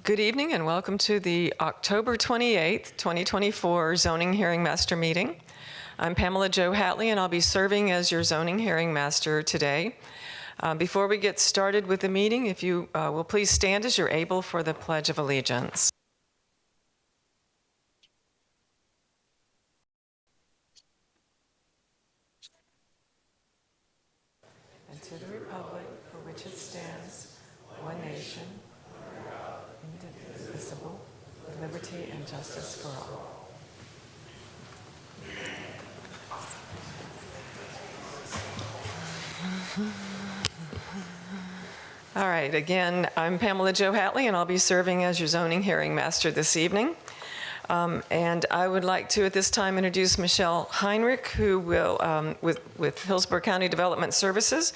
Good evening and welcome to the October 28th, 2024 Zoning Hearing Master Meeting. I'm Pamela Jo Hatley and I'll be serving as your Zoning Hearing Master today. Before we get started with the meeting, if you will please stand as you're able for the Pledge of Allegiance. And to the republic for which it stands, one nation, indivisible, with liberty and justice for all. All right, again, I'm Pamela Jo Hatley, and I'll be serving as your Zoning Hearing Master this evening. And I would like to, at this time, introduce Michelle Heinrich, who will, with Hillsborough County Development Services,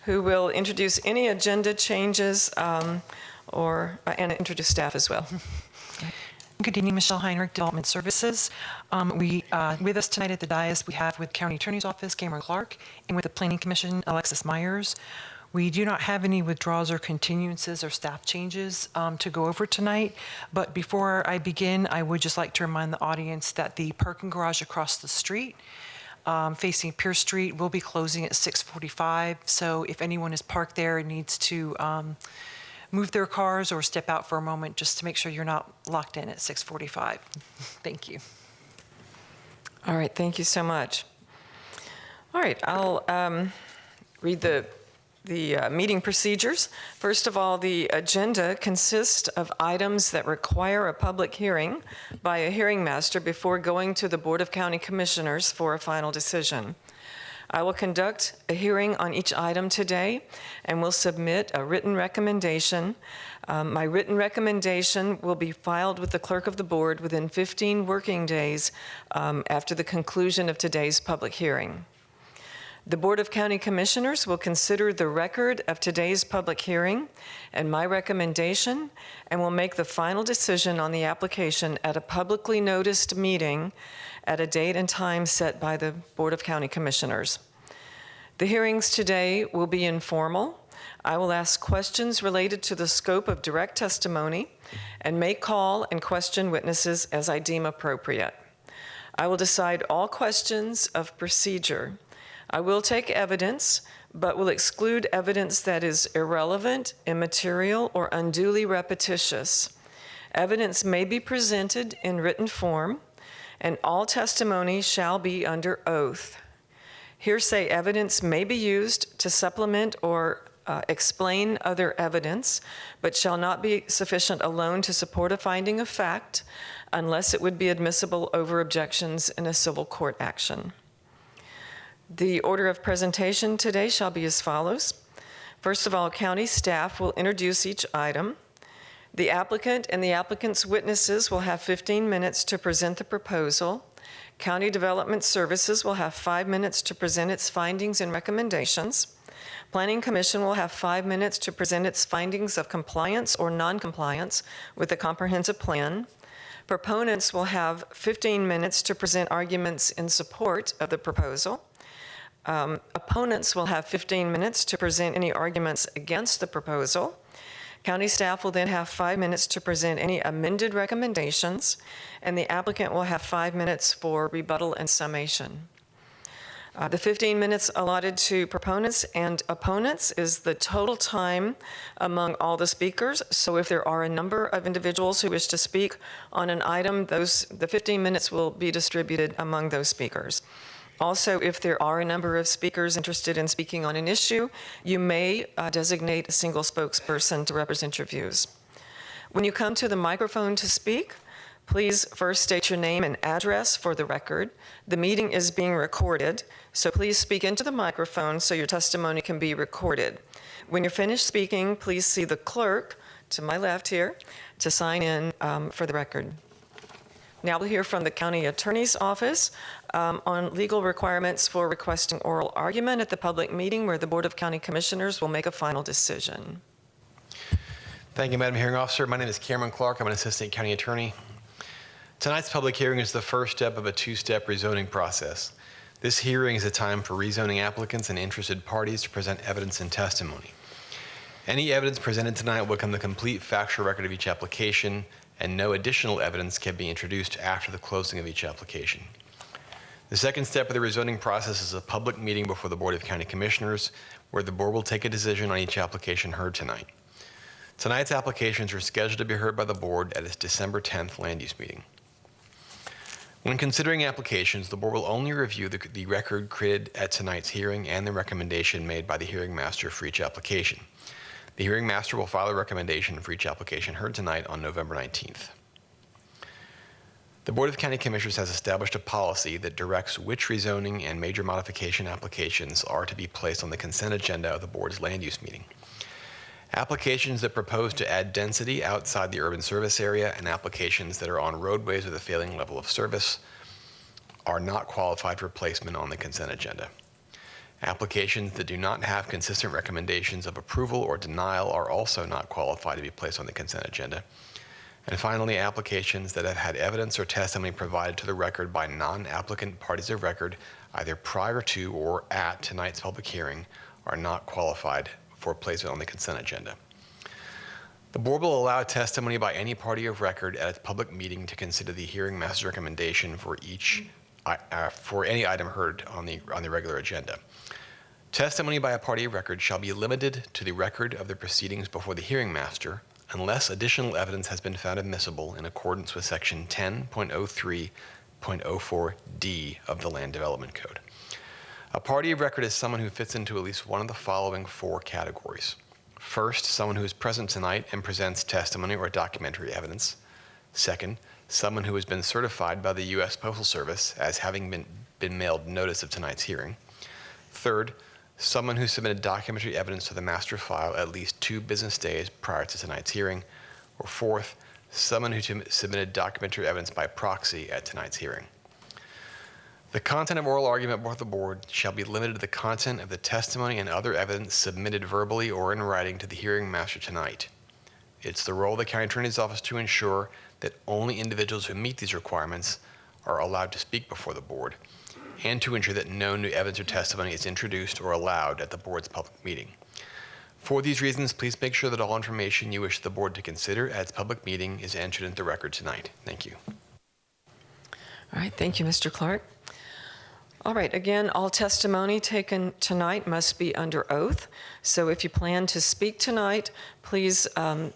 who will introduce any agenda changes and introduce staff as well. Good evening, Michelle Heinrich, Development Services. With us tonight at the dais, we have with County Attorney's Office, Cameron Clark, and with the Planning Commission, Alexis Myers. We do not have any withdrawals or continuances or staff changes to go over tonight, but before I begin, I would just like to remind the audience that the parking garage across the street facing Pierce Street will be closing at 6:45, so if anyone is parked there and needs to move their cars or step out for a moment, just to make sure you're not locked in at 6:45. Thank you. All right, thank you so much. All right, I'll read the meeting procedures. First of all, the agenda consists of items that require a public hearing by a hearing master before going to the Board of County Commissioners for a final decision. I will conduct a hearing on each item today and will submit a written recommendation. My written recommendation will be filed with the clerk of the board within 15 working days after the conclusion of today's public hearing. The Board of County Commissioners will consider the record of today's public hearing and my recommendation and will make the final decision on the application at a publicly noticed meeting at a date and time set by the Board of County Commissioners. The hearings today will be informal. I will ask questions related to the scope of direct testimony and may call and question witnesses as I deem appropriate. I will decide all questions of procedure. I will take evidence, but will exclude evidence that is irrelevant, immaterial, or unduly repetitious. Evidence may be presented in written form, and all testimony shall be under oath. Hearsay evidence may be used to supplement or explain other evidence, but shall not be sufficient alone to support a finding of fact unless it would be admissible over objections in a civil court action. The order of presentation today shall be as follows. First of all, county staff will introduce each item. The applicant and the applicant's witnesses will have 15 minutes to present the proposal. County Development Services will have 5 minutes to present its findings and recommendations. Planning Commission will have 5 minutes to present its findings of compliance or non-compliance with the comprehensive plan. Proponents will have 15 minutes to present arguments in support of the proposal. Opponents will have 15 minutes to present any arguments against the proposal. County staff will then have 5 minutes to present any amended recommendations, and the applicant will have 5 minutes for rebuttal and summation. The 15 minutes allotted to proponents and opponents is the total time among all the speakers. So if there are a number of individuals who wish to speak on an item, the 15 minutes will be distributed among those speakers. Also, if there are a number of speakers interested in speaking on an issue, you may designate a single spokesperson to represent your views. When you come to the microphone to speak, please first state your name and address for the record. The meeting is being recorded, so please speak into the microphone so your testimony can be recorded. When you're finished speaking, please see the clerk to my left here to sign in for the record. Now we'll hear from the County Attorney's Office on legal requirements for requesting oral argument at the public meeting where the Board of County Commissioners will make a final decision. Thank you, Madam Hearing Officer. My name is Cameron Clark. I'm an Assistant County Attorney. Tonight's public hearing is the first step of a two-step rezoning process. This hearing is a time for rezoning applicants and interested parties to present evidence and testimony. Any evidence presented tonight will become the complete factual record of each application, and no additional evidence can be introduced after the closing of each application. The second step of the rezoning process is a public meeting before the Board of County Commissioners, where the board will take a decision on each application heard tonight. Tonight's applications are scheduled to be heard by the board at its December 10th land use meeting. When considering applications, the board will only review the record created at tonight's hearing and the recommendation made by the hearing master for each application. The hearing master will file a recommendation for each application heard tonight on November 19th. The Board of County Commissioners has established a policy that directs which rezoning and major modification applications are to be placed on the consent agenda of the board's land use meeting. Applications that propose to add density outside the urban service area and applications that are on roadways with a failing level of service are not qualified for placement on the consent agenda. Applications that do not have consistent recommendations of approval or denial are also not qualified to be placed on the consent agenda. And finally, applications that have had evidence or testimony provided to the record by non-applicant parties of record, either prior to or at tonight's public hearing, are not qualified for placement on the consent agenda. The board will allow testimony by any party of record at its public meeting to consider the hearing master's recommendation for any item heard on the regular agenda. Testimony by a party of record shall be limited to the record of the proceedings before the hearing master, unless additional evidence has been found admissible in accordance with Section 10.03.04D of the Land Development Code. A party of record is someone who fits into at least one of the following four categories. First, someone who is present tonight and presents testimony or documentary evidence. Second, someone who has been certified by the U.S. Postal Service as having been mailed notice of tonight's hearing. Third, someone who submitted documentary evidence to the master file at least 2 business days prior to tonight's hearing. Or fourth, someone who submitted documentary evidence by proxy at tonight's hearing. The content of oral argument before the board shall be limited to the content of the testimony and other evidence submitted verbally or in writing to the hearing master tonight. It's the role of the county attorney's office to ensure that only individuals who meet these requirements are allowed to speak before the board, and to ensure that no new evidence or testimony is introduced or allowed at the board's public meeting. For these reasons, please make sure that all information you wish the board to consider at its public meeting is entered into the record tonight. Thank you. All right, thank you, Mr. Clark. All right, again, all testimony taken tonight must be under oath. So if you plan to speak tonight, please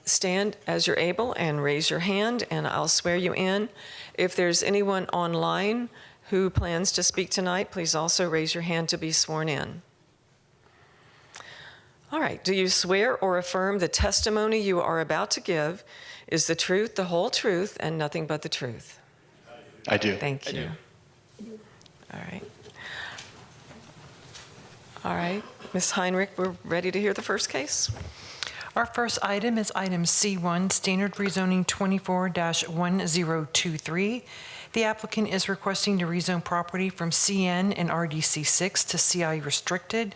stand as you're able and raise your hand, and I'll swear you in. If there's anyone online who plans to speak tonight, please also raise your hand to be sworn in. All right, do you swear or affirm the testimony you are about to give is the truth, the whole truth, and nothing but the truth? I do. Thank you. All right. All right, Ms. Heinrich, we're ready to hear the first case. Our first item is item C1, Standard Rezoning 24-1023. The applicant is requesting to rezone property from CN and RDC6 to CI restricted.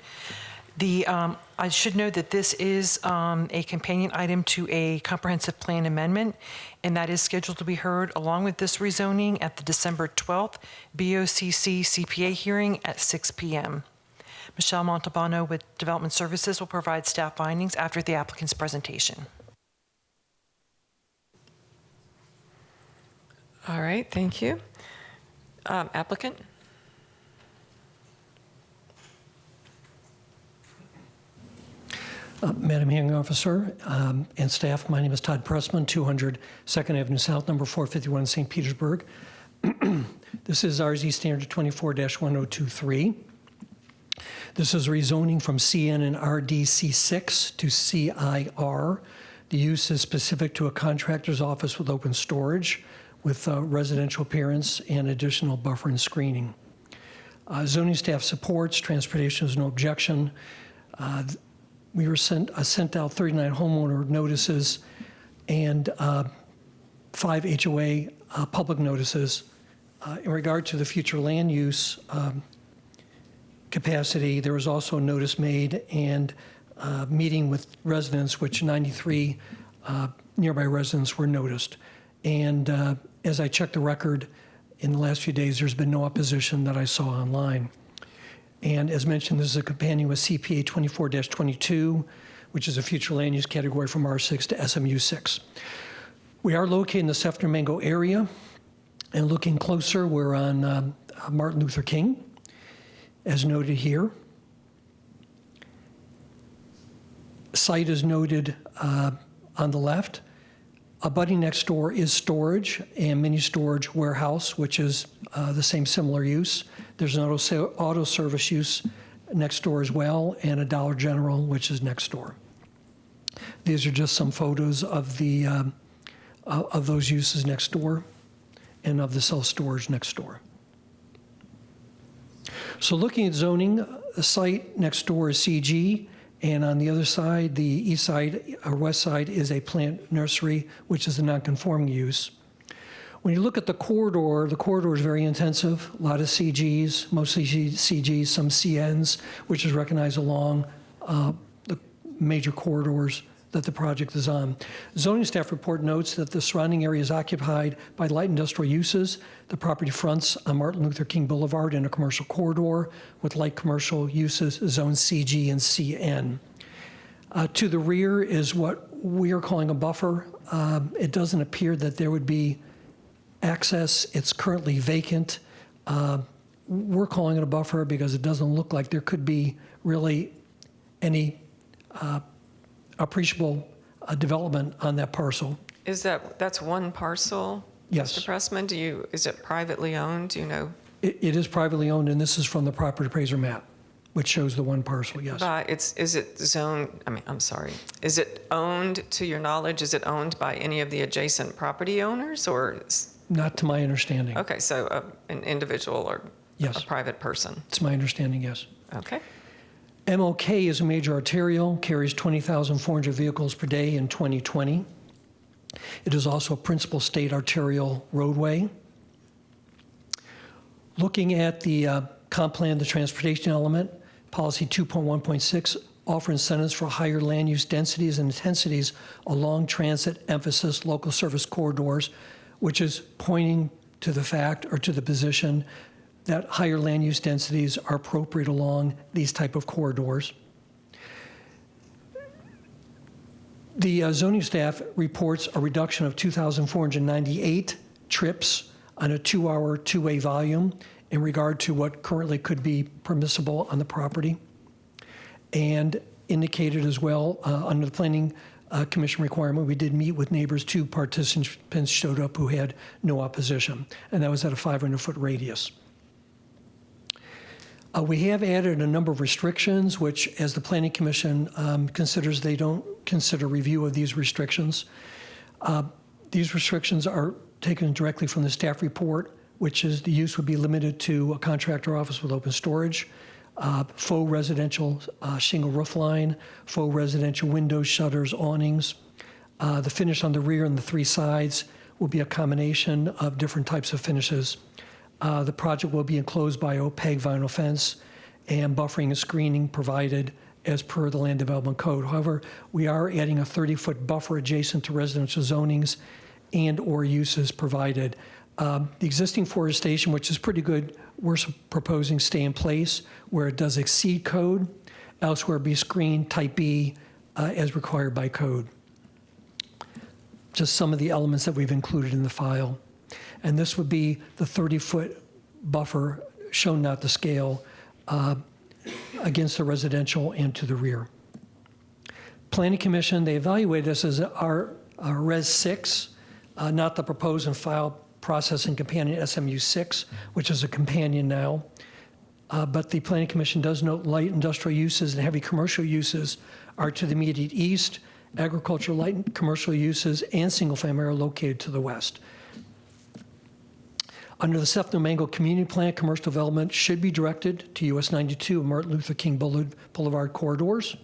I should note that this is a companion item to a comprehensive plan amendment, and that is scheduled to be heard along with this rezoning at the December 12th BOCC CPA hearing at 6 p.m. Michelle Montalbano with Development Services will provide staff findings after the applicant's presentation. All right, thank you. Applicant? Madam Hearing Officer and staff, my name is Todd Pressman, 200 2nd Avenue South, number 451, St. Petersburg. This is RZ Standard 24-1023. This is rezoning from CN and RDC6 to CIR. The use is specific to a contractor's office with open storage, with residential appearance and additional buffer and screening. Zoning staff supports, transportation is no objection. We were sent out 39 homeowner notices and 5 HOA public notices. In regard to the future land use capacity, there was also a notice made and meeting with residents, which 93 nearby residents were noticed. And as I checked the record in the last few days, there's been no opposition that I saw online. And as mentioned, this is a companion with CPA 24-22, which is a future land use category from R6 to SMU6. We are located in the Sefner-Mango area, and looking closer, we're on Martin Luther King, as noted here. Site is noted on the left. Abutting next door is storage and mini storage warehouse, which is the same similar use. There's an auto service use next door as well, and a Dollar General, which is next door. These are just some photos of the of those uses next door and of the self-storage next door. So looking at zoning, the site next door is CG, and on the other side, the east side or west side, is a plant nursery, which is a non-conforming use. When you look at the corridor is very intensive, a lot of CGs, mostly CGs, some CNs, which is recognized along the major corridors that the project is on. Zoning staff report notes that the surrounding area is occupied by light industrial uses. The property fronts on Martin Luther King Boulevard in a commercial corridor with light commercial uses, zone CG and CN. To the rear is what we are calling a buffer. It doesn't appear that there would be access. It's currently vacant. We're calling it a buffer because it doesn't look like there could be really any appreciable development on that parcel. That's one parcel? Yes. Mr. Pressman, is it privately owned? Do you know? It is privately owned, and this is from the property appraiser map, which shows the one parcel, yes. Is it zoned, is it owned, to your knowledge, is it owned by any of the adjacent property owners, or? Not to my understanding. Okay, so an individual or Yes. a private person? It's my understanding, yes. Okay. MLK is a major arterial, carries 20,400 vehicles per day in 2020. It is also a principal state arterial roadway. Looking at the comp plan, the transportation element, policy 2.1.6 offer incentives for higher land use densities and intensities along transit emphasis local service corridors, which is pointing to the fact or to the position that higher land use densities are appropriate along these type of corridors. The zoning staff reports a reduction of 2,498 trips on a 2-hour, two-way volume in regard to what currently could be permissible on the property, and indicated as well under the Planning Commission requirement, we did meet with neighbors. 2 participants showed up who had no opposition, and that was at a 500-foot radius. We have added a number of restrictions, which, as the Planning Commission considers, they don't consider review of these restrictions. These restrictions are taken directly from the staff report, which is the use would be limited to a contractor office with open storage, faux residential shingle roof line, faux residential windows, shutters, awnings. The finish on the rear and the 3 sides will be a combination of different types of finishes. The project will be enclosed by opaque vinyl fence and buffering and screening provided as per the Land Development Code. However, we are adding a 30-foot buffer adjacent to residential zonings and or uses provided. The existing forestation, which is pretty good, we're proposing stay in place where it does exceed code. Elsewhere be screened type B as required by code. Just some of the elements that we've included in the file. And this would be the 30-foot buffer, shown not the scale, against the residential and to the rear. Planning Commission, they evaluated this as our Res 6, not the proposed and file processing companion SMU 6, which is a companion now. But the Planning Commission does note light industrial uses and heavy commercial uses are to the immediate east. Agricultural light commercial uses and single family are located to the west. Under the Sefner-Mango Community Plan, commercial development should be directed to US 92 and Martin Luther King Boulevard corridors.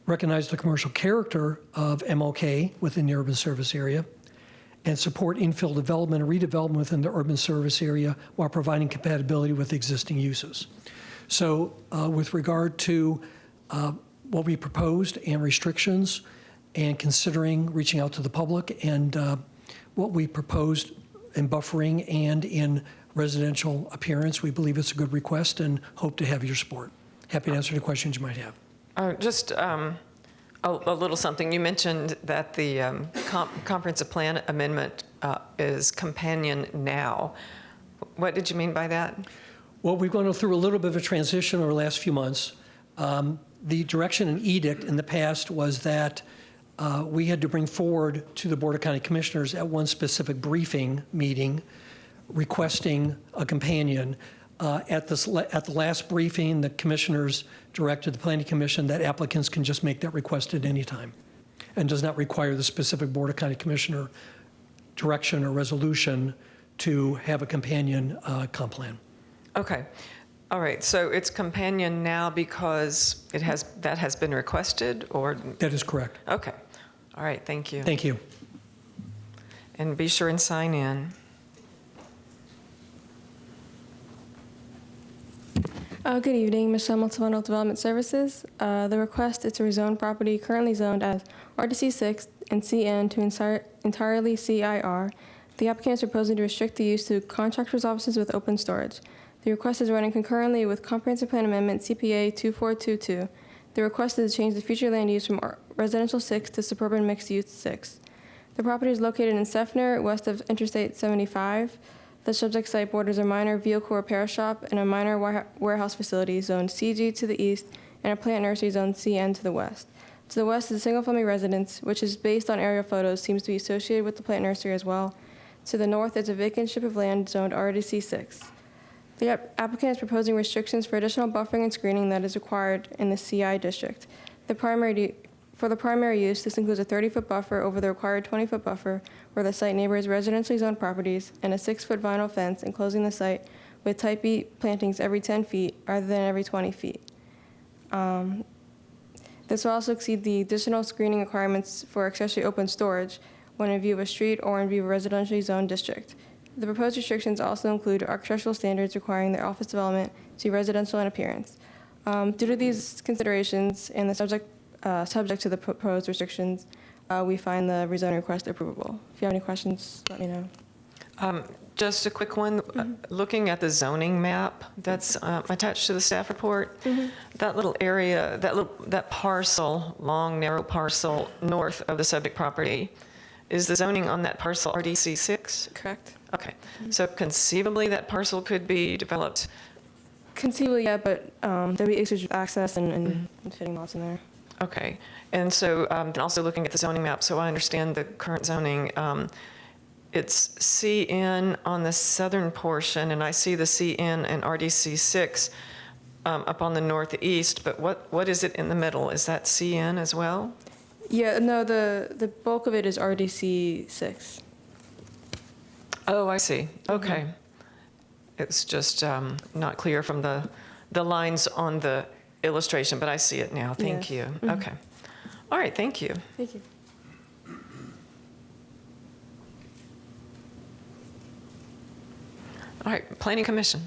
Recognize the commercial character of MLK within the urban service area, and support infill development and redevelopment within the urban service area while providing compatibility with existing uses. So with regard to what we proposed and restrictions, and considering reaching out to the public, and what we proposed in buffering and in residential appearance, we believe it's a good request and hope to have your support. Happy to answer any questions you might have. Just a a little something. You mentioned that the comprehensive plan amendment is companion now. What did you mean by that? Well, we've gone through a little bit of a transition over the last few months. The direction and edict in the past was that we had to bring forward to the Board of County Commissioners at one specific briefing meeting requesting a companion. At the last briefing, the commissioners directed the Planning Commission that applicants can just make that request at any time and does not require the specific Board of County Commissioner direction or resolution to have a companion comp plan. Okay. All right. So it's companion now because that has been requested, or? That is correct. Okay. All right. Thank you. Thank you. And be sure and sign in. Good evening, Michelle Multifunal Development Services. The request is to rezone property currently zoned as RDC 6 and CN to entirely CIR. The applicant is proposing to restrict the use to contractors' offices with open storage. The request is running concurrently with Comprehensive Plan Amendment CPA 2422. The request is to change the future land use from residential 6 to suburban mixed use 6. The property is located in Seffner, west of Interstate 75. The subject site borders a minor vehicle repair shop and a minor warehouse facility zoned CG to the east and a plant nursery zoned CN to the west. To the west is a single-family residence, which is based on aerial photos, seems to be associated with the plant nursery as well. To the north is a vacant strip of land zoned RDC 6. The applicant is proposing restrictions for additional buffering and screening that is required in the CI district. For the primary use, this includes a 30-foot buffer over the required 20-foot buffer where the site neighbors residentially zoned properties and a 6-foot vinyl fence enclosing the site with type B plantings every 10 feet rather than every 20 feet. This will also exceed the additional screening requirements for accessory open storage when in view of a street or in view of a residentially zoned district. The proposed restrictions also include architectural standards requiring their office development to be residential in appearance. Due to these considerations and the subject to the proposed restrictions, we find the rezoning request approvable. If you have any questions, let me know. Just a quick one. Looking at the zoning map that's attached to the staff report, that little area, that parcel, long, narrow parcel north of the subject property, is the zoning on that parcel RDC 6? Correct. Okay. So conceivably, that parcel could be developed? Conceivably, yeah, but there'll be issues with access and fitting lots in there. Okay. And so and also looking at the zoning map, so I understand the current zoning, it's CN on the southern portion, and I see the CN and RDC 6 up on the northeast, but what is it in the middle? Is that CN as well? Yeah, no, the bulk of it is RDC 6. Oh, I see. Okay. It's just not clear from the lines on the illustration, but I see it now. Thank you. Okay. All right, thank you. Thank you. All right, Planning Commission.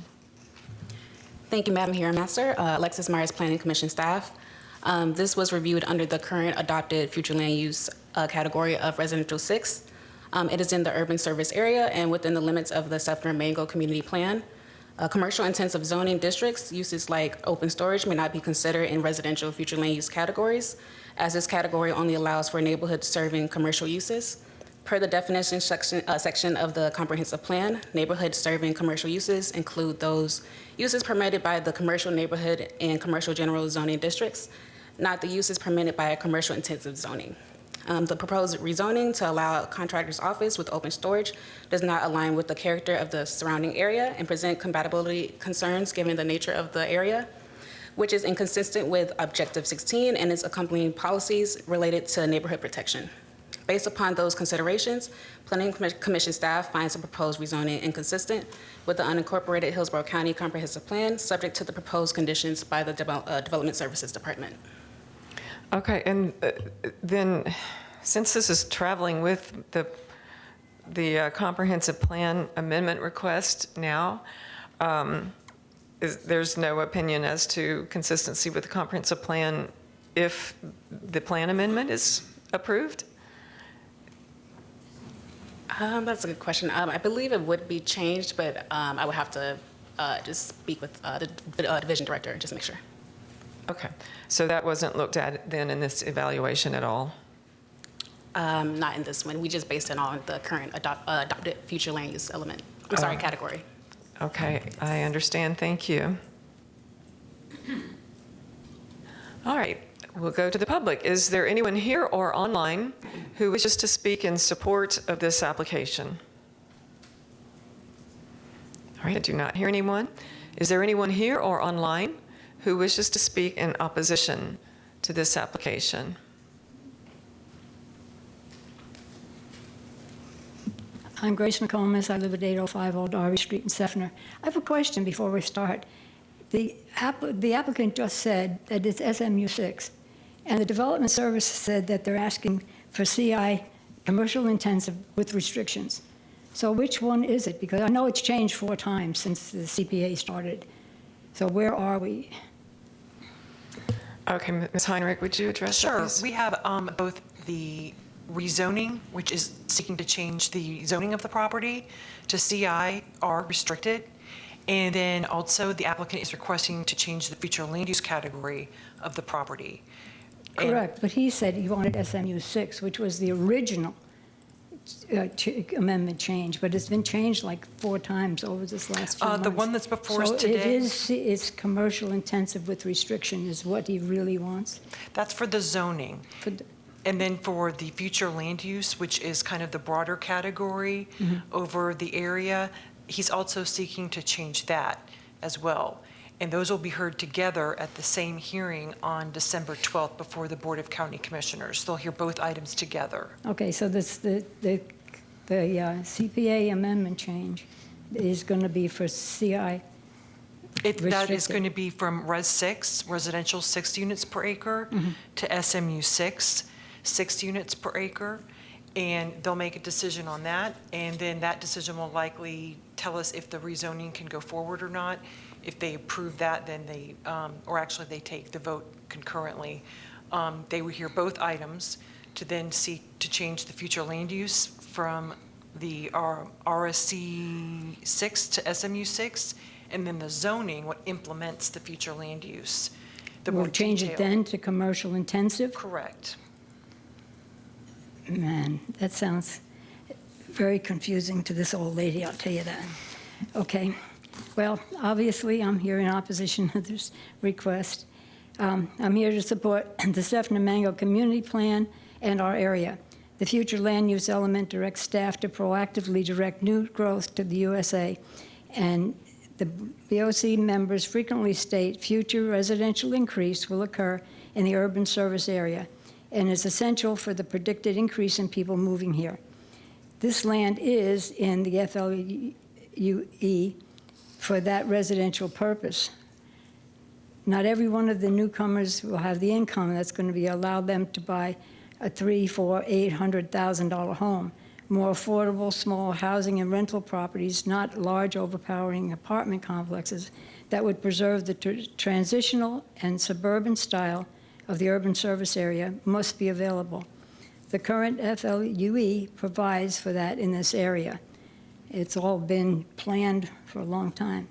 Thank you, Madam Master. Alexis Myers, Planning Commission staff. This was reviewed under the current adopted future land use category of residential 6. It is in the urban service area and within the limits of the Seffner Mango Community Plan. Commercial intensive zoning districts, uses like open storage may not be considered in residential future land use categories, as this category only allows for neighborhoods serving commercial uses. Per the definition section of the comprehensive plan, neighborhoods serving commercial uses include those uses permitted by the commercial neighborhood and commercial general zoning districts, not the uses permitted by a commercial intensive zoning. The proposed rezoning to allow a contractor's office with open storage does not align with the character of the surrounding area and present compatibility concerns given the nature of the area, which is inconsistent with Objective 16 and its accompanying policies related to neighborhood protection. Based upon those considerations, Planning Commission staff finds the proposed rezoning inconsistent with the unincorporated Hillsborough County Comprehensive Plan, subject to the proposed conditions by the Development Services Department. Okay, and then since this is traveling with the comprehensive plan amendment request now, there's no opinion as to consistency with the comprehensive plan if the plan amendment is approved? That's a good question. I believe it would be changed, but I would have to just speak with the division director and just make sure. Okay, so that wasn't looked at then in this evaluation at all? Not in this one. We just based it on the current adopted future land use element. I'm sorry, category. Okay, I understand, thank you. All right, we'll go to the public. Is there anyone here or online who wishes to speak in support of this application? All right, I do not hear anyone. Is there anyone here or online who wishes to speak in opposition to this application? I'm Grace McComas. I live at 8050 Old Darby Street in Seffner. I have a question before we start. The applicant just said that it's SMU 6, and the Development Service said that they're asking for CI, commercial intensive with restrictions. So which one is it? Because I know it's changed 4 times since the CPA started. So where are we? Okay, Ms. Heinrich, would you address that, Sure. please? We have both the rezoning, which is seeking to change the zoning of the property to CI are restricted. And then also the applicant is requesting to change the future land use category of the property. And- Correct, but he said he wanted SMU 6, which was the original amendment change, but it's been changed like 4 times over this last few months. The one that's before us So today? it's commercial intensive with restriction is what he really wants? That's for the zoning. For the- And then for the future land use, which is kind of the broader category over the area, he's also seeking to change that as well. And those will be heard together at the same hearing on December 12th before the Board of County Commissioners. They'll hear both items together. Okay, so this, the CPA amendment change is going to be for CI. That is Restricted. going to be from Res 6, residential 6 units per acre, to SMU 6, 6 units per acre. And they'll make a decision on that. And then that decision will likely tell us if the rezoning can go forward or not. If they approve that, then they, or actually they take the vote concurrently. They would hear both items to then seek to change the future land use from the RSC 6 to SMU 6, and then the zoning, what implements the future land use. The We'll more change it detailed- then to commercial intensive? Correct. Man, that sounds very confusing to this old lady, I'll tell you that. Okay, well, obviously, I'm here in opposition to this request. I'm here to support the Seffner Mango Community Plan and our area. The future land use element directs staff to proactively direct new growth to the USA, and the BOC members frequently state future residential increase will occur in the urban service area and is essential for the predicted increase in people moving here. This land is in the FLUE for that residential purpose. Not every one of the newcomers will have the income that's going to be allow them to buy a $300,000, $400,000, $800,000 home. More affordable, small housing and rental properties, not large, overpowering apartment complexes that would preserve the transitional and suburban style of the urban service area must be available. The current FLUE provides for that in this area. It's all been planned for a long time.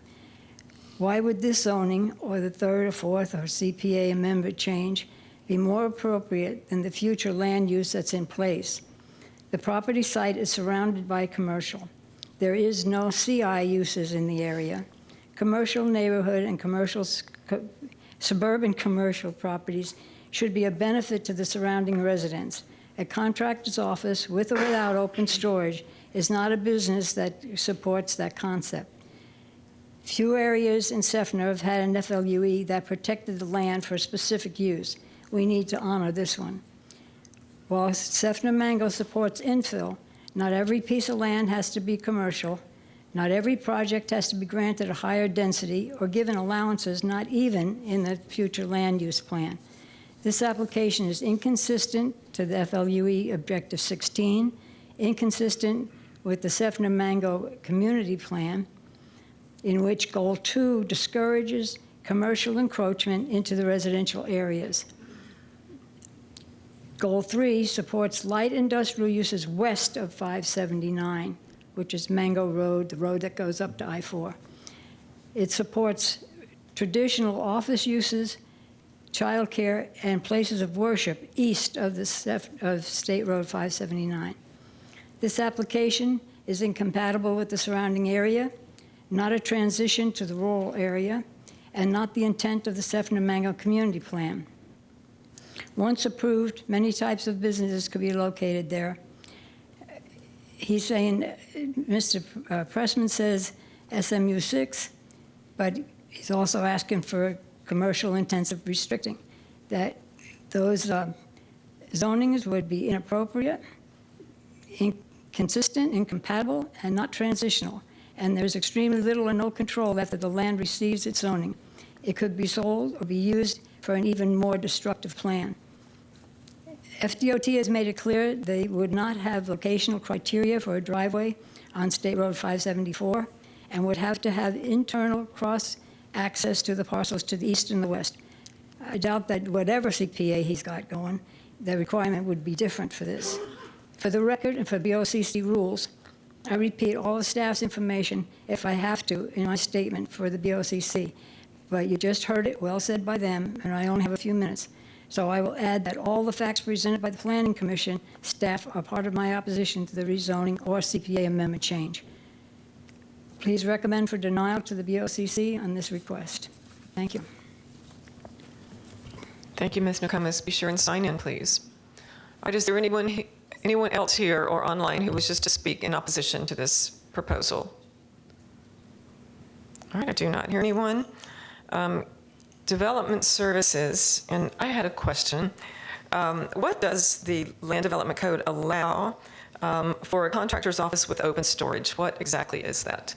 Why would this zoning or the 3rd or 4th or CPA amendment change be more appropriate than the future land use that's in place? The property site is surrounded by commercial. There is no CI uses in the area. Commercial neighborhood and suburban commercial properties should be a benefit to the surrounding residents. A contractor's office, with or without open storage, is not a business that supports that concept. Few areas in Seffner have had an FLUE that protected the land for specific use. We need to honor this one. While Seffner Mango supports infill, not every piece of land has to be commercial. Not every project has to be granted a higher density or given allowances, not even in the future land use plan. This application is inconsistent to the FLUE Objective 16, inconsistent with the Seffner Mango Community Plan, in which Goal 2 discourages commercial encroachment into the residential areas. Goal 3 supports light industrial uses west of 579, which is Mango Road, the road that goes up to I-4. It supports traditional office uses childcare, and places of worship east of of State Road 579. This application is incompatible with the surrounding area, not a transition to the rural area, and not the intent of the Sefton-Mango Community Plan. Once approved, many types of businesses could be located there. He's saying, Mr. Pressman says SMU 6, but he's also asking for commercial intensive restricting, that those zonings would be inappropriate, inconsistent, incompatible, and not transitional. And there's extremely little or no control after the land receives its zoning. It could be sold or be used for an even more destructive plan. FDOT has made it clear they would not have locational criteria for a driveway on State Road 574 and would have to have internal cross access to the parcels to the east and the west. I doubt that whatever CPA he's got going, the requirement would be different for this. For the record and for BOCC rules, I repeat all the staff's information if I have to in my statement for the BOCC. But you just heard it well said by them, and I only have a few minutes. So I will add that all the facts presented by the Planning Commission staff are part of my opposition to the rezoning or CPA amendment change. Please recommend for denial to the BOCC on this request. Thank you. Thank you, Ms. Nokomis. Be sure and sign in, please. All right, is there anyone else here or online who wishes to speak in opposition to this proposal? All right, I do not hear anyone. Development services, and I had a question. What does the Land Development Code allow for a contractor's office with open storage? What exactly is that?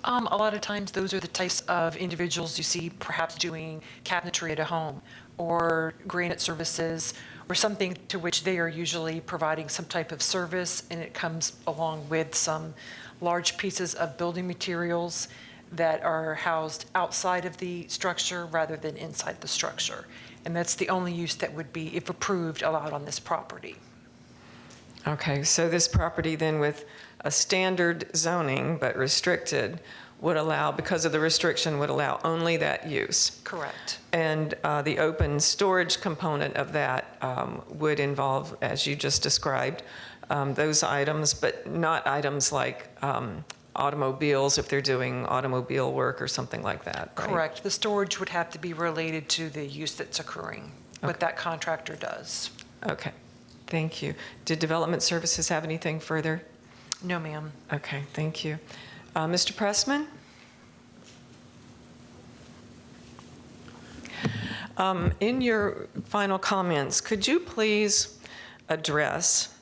A lot of times, those are the types of individuals you see perhaps doing cabinetry at a home or granite services or something to which they are usually providing some type of service, and it comes along with some large pieces of building materials that are housed outside of the structure rather than inside the structure. And that's the only use that would be, if approved, allowed on this property. Okay, so this property then with a standard zoning but restricted would allow, because of the restriction, would allow only that use. Correct. And the open storage component of that would involve, as you just described, those items, but not items like automobiles if they're doing automobile work or something like that, right? Correct. The storage would have to be related to the use that's occurring, what that contractor does. Okay, thank you. Did Development Services have anything further? No, ma'am. Okay, thank you. Mr. Pressman? In your final comments, could you please address,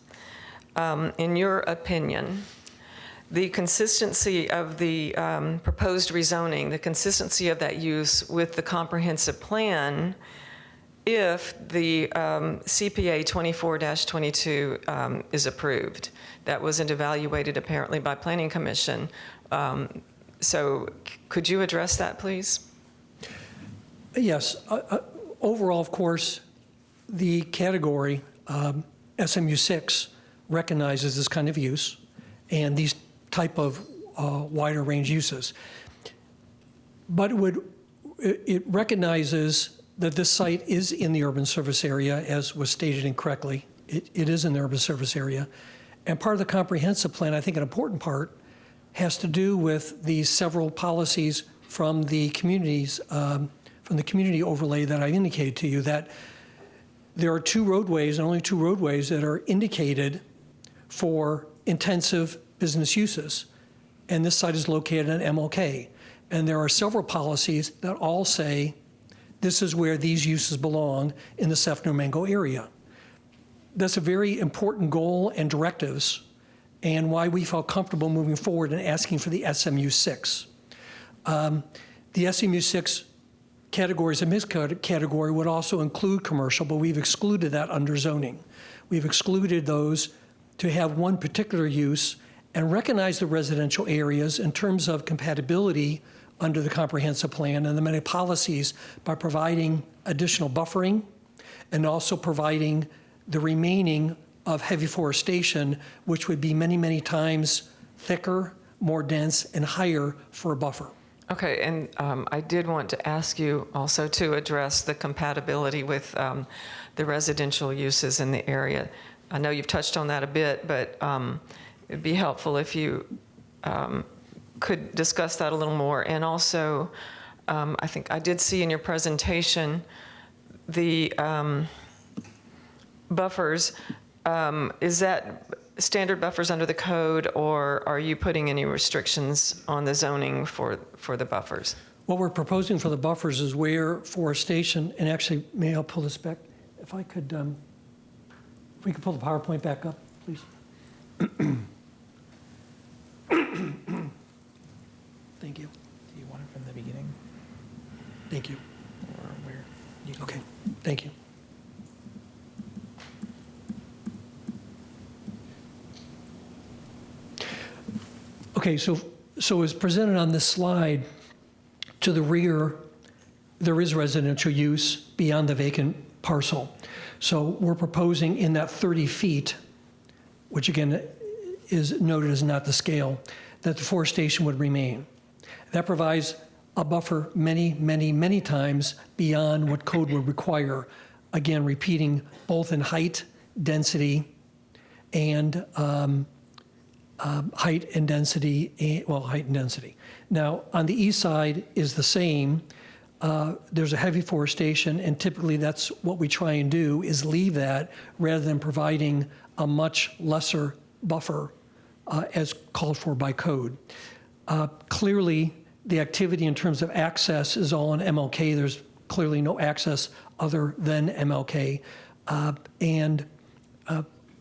in your opinion, the consistency of the proposed rezoning, the consistency of that use with the comprehensive plan if the CPA 24-22 is approved? That wasn't evaluated apparently by Planning Commission. So could you address that, please? Yes. Overall, of course, the category SMU 6 recognizes this kind of use and these type of wider range uses. But it recognizes that this site is in the urban service area, as was stated incorrectly. It is in the urban service area. And part of the comprehensive plan, I think an important part, has to do with the several policies from the communities, from the community overlay that I indicated to you, that there are two roadways, and only two roadways, that are indicated for intensive business uses. And this site is located in MLK. And there are several policies that all say this is where these uses belong in the Sefton-Mango area. That's a very important goal and directives, and why we felt comfortable moving forward and asking for the SMU 6. The SMU 6 categories of this category would also include commercial, but we've excluded that under zoning. We've excluded those to have one particular use and recognize the residential areas in terms of compatibility under the comprehensive plan and the many policies by providing additional buffering and also providing the remaining of heavy forestation, which would be many, many times thicker, more dense, and higher for a buffer. Okay, and I did want to ask you also to address the compatibility with the residential uses in the area. I know you've touched on that a bit, but it'd be helpful if you could discuss that a little more. And also, I think I did see in your presentation the buffers. Is that standard buffers under the code, or are you putting any restrictions on the zoning for the buffers? What we're proposing for the buffers is where forestation, and actually, may I pull this back? If I could, if we could pull the PowerPoint back up, please. Thank you. Do you want it from the beginning? Thank you. Or where? You can Okay, thank you. Okay, so as presented on this slide, to the rear, there is residential use beyond the vacant parcel. So we're proposing in that 30 feet, which again is noted as not the scale, that the forestation would remain. That provides a buffer many, many, many times beyond what code would require. Again, repeating both in height, density, and height and density, height and density. Now, on the east side is the same. There's a heavy forestation, and typically that's what we try and do, is leave that rather than providing a much lesser buffer as called for by code. Clearly, the activity in terms of access is all on MLK. There's clearly no access other than MLK.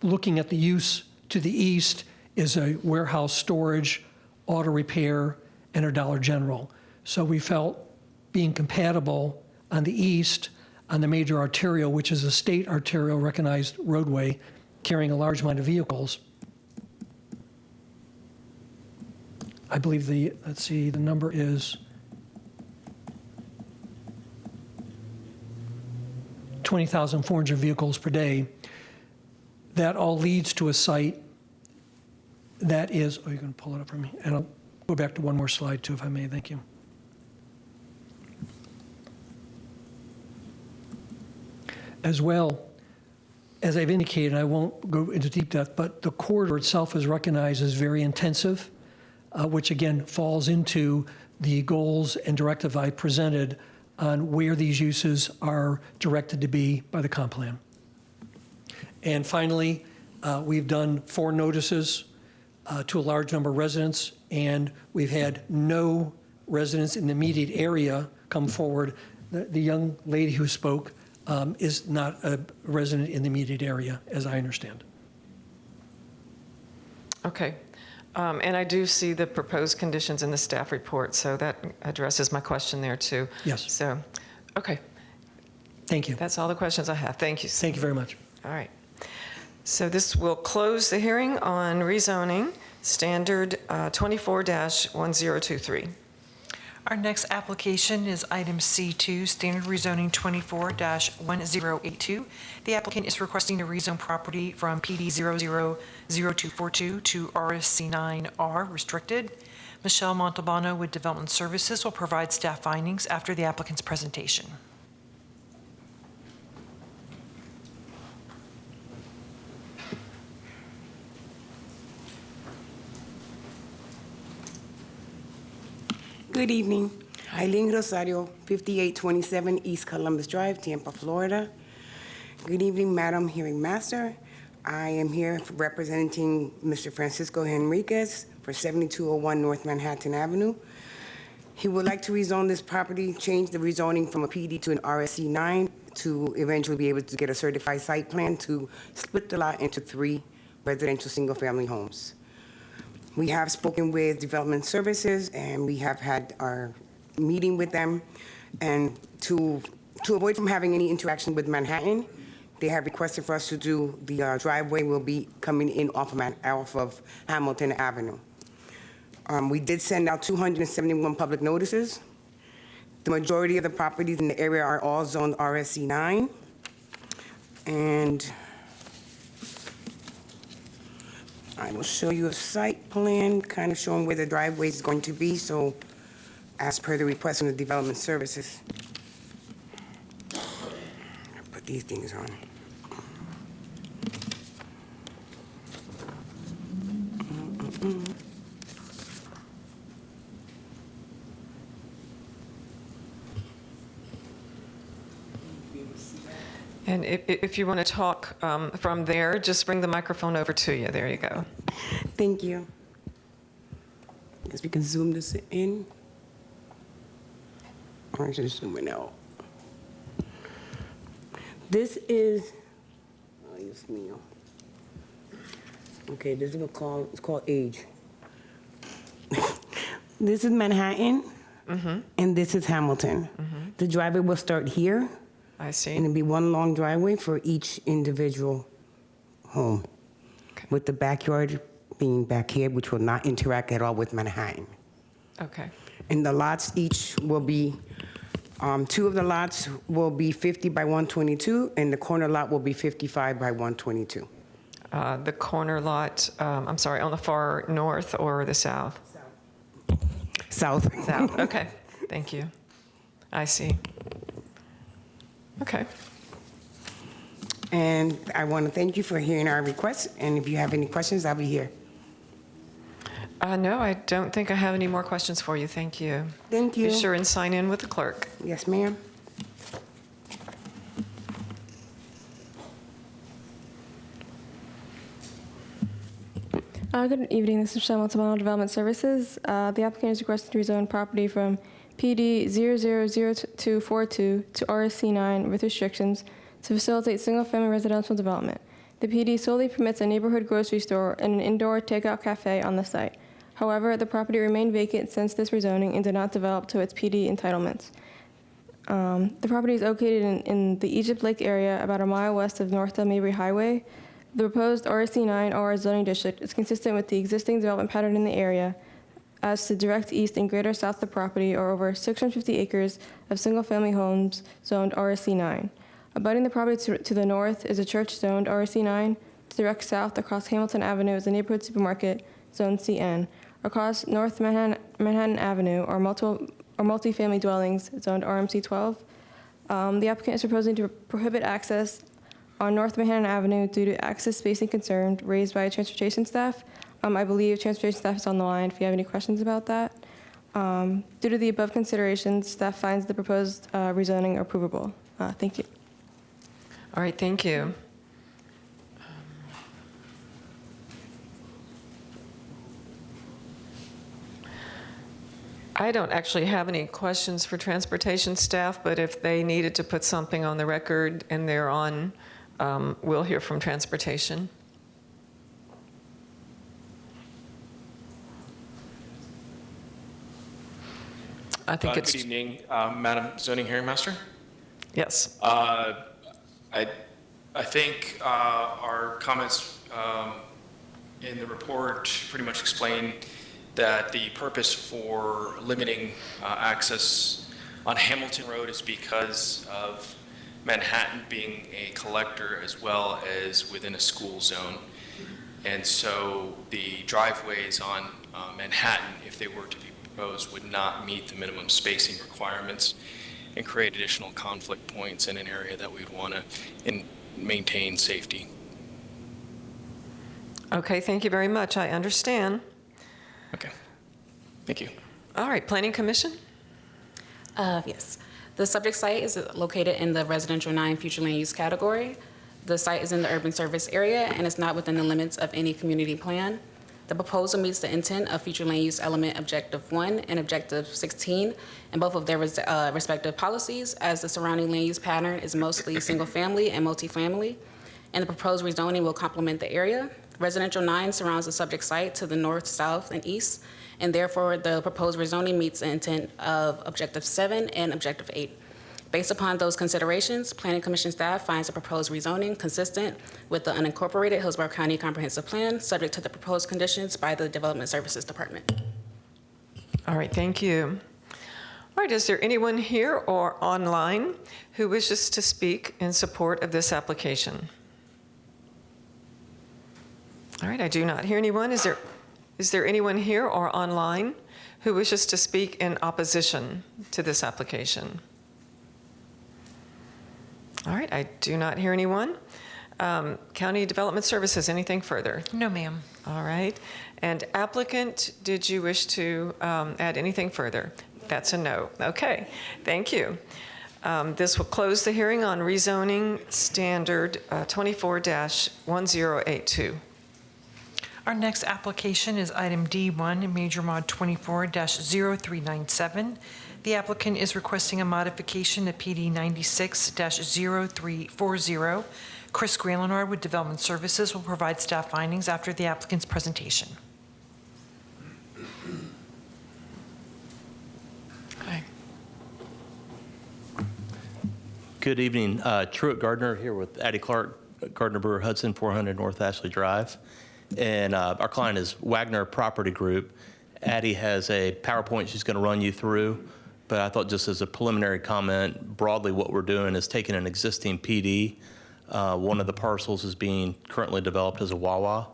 Looking at the use to the east is a warehouse storage, auto repair, and a Dollar General. So we felt being compatible on the east, on the major arterial, which is a state arterial recognized roadway carrying a large amount of vehicles. I believe the number is 20,400 vehicles per day. That all leads to a site that is, you're going to pull it up for me. And I'll go back to one more slide too, if I may, thank you. As well, as I've indicated, I won't go into deep depth, but the corridor itself is recognized as very intensive, which again falls into the goals and directive I presented on where these uses are directed to be by the comp plan. And finally, we've done 4 notices to a large number of residents, and we've had no residents in the immediate area come forward. The young lady who spoke is not a resident in the immediate area, as I understand. Okay. And I do see the proposed conditions in the staff report, so that addresses my question there too. Yes. So, okay. Thank you. That's all the questions I have. Thank you. Thank you very much. All right. So this will close the hearing on rezoning, standard 24-1023. Our next application is item C2, standard rezoning 24-1082. The applicant is requesting to rezone property from PD 000242 to RSC9R restricted. Michelle Montalbano with Development Services will provide staff findings after the applicant's presentation. Good evening. Eileen Rosario, 5827 East Columbus Drive, Tampa, Florida. Good evening, Madam Hearing Master. I am here representing Mr. Francisco Henriquez for 7201 North Manhattan Avenue. He would like to rezone this property, change the rezoning from a PD to an RSC 9 to eventually be able to get a certified site plan to split the lot into 3 residential single-family homes. We have spoken with Development Services, and we have had our meeting with them. And to avoid from having any interaction with Manhattan, they have requested for us to do the driveway will be coming in off of Hamilton Avenue. We did send out 271 public notices. The majority of the properties in the area are all zoned RSC 9. And I will show you a site plan, kind of showing where the driveway is going to be. So as per the request from the Development Services. Put these things on. And if you want to talk from there, just bring the microphone over to you. There you go. Thank you. Guess we can zoom this in. Or I should zoom it out. This is, oh, Dios mío. Okay, this is what it's called age. This is Manhattan, and this is Hamilton. The driveway will start here, I see. and it'll be one long driveway for each individual home, with the backyard being back here, which will not interact at all with Manhattan. Okay. And the lots each will be, two of the lots will be 50 by 122, and the corner lot will be 55 by 122. The corner lot, I'm sorry, on the far north or the south? South. South, okay. Thank you. I see. Okay. And I want to thank you for hearing our requests, and if you have any questions, I'll be here. No, I don't think I have any more questions for you. Thank you. Thank you. Be sure and sign in with the clerk. Yes, ma'am. Good evening, this is Michelle Montalbano, Development Services. The applicant is requesting to rezone property from PD 000242 to RSC 9 with restrictions to facilitate single-family residential development. The PD solely permits a neighborhood grocery store and an indoor takeout cafe on the site. However, the property remained vacant since this rezoning and did not develop to its PD entitlements. The property is located in the Egypt Lake area, about a mile west of North Del Mabry Highway. The proposed RSC 9 OR zoning district is consistent with the existing development pattern in the area. As to direct east and greater south of the property are over 650 acres of single-family homes zoned RSC 9. Abutting the property to the north is a church zoned RSC 9. To the direct south across Hamilton Avenue is a neighborhood supermarket zoned CN. Across North Manhattan Avenue are multi-family dwellings zoned RMC 12. The applicant is proposing to prohibit access on North Manhattan Avenue due to access spacing concern raised by transportation staff. I believe transportation staff is on the line if you have any questions about that. Due to the above considerations, staff finds the proposed rezoning approvable. Thank you. All right, thank you. I don't actually have any questions for transportation staff, but if they needed to put something on the record and they're on, we'll hear from transportation. I think it's... Good evening, Madam Zoning Hearing Master. Yes. I think our comments in the report pretty much explain that the purpose for limiting access on Hamilton Road is because of Manhattan being a collector as well as within a school zone. And so the driveways on Manhattan, if they were to be proposed, would not meet the minimum spacing requirements and create additional conflict points in an area that we'd want to maintain safety. Okay, thank you very much. I understand. Okay, thank you. All right, Planning Commission? Yes. The subject site is located in the Residential 9 Future Land Use category. The site is in the urban service area and is not within the limits of any community plan. The proposal meets the intent of Future Land Use Element Objective 1 and Objective 16 in both of their respective policies, as the surrounding land use pattern is mostly single-family and multifamily, and the proposed rezoning will complement the area. Residential 9 surrounds the subject site to the north, south, and east, and therefore the proposed rezoning meets the intent of Objective 7 and Objective 8. Based upon those considerations, Planning Commission staff finds the proposed rezoning consistent with the unincorporated Hillsborough County Comprehensive Plan, subject to the proposed conditions by the Development Services Department. All right, thank you. All right, is there anyone here or online who wishes to speak in support of this application? All right, I do not hear anyone. Is there anyone here or online who wishes to speak in opposition to this application? All right, I do not hear anyone. County Development Services, anything further? No, ma'am. All right. And applicant, did you wish to add anything further? That's a no. Okay, thank you. This will close the hearing on rezoning standard 24-1082. Our next application is item D1, Major Mod 24-0397. The applicant is requesting a modification to PD 96-0340. Chris Graylenard with Development Services will provide staff findings after the applicant's presentation. Hi. Good evening. Truett Gardner here with Addie Clark, Gardner Brewer Hudson, 400 North Ashley Drive. And our client is Wagner Property Group. Addie has a PowerPoint she's going to run you through, but I thought just as a preliminary comment, broadly what we're doing is taking an existing PD. One of the parcels is being currently developed as a Wawa.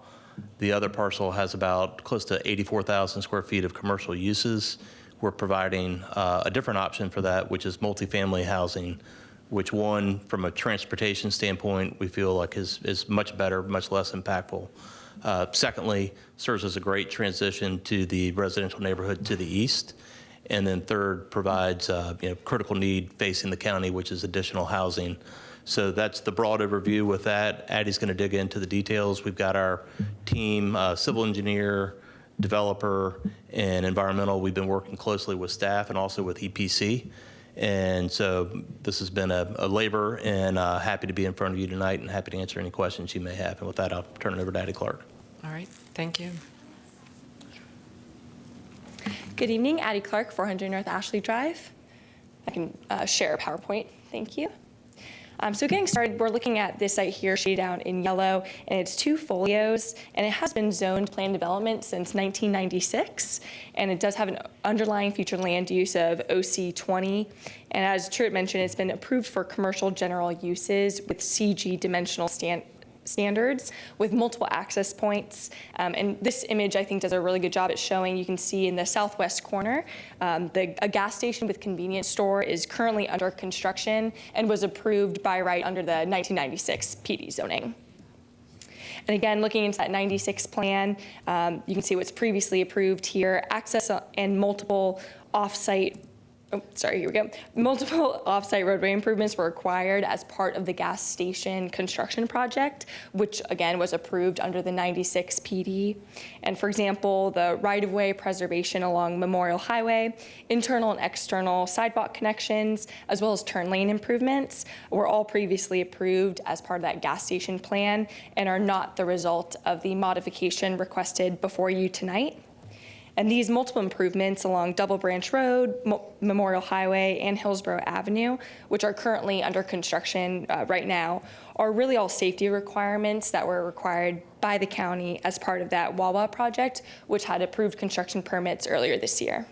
The other parcel has about close to 84,000 square feet of commercial uses. We're providing a different option for that, which is multifamily housing, which one, from a transportation standpoint, we feel like is much better, much less impactful. Secondly, serves as a great transition to the residential neighborhood to the east. And then third, provides critical need facing the county, which is additional housing. So that's the broad overview with that. Addie's going to dig into the details. We've got our team, civil engineer, developer, and environmental. We've been working closely with staff and also with EPC. And so this has been a labor, and happy to be in front of you tonight and happy to answer any questions you may have. And with that, I'll turn it over to Addie Clark. All right, thank you. Good evening, Addie Clark, 400 North Ashley Drive. I can share a PowerPoint, thank you. So getting started, we're looking at this site here shaded out in yellow, and it's 2 folios, and it has been zoned planned development since 1996, and it does have an underlying future land use of OC20, and as Truett mentioned, it's been approved for commercial general uses with CG dimensional standards with multiple access points. And this image, I think, does a really good job at showing. You can see in the southwest corner, a gas station with convenience store is currently under construction and was approved by right under the 1996 PD zoning. And again, looking into that 96 plan, you can see what's previously approved here. Access and multiple off-site multiple off-site roadway improvements were required as part of the gas station construction project, which again was approved under the 96 PD. And for example, the right-of-way preservation along Memorial Highway, internal and external sidewalk connections, as well as turn lane improvements were all previously approved as part of that gas station plan and are not the result of the modification requested before you tonight. And these multiple improvements along Double Branch Road, Memorial Highway, and Hillsborough Avenue, which are currently under construction right now, are really all safety requirements that were required by the county as part of that Wawa project, which had approved construction permits earlier this year.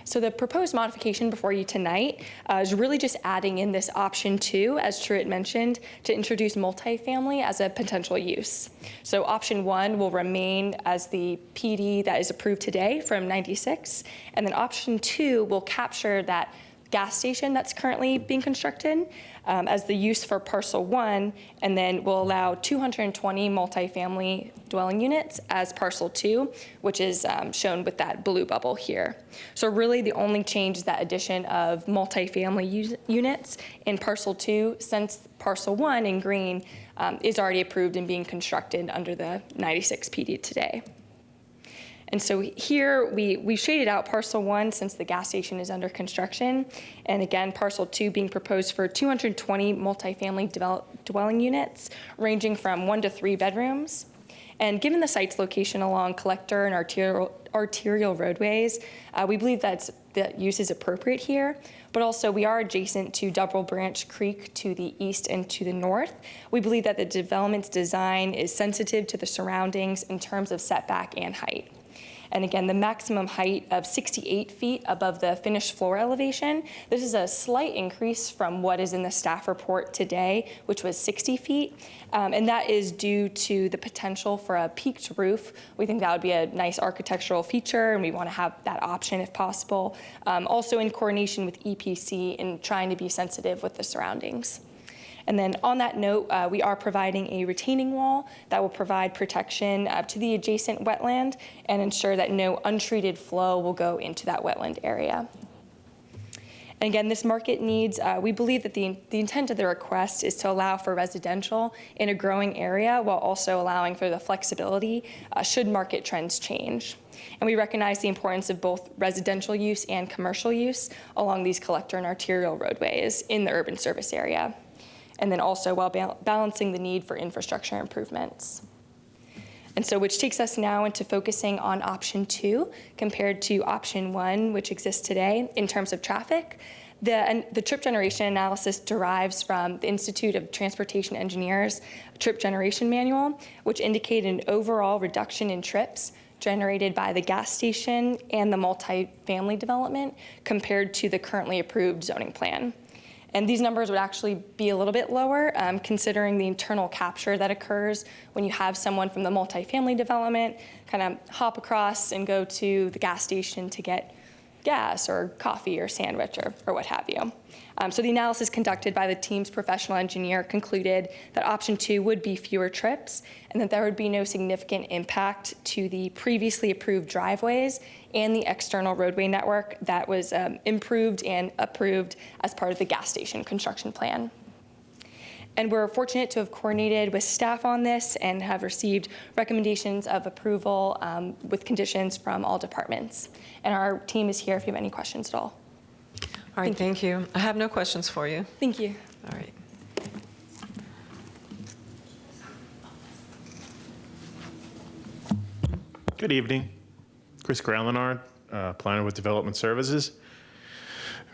So the proposed modification before you tonight is really just adding in this option 2, as Truett mentioned, to introduce multifamily as a potential use. So option 1 will remain as the PD that is approved today from 96, and then option 2 will capture that gas station that's currently being constructed as the use for parcel 1, and then will allow 220 multifamily dwelling units as parcel 2, which is shown with that blue bubble here. So really the only change is that addition of multifamily units in parcel 2, since parcel 1 in green is already approved and being constructed under the 96 PD today. And so here we shaded out parcel 1 since the gas station is under construction. And again, parcel 2 being proposed for 220 multifamily dwelling units ranging from 1 to 3 bedrooms. And given the site's location along collector and arterial roadways, we believe that use is appropriate here. But also we are adjacent to Double Branch Creek to the east and to the north. We believe that the development's design is sensitive to the surroundings in terms of setback and height. And again, the maximum height of 68 feet above the finished floor elevation. This is a slight increase from what is in the staff report today, which was 60 feet. And that is due to the potential for a peaked roof. We think that would be a nice architectural feature, and we want to have that option if possible. Also in coordination with EPC and trying to be sensitive with the surroundings. And then on that note, we are providing a retaining wall that will provide protection to the adjacent wetland and ensure that no untreated flow will go into that wetland area. And again, this market needs, we believe that the intent of the request is to allow for residential in a growing area while also allowing for the flexibility should market trends change. And we recognize the importance of both residential use and commercial use along these collector and arterial roadways in the urban service area. And then also while balancing the need for infrastructure improvements. And so which takes us now into focusing on option 2 compared to option 1, which exists today in terms of traffic. The trip generation analysis derives from the Institute of Transportation Engineers trip generation manual, which indicated an overall reduction in trips generated by the gas station and the multifamily development compared to the currently approved zoning plan. And these numbers would actually be a little bit lower, considering the internal capture that occurs when you have someone from the multifamily development kind of hop across and go to the gas station to get gas or coffee or sandwich or what have you. So the analysis conducted by the team's professional engineer concluded that option 2 would be fewer trips and that there would be no significant impact to the previously approved driveways and the external roadway network that was improved and approved as part of the gas station construction plan. And we're fortunate to have coordinated with staff on this and have received recommendations of approval with conditions from all departments. And our team is here if you have any questions at all. All right, thank you. I have no questions for you. Thank you. All right. Good evening. Chris Graulenard, planner with Development Services.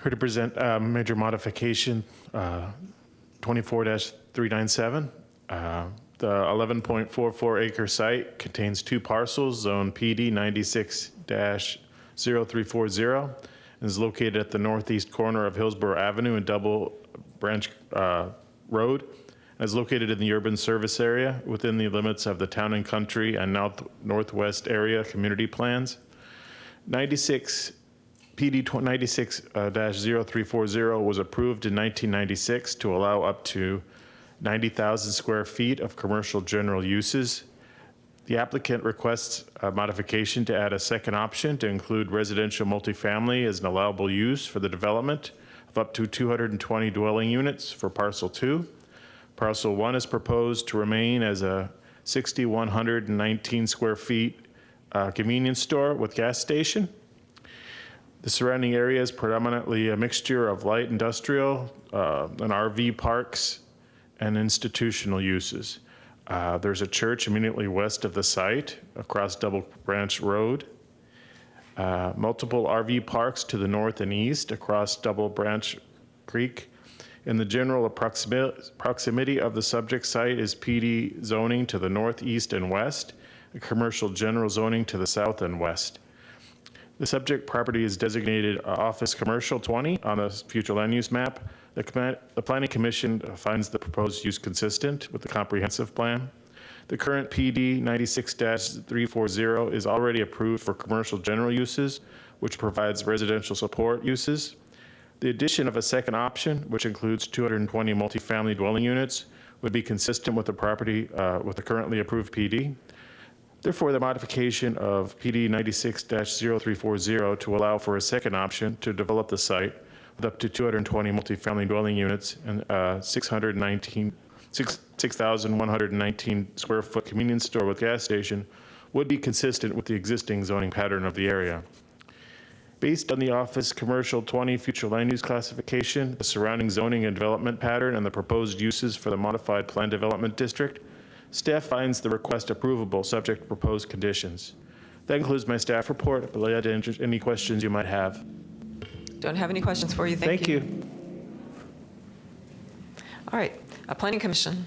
Here to present major modification 24-397. The 11.44 acre site contains 2 parcels, zone PD 96-0340, and is located at the northeast corner of Hillsborough Avenue and Double Branch Road, and is located in the urban service area within the limits of the Town and Country and Northwest area community plans. PD 96-0340 was approved in 1996 to allow up to 90,000 square feet of commercial general uses. The applicant requests a modification to add a second option to include residential multifamily as an allowable use for the development of up to 220 dwelling units for parcel 2. Parcel 1 is proposed to remain as a 6,119 square feet convenience store with gas station. The surrounding area is predominantly a mixture of light industrial and RV parks and institutional uses. There's a church immediately west of the site across Double Branch Road. Multiple RV parks to the north and east across Double Branch Creek. In the general proximity of the subject site is PD zoning to the northeast and west, and commercial general zoning to the south and west. The subject property is designated Office Commercial 20 on the future land use map. The Planning Commission finds the proposed use consistent with the comprehensive plan. The current PD 96-340 is already approved for commercial general uses, which provides residential support uses. The addition of a second option, which includes 220 multifamily dwelling units, would be consistent with the property with the currently approved PD. Therefore, the modification of PD 96-0340 to allow for a second option to develop the site with up to 220 multifamily dwelling units and 6,119 square foot convenience store with gas station would be consistent with the existing zoning pattern of the area. Based on the Office Commercial 20 future land use classification, the surrounding zoning and development pattern, and the proposed uses for the modified plan development district, staff finds the request approvable subject to proposed conditions. That concludes my staff report. I'll be glad to answer any questions you might have. Don't have any questions for you. Thank you. All right, Planning Commission.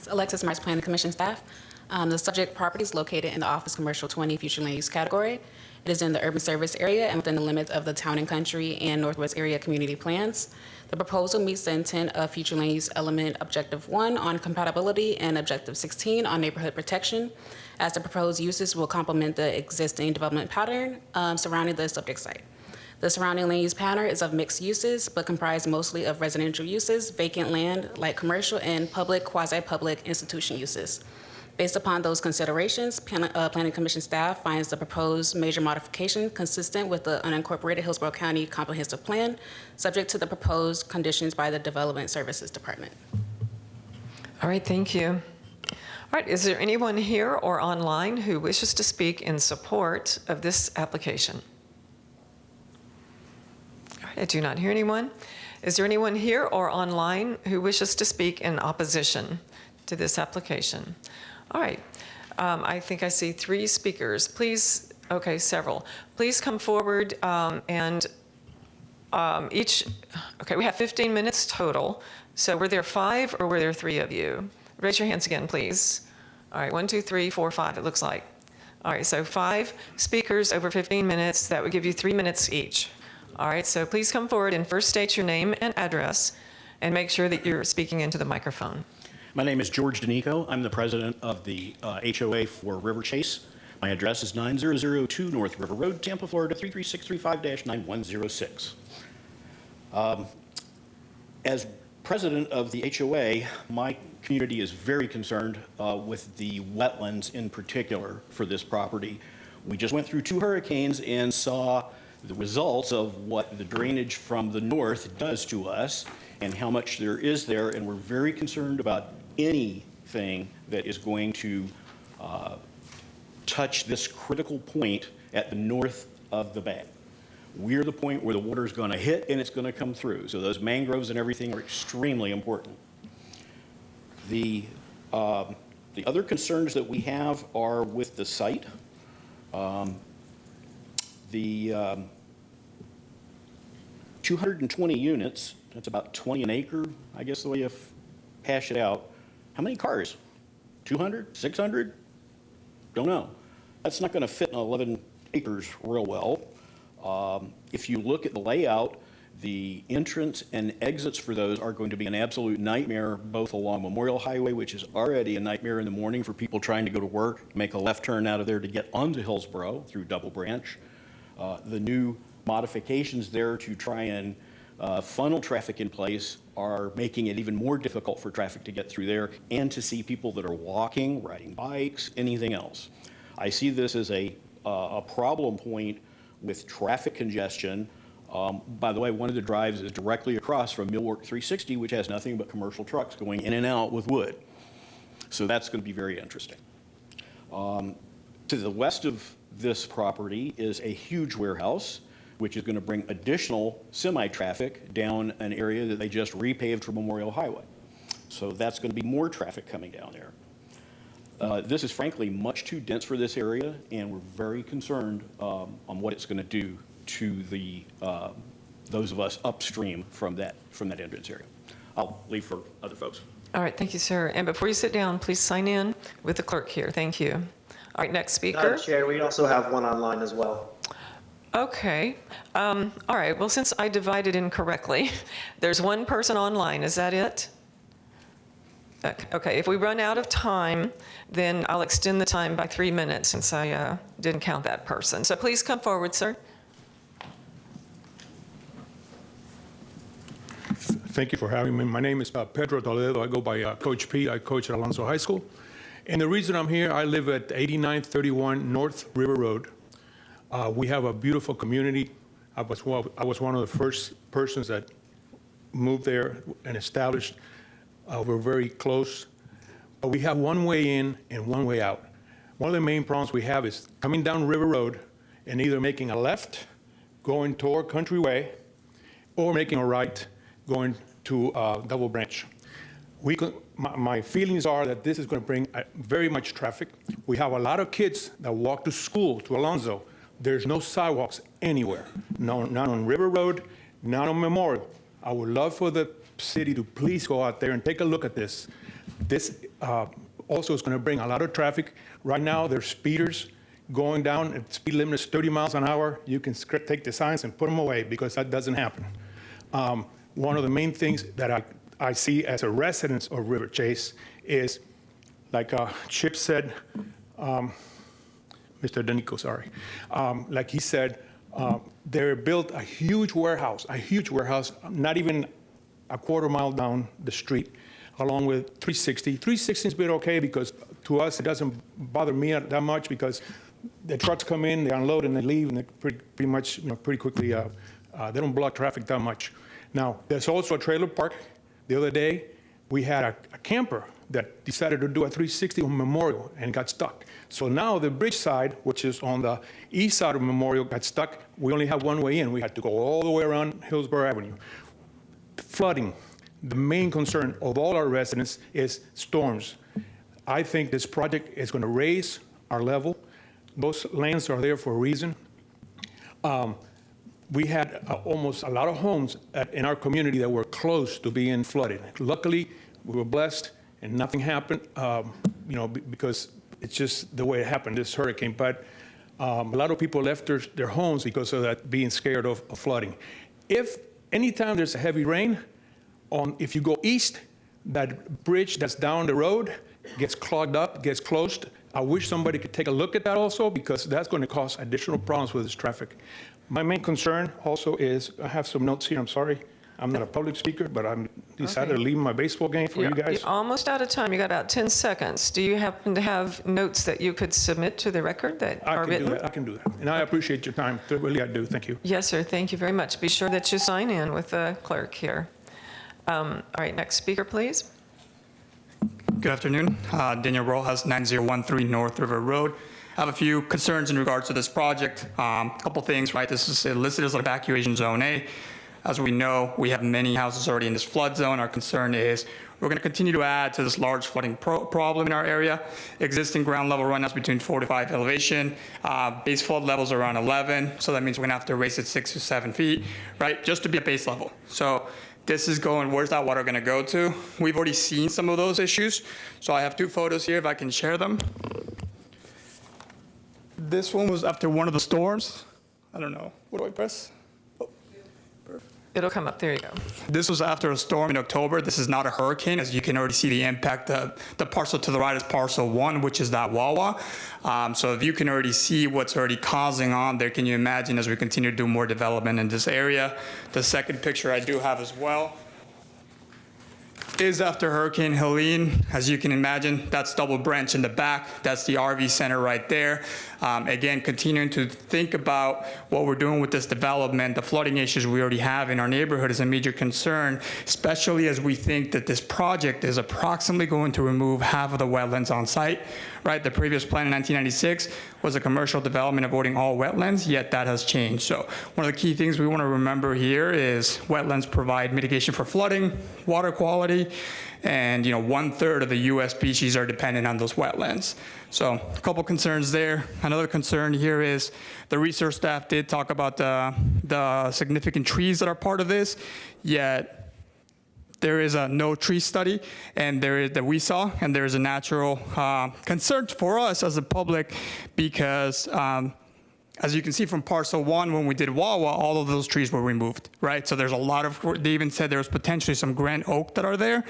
Alexis Myers, Planning Commission staff. The subject property is located in the Office Commercial 20 Future Land Use category. It is in the urban service area and within the limits of the Town and Country and Northwest Area Community Plans. The proposal meets the intent of Future Land Use Element Objective 1 on compatibility and Objective 16 on neighborhood protection, as the proposed uses will complement the existing development pattern surrounding the subject site. The surrounding land use pattern is of mixed uses, but comprised mostly of residential uses, vacant land, light commercial, and public, quasi-public institution uses. Based upon those considerations, Planning Commission staff finds the proposed major modification consistent with the unincorporated Hillsborough County Comprehensive Plan, subject to the proposed conditions by the Development Services Department. All right, thank you. All right, is there anyone here or online who wishes to speak in support of this application? All right, I do not hear anyone. Is there anyone here or online who wishes to speak in opposition to this application? All right, I think I see 3 speakers. Please, okay, several. Please come forward and each, okay, we have 15 minutes total. So were there 5 or were there 3 of you? Raise your hands again, please. All right, 1, 2, 3, 4, 5, it looks like. All right, so 5 speakers over 15 minutes. That would give you 3 minutes each. All right, so please come forward and first state your name and address and make sure that you're speaking into the microphone. My name is George D'Anico. I'm the president of the HOA for River Chase. My address is 9002 North River Road, Tampa, Florida, 33635-9106. As president of the HOA, my community is very concerned with the wetlands in particular for this property. We just went through 2 hurricanes and saw the results of what the drainage from the north does to us and how much there is there, and we're very concerned about anything that is going to touch this critical point at the north of the bay. We're the point where the water is going to hit and it's going to come through. So those mangroves and everything are extremely important. The other concerns that we have are with the site. The 220 units, that's about 20 an acre, I guess the way you hash it out. How many cars? 200? 600? Don't know. That's not going to fit in 11 acres real well. If you look at the layout, the entrance and exits for those are going to be an absolute nightmare, both along Memorial Highway, which is already a nightmare in the morning for people trying to go to work, make a left turn out of there to get onto Hillsborough through Double Branch. The new modifications there to try and funnel traffic in place are making it even more difficult for traffic to get through there and to see people that are walking, riding bikes, anything else. I see this as a problem point with traffic congestion. By the way, one of the drives is directly across from Millwork 360, which has nothing but commercial trucks going in and out with wood. So that's going to be very interesting. To the west of this property is a huge warehouse, which is going to bring additional semi-traffic down an area that they just repaved for Memorial Highway. So that's going to be more traffic coming down there. This is frankly much too dense for this area, and we're very concerned on what it's going to do to the those of us upstream from that entrance area. I'll leave for other folks. All right, thank you, sir. And before you sit down, please sign in with the clerk here. Thank you. All right, next speaker. Madam Chair, we also have one online as well. Okay. All right. Well, since I divided incorrectly, there's one person online. Is that it? Okay. If we run out of time, then I'll extend the time by 3 minutes since I didn't count that person. So please come forward, sir. Thank you for having me. My name is Pedro Toledo. I go by Coach P. I coach at Alonso High School. And the reason I'm here, I live at 8931 North River Road. We have a beautiful community. I was one of the first persons that moved there and established. We're very close. But we have one way in and one way out. One of the main problems we have is coming down River Road and either making a left, going toward Country Way, or making a right, going to Double Branch. My feelings are that this is going to bring very much traffic. We have a lot of kids that walk to school, to Alonso. There's no sidewalks anywhere, not on River Road, not on Memorial. I would love for the city to please go out there and take a look at this. This Also, it's going to bring a lot of traffic. Right now, there's speeders going down, at speed limit is 30 miles an hour. You can take the signs and put them away because that doesn't happen. One of the main things that I see as a resident of River Chase is, like Chip said, Mr. Danico, sorry. Like he said, they built a huge warehouse, not even a quarter mile down the street, along with 360. 360 has been okay because to us, it doesn't bother me that much because the trucks come in, they unload and they leave, and they pretty much, pretty quickly, they don't block traffic that much. Now, there's also a trailer park. The other day, we had a camper that decided to do a 360 on Memorial and got stuck. So now the bridge side, which is on the east side of Memorial, got stuck. We only have one way in. We had to go all the way around Hillsborough Avenue. Flooding, the main concern of all our residents is storms. I think this project is going to raise our level. Those lands are there for a reason. We had almost a lot of homes in our community that were close to being flooded. Luckily, we were blessed and nothing happened, because it's just the way it happened, this hurricane. But a lot of people left their homes because of that, being scared of flooding. If anytime there's a heavy rain, if you go east, that bridge that's down the road gets clogged up, gets closed. I wish somebody could take a look at that also, because that's going to cause additional problems with this traffic. My main concern also is, I have some notes here, I'm sorry. I'm not a public speaker, but I decided to leave my baseball game for you guys. You're almost out of time. You got about 10 seconds. Do you happen to have notes that you could submit to the record that are written? I can do that. And I appreciate your time. Really, I do. Thank you. Yes, sir. Thank you very much. Be sure that you sign in with the clerk here. All right, next speaker, please. Good afternoon. Daniel Rojas, 9013 North River Road. I have a few concerns in regards to this project. A couple things, right? This is listed as an evacuation zone A. As we know, we have many houses already in this flood zone. Our concern is we're going to continue to add to this large flooding problem in our area. Existing ground level right now is between 4 to 5 elevation. Base flood levels are around 11, so that means we're going to have to raise it 6 to 7 feet, right? Just to be at base level. So this is going, where's that water going to go to? We've already seen some of those issues. So I have 2 photos here, if I can share them. This one was after one of the storms. I don't know. What do I press? It'll come up. There you go. This was after a storm in October. This is not a hurricane. As you can already see the impact. The parcel to the right is parcel 1, which is that Wawa. So if you can already see what's already causing on there, can you imagine as we continue to do more development in this area? The second picture I do have as well is after Hurricane Helene. As you can imagine, that's Double Branch in the back. That's the RV center right there. Again, continuing to think about what we're doing with this development. The flooding issues we already have in our neighborhood is a major concern, especially as we think that this project is approximately going to remove half of the wetlands on site, right? The previous plan in 1996 was a commercial development avoiding all wetlands, yet that has changed. So one of the key things we want to remember here is wetlands provide mitigation for flooding, water quality, and 1/3 of the U.S. species are dependent on those wetlands. So a couple concerns there. Another concern here is the research staff did talk about the significant trees that are part of this, yet there is a no tree study, and that we saw, and there is a natural concern for us as a public because as you can see from parcel 1, when we did Wawa, all of those trees were removed, right? So there's a lot of, they even said there was potentially some grand oak that are there,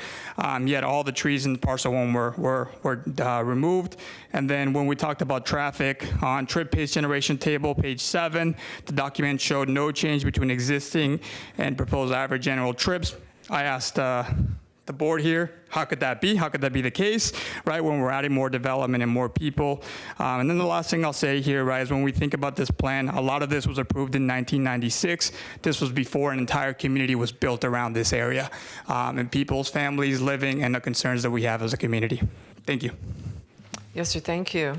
yet all the trees in parcel 1 were removed. And then when we talked about traffic on trip pace generation table, page 7, the document showed no change between existing and proposed average annual trips. I asked the board here, how could that be? How could that be the case, right, when we're adding more development and more people? And then the last thing I'll say here, right, is when we think about this plan, a lot of this was approved in 1996. This was before an entire community was built around this area, and people's families living and the concerns that we have as a community. Thank you. Yes, sir. Thank you.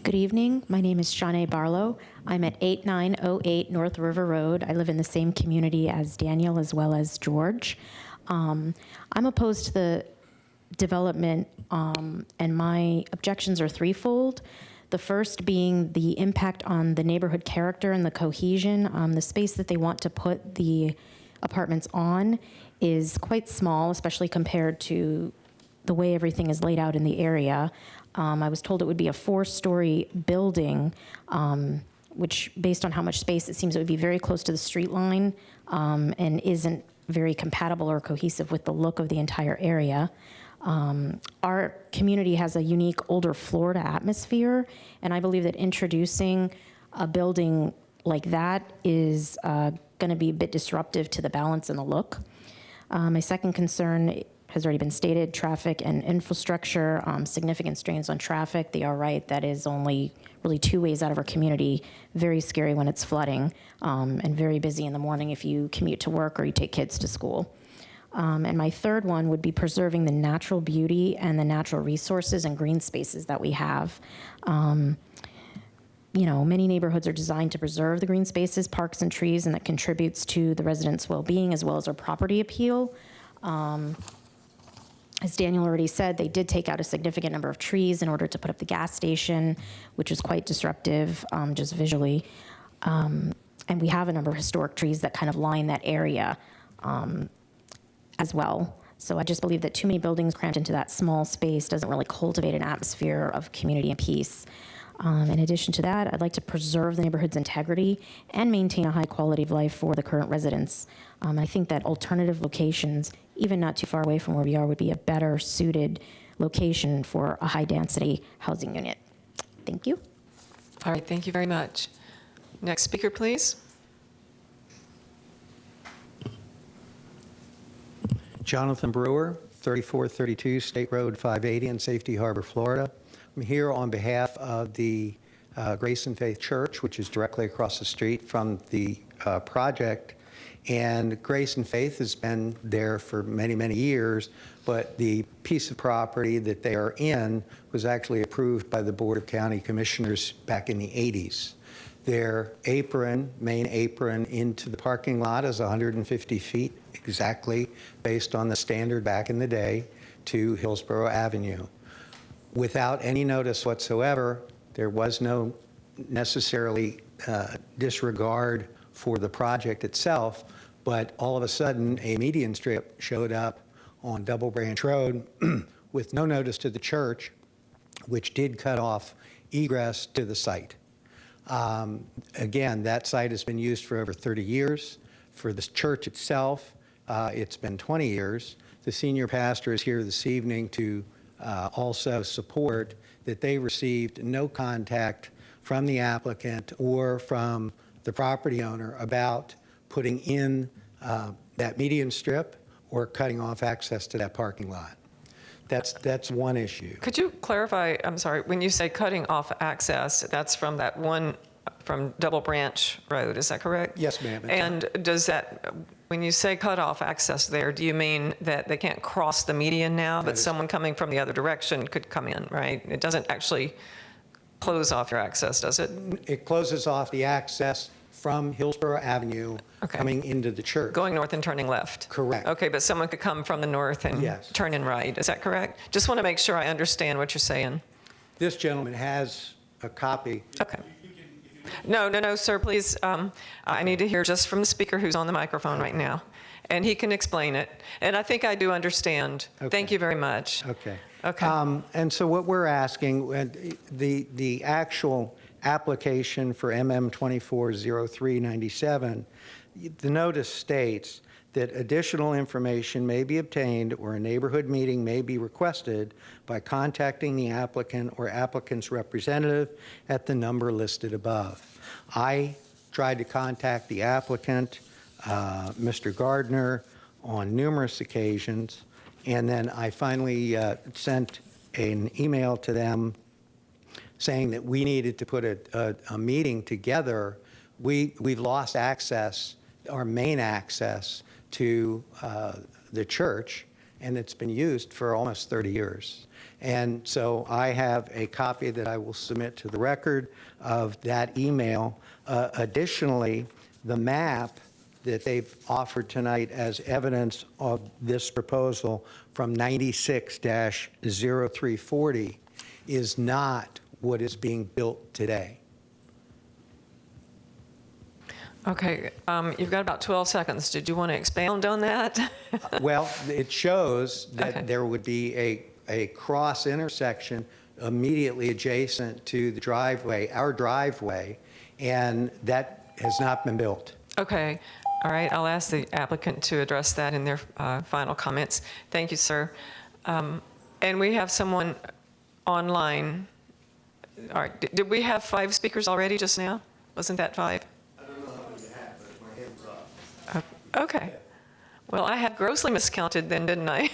Good evening. My name is Shanae Barlow. I'm at 8908 North River Road. I live in the same community as Daniel as well as George. I'm opposed to the development, and my objections are threefold. The first being the impact on the neighborhood character and the cohesion. The space that they want to put the apartments on is quite small, especially compared to the way everything is laid out in the area. I was told it would be a 4-story building, which, based on how much space, it seems it would be very close to the street line, and isn't very compatible or cohesive with the look of the entire area. Our community has a unique older Florida atmosphere, and I believe that introducing a building like that is going to be a bit disruptive to the balance and the look. My second concern has already been stated: traffic and infrastructure, significant strains on traffic. They are right, that is only really 2 ways out of our community. Very scary when it's flooding, and very busy in the morning if you commute to work or you take kids to school. And my third one would be preserving the natural beauty and the natural resources and green spaces that we have. Many neighborhoods are designed to preserve the green spaces, parks, and trees, and that contributes to the residents' well-being as well as our property appeal. As Daniel already said, they did take out a significant number of trees in order to put up the gas station, which was quite disruptive, just visually. And we have a number of historic trees that kind of line that area as well. So I just believe that too many buildings crammed into that small space doesn't really cultivate an atmosphere of community and peace. In addition to that, I'd like to preserve the neighborhood's integrity and maintain a high quality of life for the current residents. I think that alternative locations, even not too far away from where we are, would be a better suited location for a high-density housing unit. Thank you. All right, thank you very much. Next speaker, please. Jonathan Brewer, 3432 State Road 580 in Safety Harbor, Florida. I'm here on behalf of the Grace and Faith Church, which is directly across the street from the project. And Grace and Faith has been there for many, many years, but the piece of property that they are in was actually approved by the Board of County Commissioners back in the 80s. Their main apron into the parking lot is 150 feet exactly, based on the standard back in the day, to Hillsborough Avenue. Without any notice whatsoever, there was no necessarily disregard for the project itself, but all of a sudden a median strip showed up on Double Branch Road with no notice to the church, which did cut off egress to the site. Again, that site has been used for over 30 years. For the church itself, it's been 20 years. The senior pastor is here this evening to also support that they received no contact from the applicant or from the property owner about putting in that median strip or cutting off access to that parking lot. That's one issue. Could you clarify, I'm sorry, when you say cutting off access, that's from that one, from Double Branch Road, is that correct? Yes, ma'am. And does that, when you say cut off access there, do you mean that they can't cross the median now, but someone coming from the other direction could come in, right? It doesn't actually close off your access, does it? It closes off the access from Hillsborough Avenue coming into the church. Going north and turning left? Correct. Okay, but someone could come from the north and turn in right, is that correct? Just want to make sure I understand what you're saying. This gentleman has a copy. Okay. No, sir, please. I need to hear just from the speaker who's on the microphone right now, and he can explain it. And I think I do understand. Okay. Thank you very much. Okay. Okay. And so what we're asking, the actual application for MM 240397, the notice states that additional information may be obtained or a neighborhood meeting may be requested by contacting the applicant or applicant's representative at the number listed above. I tried to contact the applicant, Mr. Gardner, on numerous occasions, and then I finally sent an email to them saying that we needed to put a meeting together. We've lost access, our main access, to the church, and it's been used for almost 30 years. And so I have a copy that I will submit to the record of that email. Additionally, the map that they've offered tonight as evidence of this proposal from 96-0340 is not what is being built today. Okay, you've got about 12 seconds. Did you want to expound on that? Well, it shows that Okay. there would be a cross intersection immediately adjacent to the driveway, our driveway, and that has not been built. Okay, all right, I'll ask the applicant to address that in their final comments. Thank you, sir. And we have someone online. All right, did we have 5 speakers already just now? Wasn't that 5? Okay. Well, I have grossly miscounted then, didn't I?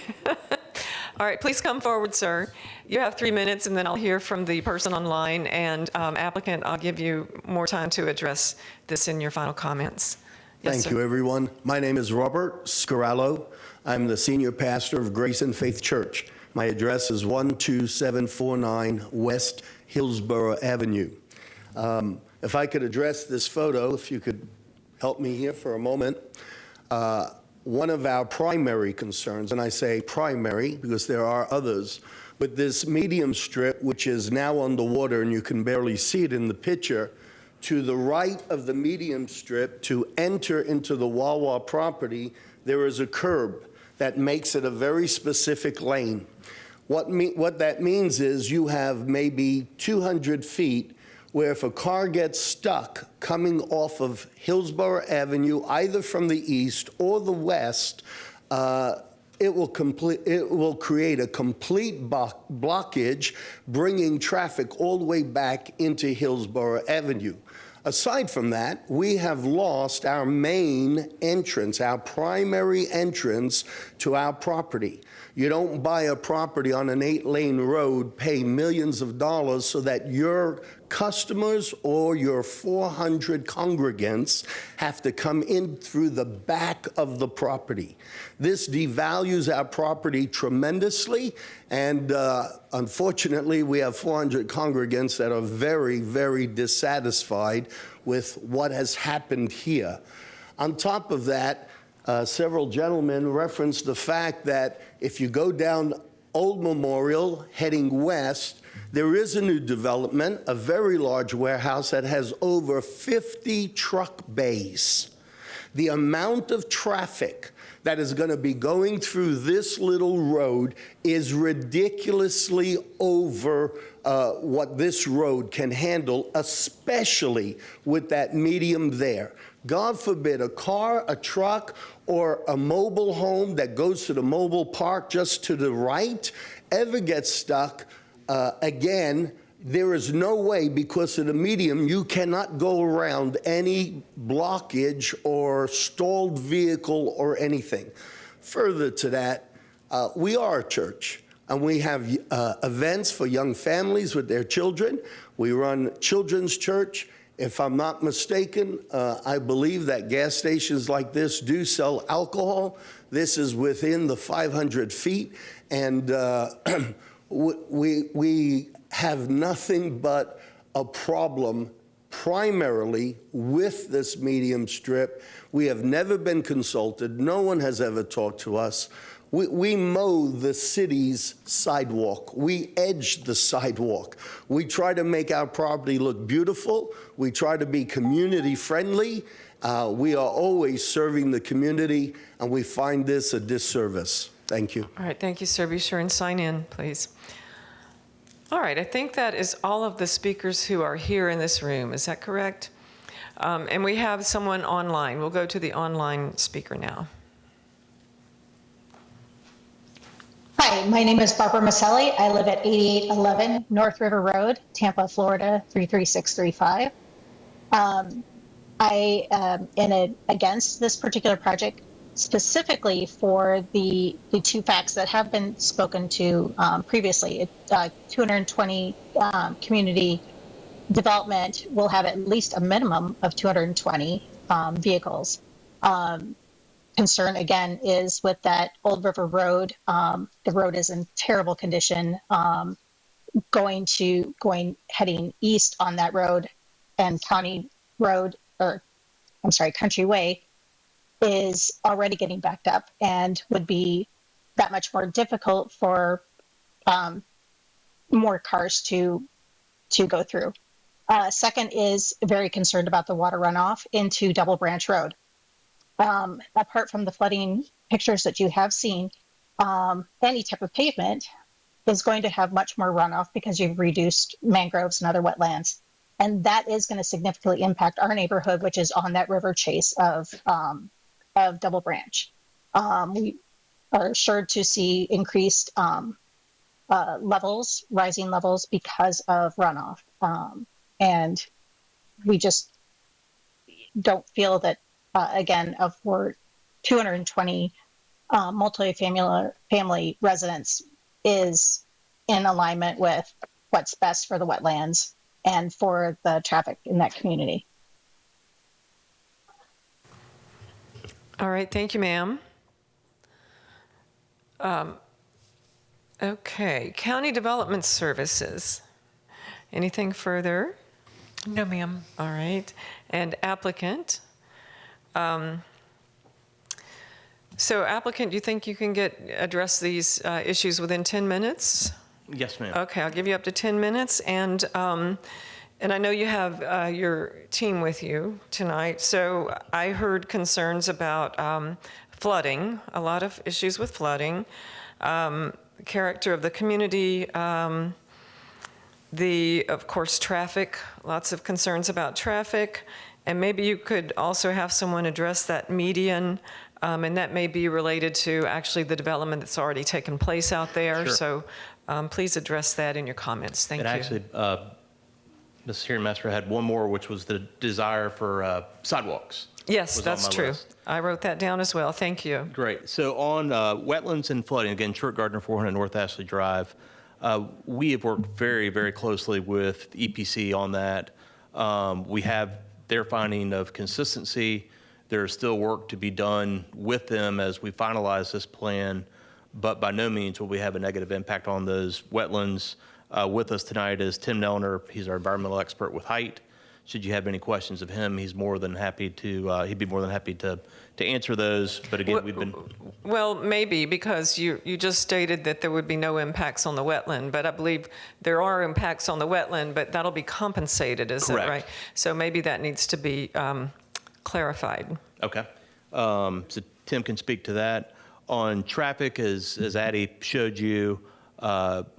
All right, please come forward, sir. You have 3 minutes, and then I'll hear from the person online. And applicant, I'll give you more time to address this in your final comments. Yes, Thank sir. you, everyone. My name is Robert Scarallo. I'm the senior pastor of Grace and Faith Church. My address is 12749 West Hillsborough Avenue. If I could address this photo, if you could help me here for a moment. One of our primary concerns, and I say primary because there are others, with this medium strip, which is now underwater and you can barely see it in the picture, to the right of the medium strip to enter into the Wawa property, there is a curb that makes it a very specific lane. What that means is you have maybe 200 feet where if a car gets stuck coming off of Hillsborough Avenue, either from the east or the west, it will create a complete blockage, bringing traffic all the way back into Hillsborough Avenue. Aside from that, we have lost our main entrance, our primary entrance to our property. You don't buy a property on an 8-lane road, pay millions of dollars so that your customers or your 400 congregants have to come in through the back of the property. This devalues our property tremendously, and unfortunately, we have 400 congregants that are very, very dissatisfied with what has happened here. On top of that, several gentlemen referenced the fact that if you go down Old Memorial heading west, there is a new development, a very large warehouse that has over 50 truck bays. The amount of traffic that is going to be going through this little road is ridiculously over what this road can handle, especially with that medium there. God forbid a car, a truck, or a mobile home that goes to the mobile park just to the right ever gets stuck. Again, there is no way, because of the medium, you cannot go around any blockage or stalled vehicle or anything. Further to that, we are a church, and we have events for young families with their children. We run children's church. If I'm not mistaken, I believe that gas stations like this do sell alcohol. This is within the 500 feet, and we have nothing but a problem primarily with this medium strip. We have never been consulted. No one has ever talked to us. We mow the city's sidewalk. We edge the sidewalk. We try to make our property look beautiful. We try to be community friendly. We are always serving the community, and we find this a disservice. Thank you. All right, thank you, sir. Be sure and sign in, please. All right, I think that is all of the speakers who are here in this room. Is that correct? And we have someone online. We'll go to the online speaker now. Hi, my name is Barbara Maselli. I live at 8811 North River Road, Tampa, Florida, 33635. I am against this particular project specifically for the two facts that have been spoken to previously. 220 community development will have at least a minimum of 220 vehicles. Concern again is with that Old River Road. The road is in terrible condition. Heading east on that road, and County Road, Country Way, is already getting backed up and would be that much more difficult for more cars to to go through. Second is very concerned about the water runoff into Double Branch Road. Apart from the flooding pictures that you have seen, any type of pavement is going to have much more runoff because you've reduced mangroves and other wetlands. And that is going to significantly impact our neighborhood, which is on that river chase of Double Branch. We are assured to see increased levels, rising levels because of runoff. And we just don't feel that, again, for 220 multi-family residents is in alignment with what's best for the wetlands and for the traffic in that community. All right, thank you, ma'am. Okay, County Development Services. Anything further? No, ma'am. All right, and applicant. So applicant, do you think you can address these issues within 10 minutes? Yes, ma'am. Okay, I'll give you up to 10 minutes, and I know you have your team with you tonight. So I heard concerns about flooding, a lot of issues with flooding, character of the community, of course, traffic, lots of concerns about traffic, and maybe you could also have someone address that median, and that may be related to actually the development that's already taken place out there. Sure. So please address that in your comments. Thank you. Actually, Ms. Hearing Master had one more, which was the desire for sidewalks. Yes, was on that's my true. list. I wrote that down as well. Thank you. Great. So on wetlands and flooding, again, Truett Gardner, 400 North Ashley Drive, we have worked very, very closely with EPC on that. We have their finding of consistency. There's still work to be done with them as we finalize this plan, but by no means will we have a negative impact on those wetlands. With us tonight is Tim Nelner. He's our environmental expert with height. Should you have any questions of him, he's more than happy to, he'd be more than happy to answer those. But again, we've been... Well, maybe, because you just stated that there would be no impacts on the wetland, but I believe there are impacts on the wetland, but that'll be compensated, is that Correct. right? So maybe that needs to be clarified. Okay. So Tim can speak to that. On traffic, as Addie showed you,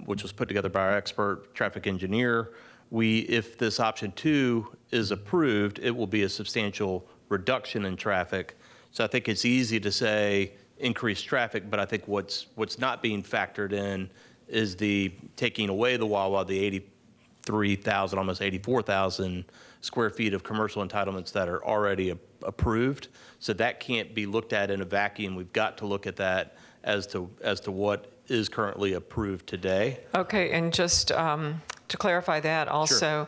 which was put together by our expert traffic engineer, if this option 2 is approved, it will be a substantial reduction in traffic. So I think it's easy to say increased traffic, but I think what's not being factored in is the taking away the Wawa, the 83,000, almost 84,000 square feet of commercial entitlements that are already approved. So that can't be looked at in a vacuum. We've got to look at that as to what is currently approved today. Okay, and just to clarify that also,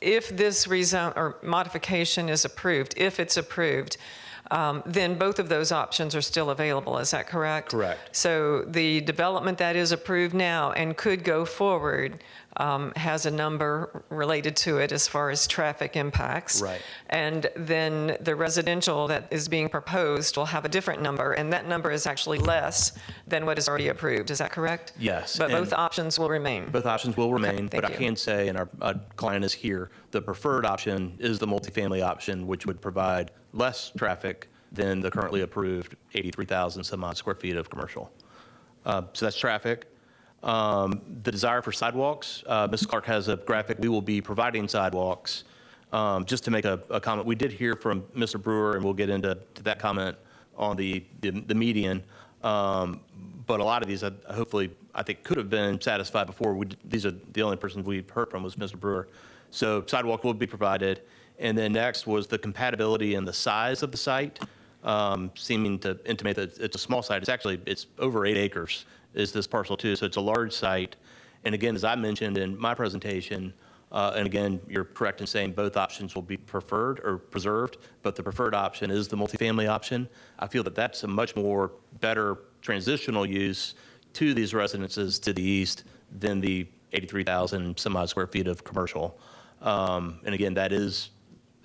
if this rezone or modification is approved, if it's approved, then both of those options are still available. Is that correct? Correct. So the development that is approved now and could go forward has a number related to it as far as traffic impacts. Right. And then the residential that is being proposed will have a different number, and that number is actually less than what is already approved. Is that correct? Yes. But both and options will remain. Both options will remain, thank but I you. can say, and our client is here, the preferred option is the multifamily option, which would provide less traffic than the currently approved 83,000 some odd square feet of commercial. So that's traffic. The desire for sidewalks, Ms. Clark has a graphic. We will be providing sidewalks. Just to make a comment, we did hear from Mr. Brewer, and we'll get into that comment on the median. But a lot of these, hopefully, I think could have been satisfied before. These are the only person we heard from was Mr. Brewer. So sidewalk will be provided. And then next was the compatibility and the size of the site, seeming to intimate that it's a small site. It's over 8 acres is this parcel too, so it's a large site. And again, as I mentioned in my presentation, and again, you're correct in saying both options will be preferred or preserved, but the preferred option is the multifamily option. I feel that that's a much more better transitional use to these residences to the east than the 83,000 some odd square feet of commercial. And again, that is,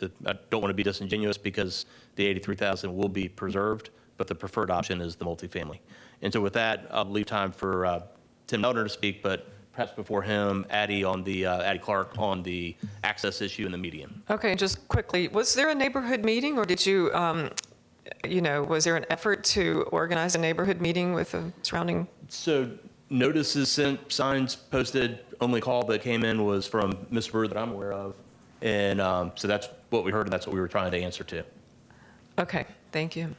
I don't want to be disingenuous because the 83,000 will be preserved, but the preferred option is the multifamily. And so with that, I'll leave time for Tim Nelner to speak, but perhaps before him, Addie Clark on the access issue in the median. Okay, just quickly, was there a neighborhood meeting, or did you, was there an effort to organize a neighborhood meeting with the surrounding? So notices sent, signs posted, only call that came in was from Ms. Brewer that I'm aware of. And so that's what we heard, and that's what we were trying to answer to. Okay, thank you.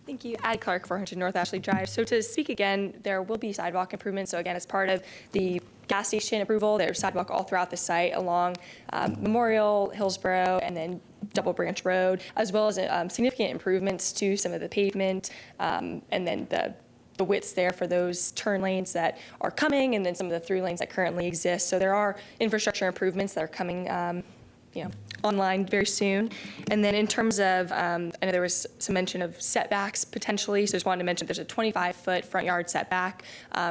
Thank you. Addie Clark, 400 North Ashley Drive. So to speak again, there will be sidewalk improvements. So again, as part of the gas station approval, there's sidewalk all throughout the site along Memorial, Hillsborough, and then Double Branch Road, as well as significant improvements to some of the pavement, and then the widths there for those turn lanes that are coming, and then some of the through lanes that currently exist. So there are infrastructure improvements that are coming online very soon. And then in terms of, I know there was some mention of setbacks potentially, so just wanted to mention there's a 25-foot front yard setback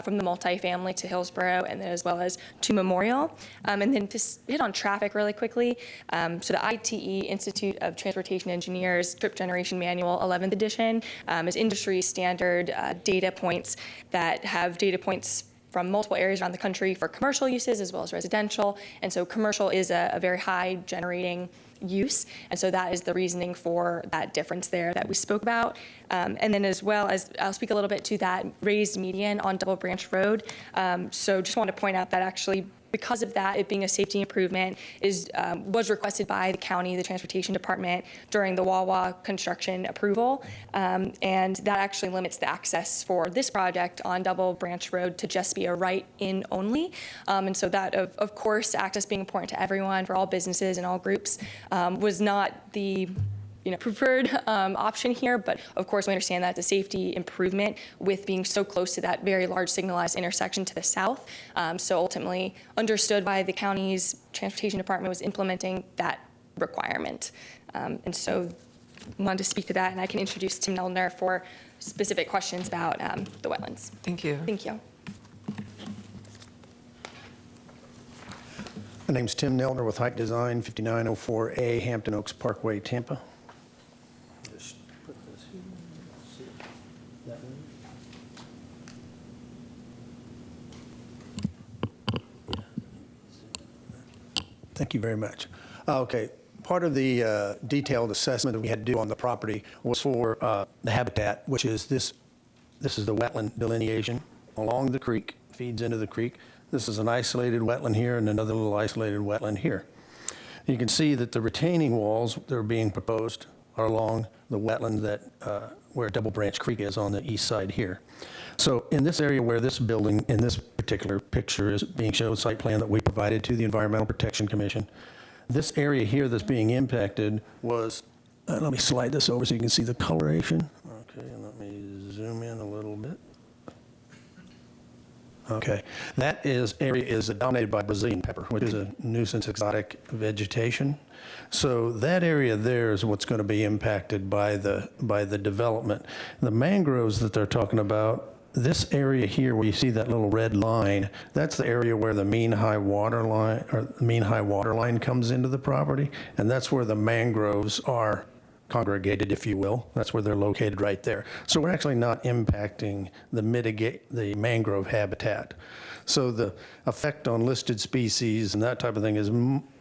from the multifamily to Hillsborough, and then as well as to Memorial. And then to hit on traffic really quickly, so the ITE, Institute of Transportation Engineers, Trip Generation Manual, 11th edition, is industry standard data points that have data points from multiple areas around the country for commercial uses as well as residential. And so commercial is a very high generating use. And so that is the reasoning for that difference there that we spoke about. And then as well as, I'll speak a little bit to that raised median on Double Branch Road. So just want to point out that actually, because of that, it being a safety improvement, was requested by the county, the transportation department, during the Wawa construction approval. And that actually limits the access for this project on Double Branch Road to just be a right-in only. And so that, of course, access being important to everyone, for all businesses and all groups, was not the preferred option here, but of course we understand that the safety improvement with being so close to that very large signalized intersection to the south. So ultimately understood why the county's transportation department was implementing that requirement. And so wanted to speak to that, and I can introduce Tim Neldner for specific questions about the wetlands. Thank you. Thank you. My name's Tim Neldner with Height Design, 5904A Hampton Oaks Parkway, Tampa. Thank you very much. Okay, part of the detailed assessment that we had to do on the property was for the habitat, which is this is the wetland delineation along the creek, feeds into the creek. This is an isolated wetland here and another little isolated wetland here. You can see that the retaining walls that are being proposed are along the wetland that where Double Branch Creek is on the east side here. So in this area where this building in this particular picture is being shown, site plan that we provided to the Environmental Protection Commission, this area here that's being impacted was, let me slide this over so you can see the coloration. Okay, and let me zoom in a little bit. Okay, that area is dominated by Brazilian pepper, which is a nuisance exotic vegetation. So that area there is what's going to be impacted by the development. The mangroves that they're talking about, this area here where you see that little red line, that's the area where the mean high water line comes into the property, and that's where the mangroves are congregated, if you will. That's where they're located right there. So we're actually not impacting the mangrove habitat. So the effect on listed species and that type of thing is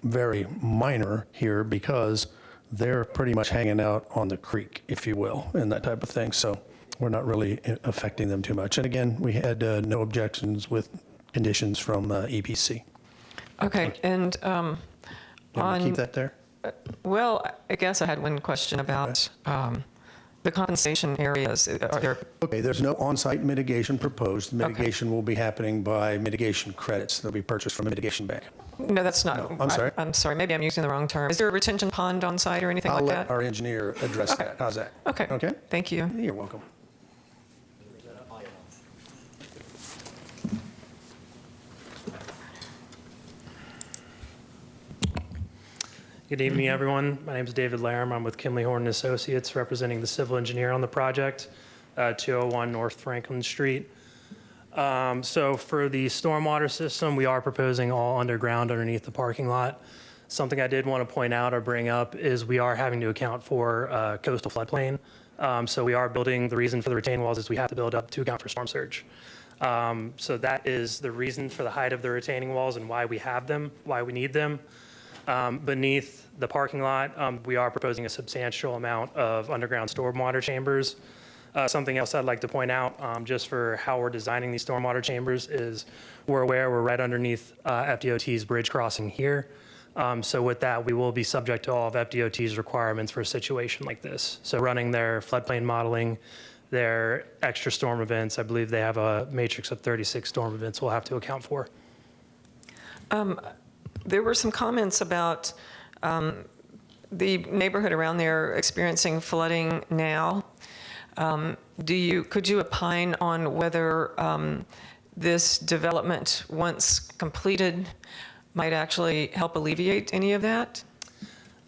very minor here because they're pretty much hanging out on the creek, if you will, and that type of thing. So we're not really affecting them too much. And again, we had no objections with conditions from EPC. Okay, and You want to keep that there? Well, I guess I had one question about the compensation areas. Are there? Okay, there's no on-site mitigation proposed. Mitigation will be happening by mitigation credits that will be purchased from a mitigation bank. No, that's not. No, I'm sorry. I'm sorry. Maybe I'm using the wrong term. Is there a retention pond on site or anything I'll like let that? our engineer address that. How's that? Okay. Okay? Thank you. You're welcome. Good evening, everyone. My name is David Laram. I'm with Kinley Horn & Associates, representing the civil engineer on the project, 201 North Franklin Street. So for the stormwater system, we are proposing all underground underneath the parking lot. Something I did want to point out or bring up is we are having to account for coastal floodplain So we are building. The reason for the retaining walls is we have to build up to account for storm surge. So that is the reason for the height of the retaining walls and why we have them, why we need them. Beneath the parking lot, we are proposing a substantial amount of underground stormwater chambers. Something else I'd like to point out, just for how we're designing these stormwater chambers, is we're aware we're right underneath FDOT's bridge crossing here. So with that, we will be subject to all of FDOT's requirements for a situation like this. So running their floodplain modeling, their extra storm events, I believe they have a matrix of 36 storm events we'll have to account for. There were some comments about the neighborhood around there experiencing flooding now. Could you opine on whether this development, once completed, might actually help alleviate any of that?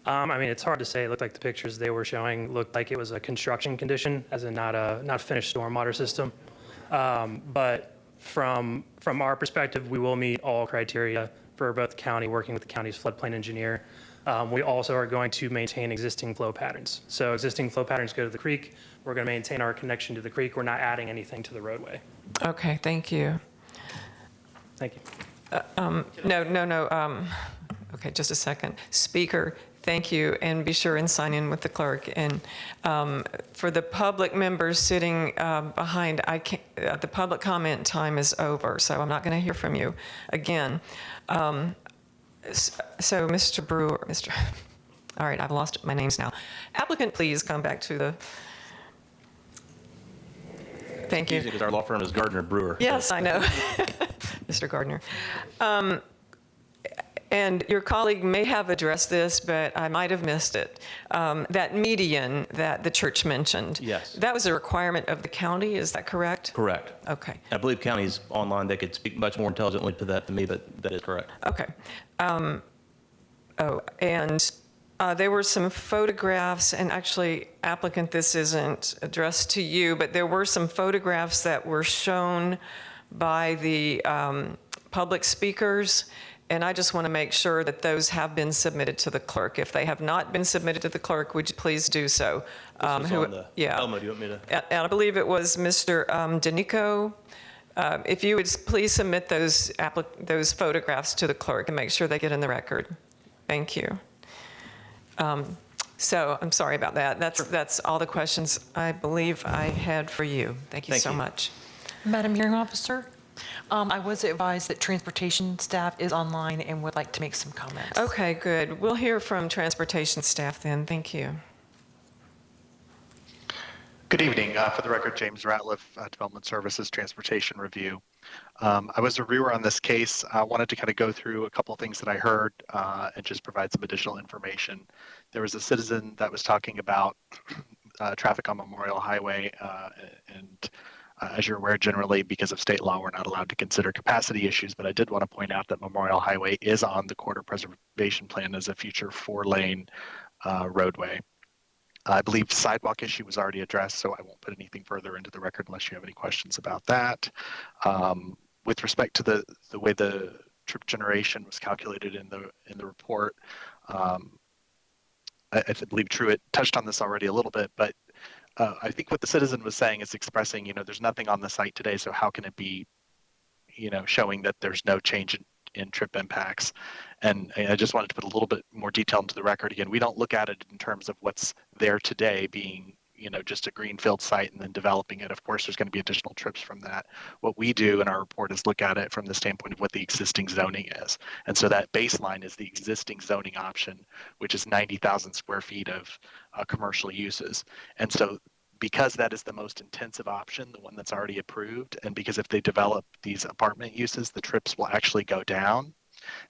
I mean, it's hard to say. It looked like the pictures they were showing looked like it was a construction condition, as in not a finished stormwater system. But from our perspective, we will meet all criteria for both the county, working with the county's floodplain engineer. We also are going to maintain existing flow patterns. So existing flow patterns go to the creek. We're going to maintain our connection to the creek. We're not adding anything to the roadway. Okay, thank you. Thank you. No. Okay, just a second. Speaker, thank you, and be sure and sign in with the clerk. And for the public members sitting behind, the public comment time is over, so I'm not going to hear from you again. So, Mr. Brewer, all right, I've lost my names now. Applicant, please come back to the. Thank you. Because our law firm is Gardner Brewer. Yes, I know, Mr. Gardner. And your colleague may have addressed this, but I might have missed it. That median that the church mentioned. Yes. That was a requirement of the county, is that correct? Correct. Okay. I believe counties online, they could speak much more intelligently to that than me, but that is correct. Okay. There were some photographs, and actually, applicant, this isn't addressed to you, but there were some photographs that were shown by the public speakers, and I just want to make sure that those have been submitted to the clerk. If they have not been submitted to the clerk, would you please do so? Elmo, do you want me to? And I believe it was Mr. Danico. If you would please submit those photographs to the clerk and make sure they get in the record. Thank you. So I'm sorry about that. That's all the questions I believe I had for you. Thank you so much. Madam Hearing Officer, I was advised that transportation staff is online and would like to make some comments. Okay, good. We'll hear from transportation staff then. Thank you. Good evening. For the record, James Ratliff, Development Services Transportation Review. I was a reviewer on this case. I wanted to kind of go through a couple of things that I heard and just provide some additional information. There was a citizen that was talking about traffic on Memorial Highway, and as you're aware, generally because of state law, we're not allowed to consider capacity issues, but I did want to point out that Memorial Highway is on the corridor preservation plan as a future 4-lane roadway. I believe sidewalk issue was already addressed, so I won't put anything further into the record unless you have any questions about that. With respect to the way the trip generation was calculated in the report, I believe Truett touched on this already a little bit, but I think what the citizen was saying is expressing, there's nothing on the site today, so how can it be, showing that there's no change in trip impacts? And I just wanted to put a little bit more detail into the record. Again, we don't look at it in terms of what's there today being, just a greenfield site and then developing it. Of course, there's going to be additional trips from that. What we do in our report is look at it from the standpoint of what the existing zoning is. And so that baseline is the existing zoning option, which is 90,000 square feet of commercial uses. And so because that is the most intensive option, the one that's already approved, and because if they develop these apartment uses, the trips will actually go down.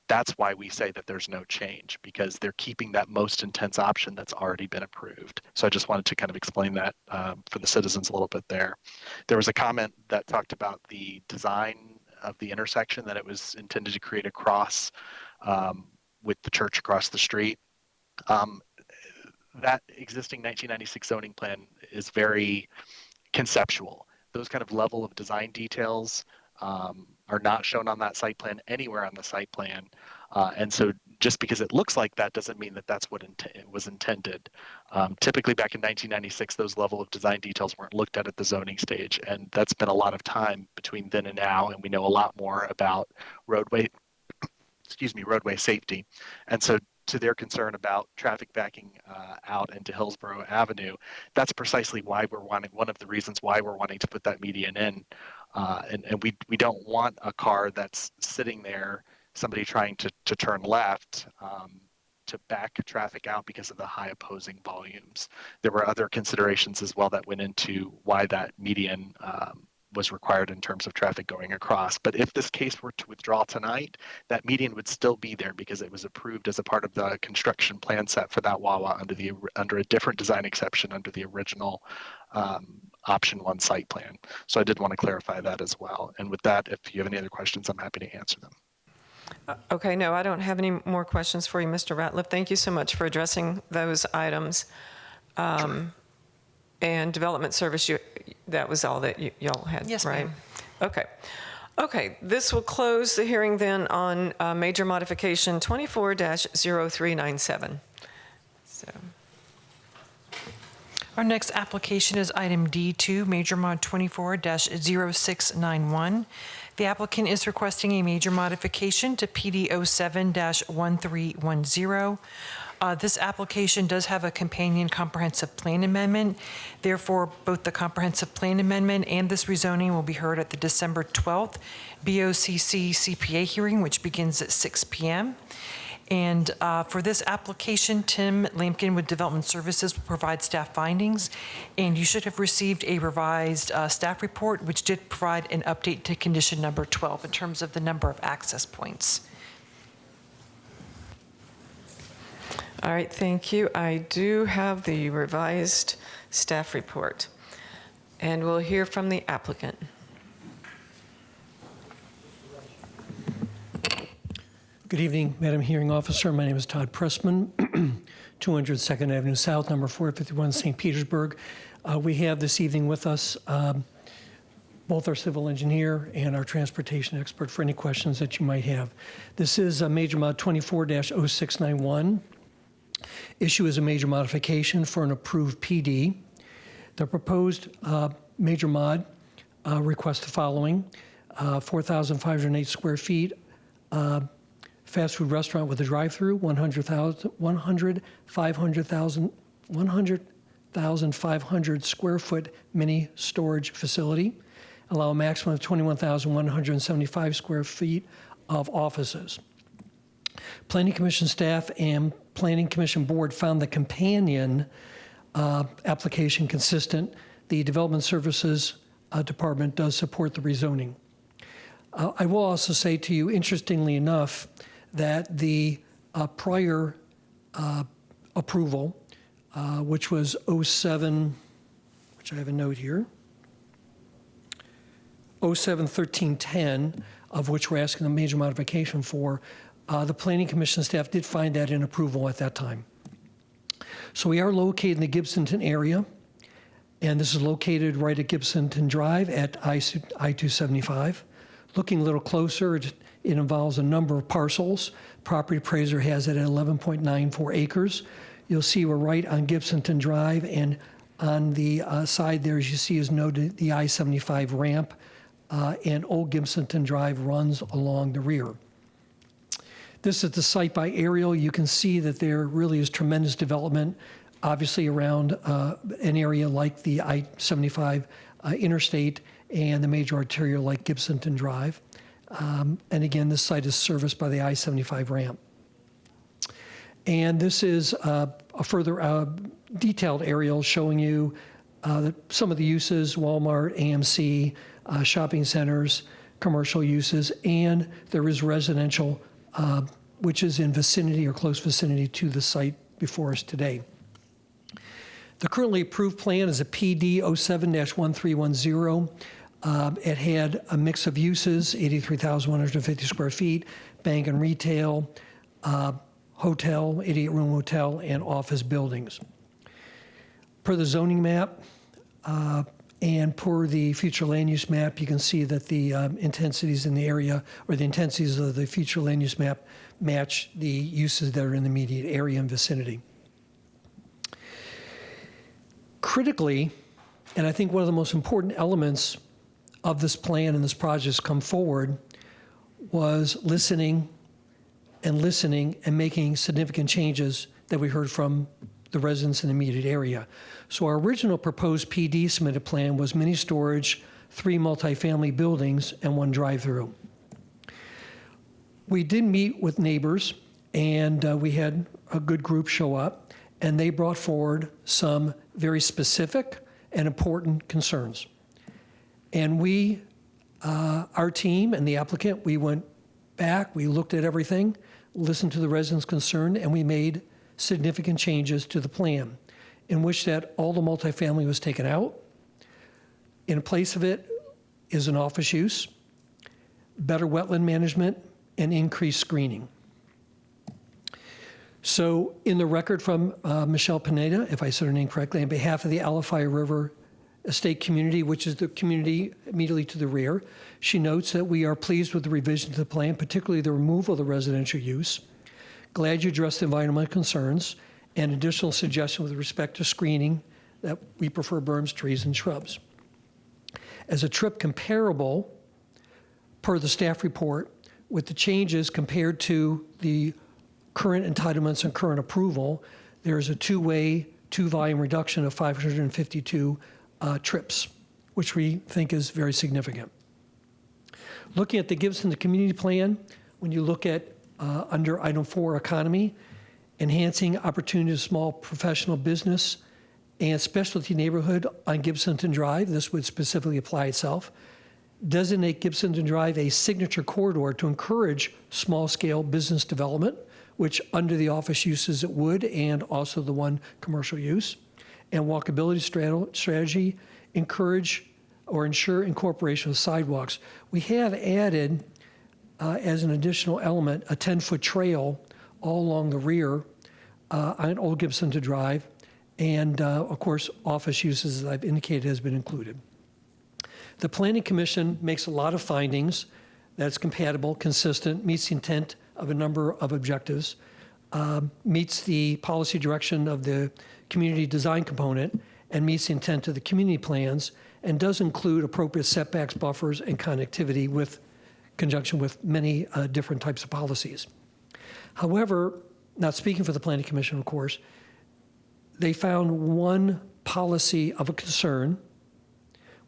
That's why we say that there's no change, because they're keeping that most intense option that's already been approved. So I just wanted to kind of explain that for the citizens a little bit there. There was a comment that talked about the design of the intersection, that it was intended to create a cross with the church across the street. That existing 1996 zoning plan is very conceptual. Those kind of level of design details are not shown on that site plan anywhere on the site plan. And so just because it looks like that doesn't mean that that's what was intended. Typically back in 1996, those level of design details weren't looked at the zoning stage, and that's been a lot of time between then and now, and we know a lot more about roadway safety. And so to their concern about traffic backing out into Hillsborough Avenue, that's precisely why one of the reasons why we're wanting to put that median in. And we don't want a car that's sitting there, somebody trying to turn left, to back traffic out because of the high opposing volumes. There were other considerations as well that went into why that median was required in terms of traffic going across. But if this case were to withdraw tonight, that median would still be there because it was approved as a part of the construction plan set for that Wawa under a different design exception under the original option 1 site plan. So I did want to clarify that as well. And with that, if you have any other questions, I'm happy to answer them. Okay, no, I don't have any more questions for you, Mr. Ratliff. Thank you so much for addressing those items. And development service, that was all that y'all had, Yes, right? ma'am. Okay. Okay, this will close the hearing then on major modification 24-0397. So. Our next application is item D2, Major Mod 24-0691. The applicant is requesting a major modification to PD 07-1310. This application does have a companion comprehensive plan amendment. Therefore, both the comprehensive plan amendment and this rezoning will be heard at the December 12th BOCC CPA hearing, which begins at 6 p.m. And for this application, Tim Lampkin with Development Services will provide staff findings, and you should have received a revised staff report, which did provide an update to condition number 12 in terms of the number of access points. All right, thank you. I do have the revised staff report, and we'll hear from the applicant. Good evening, Madam Hearing Officer. My name is Todd Pressman, 200 2nd Avenue South, number 451, St. Petersburg. We have this evening with us both our civil engineer and our transportation expert for any questions that you might have. This is a Major Mod 24-0691. Issue is a major modification for an approved PD. The proposed major mod requests the following: 4,508 square feet, fast food restaurant with a drive-through, 100,500 square foot mini storage facility, allow a maximum of 21,175 square feet of offices. Planning Commission staff and Planning Commission board found the companion application consistent. The Development Services Department does support the rezoning. I will also say to you, interestingly enough, that the prior approval, which was 07, which I have a note here, 07-1310, of which we're asking a major modification for, the Planning Commission staff did find that in approval at that time. So we are located in the Gibsonton area, and this is located right at Gibsonton Drive at I-275. Looking a little closer, it involves a number of parcels. Property appraiser has it at 11.94 acres. You'll see we're right on Gibsonton Drive, and on the side there, as you see, is noted the I-75 ramp, and Old Gibsonton Drive runs along the rear. This is the site by aerial. You can see that there really is tremendous development, obviously around an area like the I-75 interstate and the major arterial like Gibsonton Drive. And again, this site is serviced by the I-75 ramp. And this is a further detailed aerial showing you some of the uses: Walmart, AMC, shopping centers, commercial uses, and there is residential, which is in vicinity or close vicinity to the site before us today. The currently approved plan is a PD 07-1310. It had a mix of uses: 83,150 square feet, bank and retail, hotel, 88-room hotel, and office buildings. Per the zoning map and per the future land use map, you can see that the intensities in the area, or the intensities of the future land use map, match the uses that are in the immediate area and vicinity. Critically, and I think one of the most important elements of this plan and this project has come forward, was listening and making significant changes that we heard from the residents in the immediate area. So our original proposed PD submitted plan was mini storage, 3 multifamily buildings, and 1 drive-through. We did meet with neighbors, and we had a good group show up, and they brought forward some very specific and important concerns. And we, our team and the applicant, we went back, we looked at everything, listened to the residents' concern, and we made significant changes to the plan, in which that all the multifamily was taken out. In place of it is an office use, better wetland management, and increased screening. So in the record from Michelle Pineda, if I said her name correctly, on behalf of the Alafaya River Estate community, which is the community immediately to the rear, she notes that we are pleased with the revision to the plan, particularly the removal of the residential use. Glad you addressed environmental concerns and additional suggestions with respect to screening, that we prefer berms, trees, and shrubs. As a trip comparable, per the staff report, with the changes compared to the current entitlements and current approval, there is a two-way, 2-volume reduction of 552 trips, which we think is very significant. Looking at the Gibson community plan, when you look at under item 4, economy, enhancing opportunity to small professional business and specialty neighborhood on Gibsonton Drive, this would specifically apply itself. Designate Gibsonton Drive a signature corridor to encourage small-scale business development, which under the office uses it would, and also the one commercial use. And walkability strategy, encourage or ensure incorporation of sidewalks. We have added, as an additional element, a 10-foot trail all along the rear on Old Gibsonton Drive. And of course, office uses, as I've indicated, has been included. The Planning Commission makes a lot of findings that's compatible, consistent, meets the intent of a number of objectives, meets the policy direction of the community design component, and meets the intent of the community plans, and does include appropriate setbacks, buffers, and connectivity with conjunction with many different types of policies. However, not speaking for the Planning Commission, of course, they found one policy of a concern,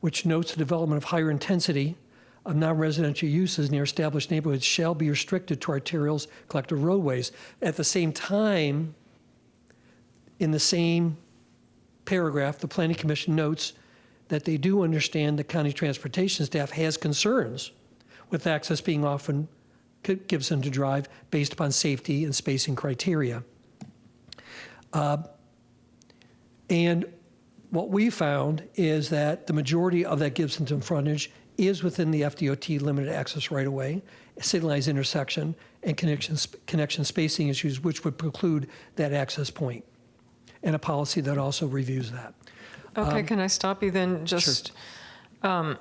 which notes the development of higher intensity of non-residential uses near established neighborhoods shall be restricted to arterials, collective roadways. At the same time, in the same paragraph, the Planning Commission notes that they do understand the county transportation staff has concerns with access being often Gibson to Drive based upon safety and spacing criteria. And what we found is that the majority of that Gibsonton frontage is within the FDOT limited access right-of-way, signalized intersection, and connection spacing issues, which would preclude that access point, and a policy that also reviews that. Okay, can I stop you then? Just, sure.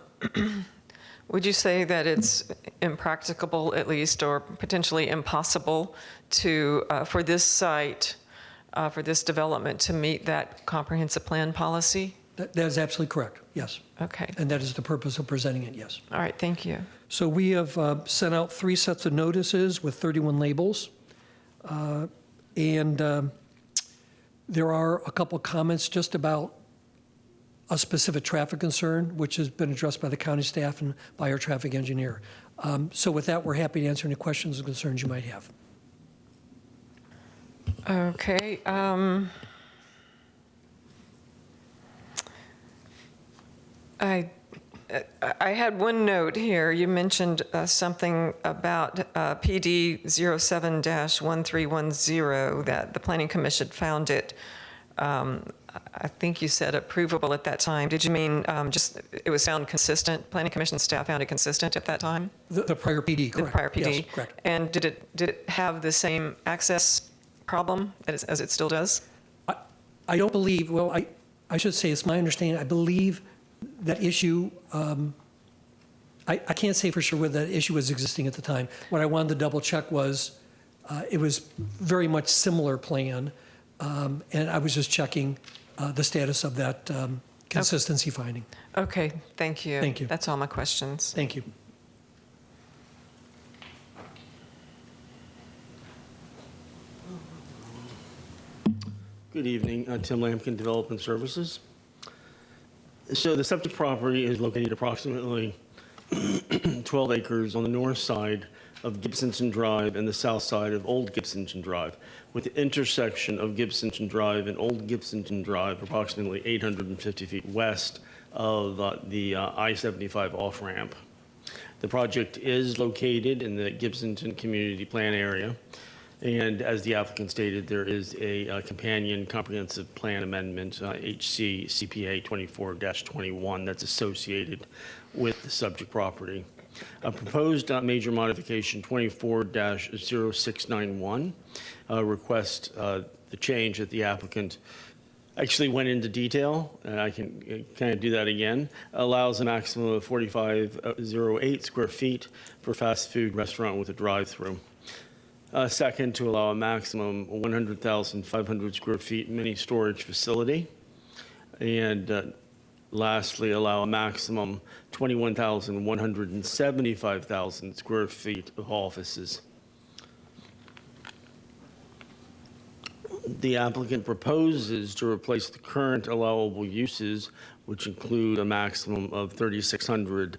Would you say that it's impracticable, at least, or potentially impossible to, for this site, for this development, to meet that comprehensive plan policy? That is absolutely correct, yes. Okay. And that is the purpose of presenting it, yes. All right, thank you. So we have sent out 3 sets of notices with 31 labels. And there are a couple comments just about a specific traffic concern, which has been addressed by the county staff and by our traffic engineer. So with that, we're happy to answer any questions and concerns you might have. Okay. I had one note here. You mentioned something about PD 07-1310, that the Planning Commission found it, I think you said approvable at that time. Did you mean just it was found consistent? Planning Commission staff found it consistent at that time? The prior PD, correct. The prior PD? Yes, correct. And did it have the same access problem as it still does? I don't believe, well, I should say it's my understanding, I believe that issue, I can't say for sure whether that issue was existing at the time. What I wanted to double check was It was very much similar plan, and I was just checking the status of that consistency finding. Okay, thank you. Thank you. That's all my questions. Thank you. Good evening, Tim Lampkin, Development Services. So the subject property is located approximately 12 acres on the north side of Gibsonton Drive and the south side of Old Gibsonton Drive, with the intersection of Gibsonton Drive and Old Gibsonton Drive approximately 850 feet west of the I-75 off-ramp. The project is located in the Gibsonton Community Plan area, and as the applicant stated, there is a companion comprehensive plan amendment, HC CPA 24-21, that's associated with the subject property. A proposed major modification 24-0691 requests the change that the applicant actually went into detail, and I can kind of do that again, allows a maximum of 4,508 square feet for fast food restaurant with a drive-through. Second, to allow a maximum 100,500 square feet mini storage facility. And lastly, allow a maximum 21,175,000 square feet of offices. The applicant proposes to replace the current allowable uses, which include a maximum of 3,600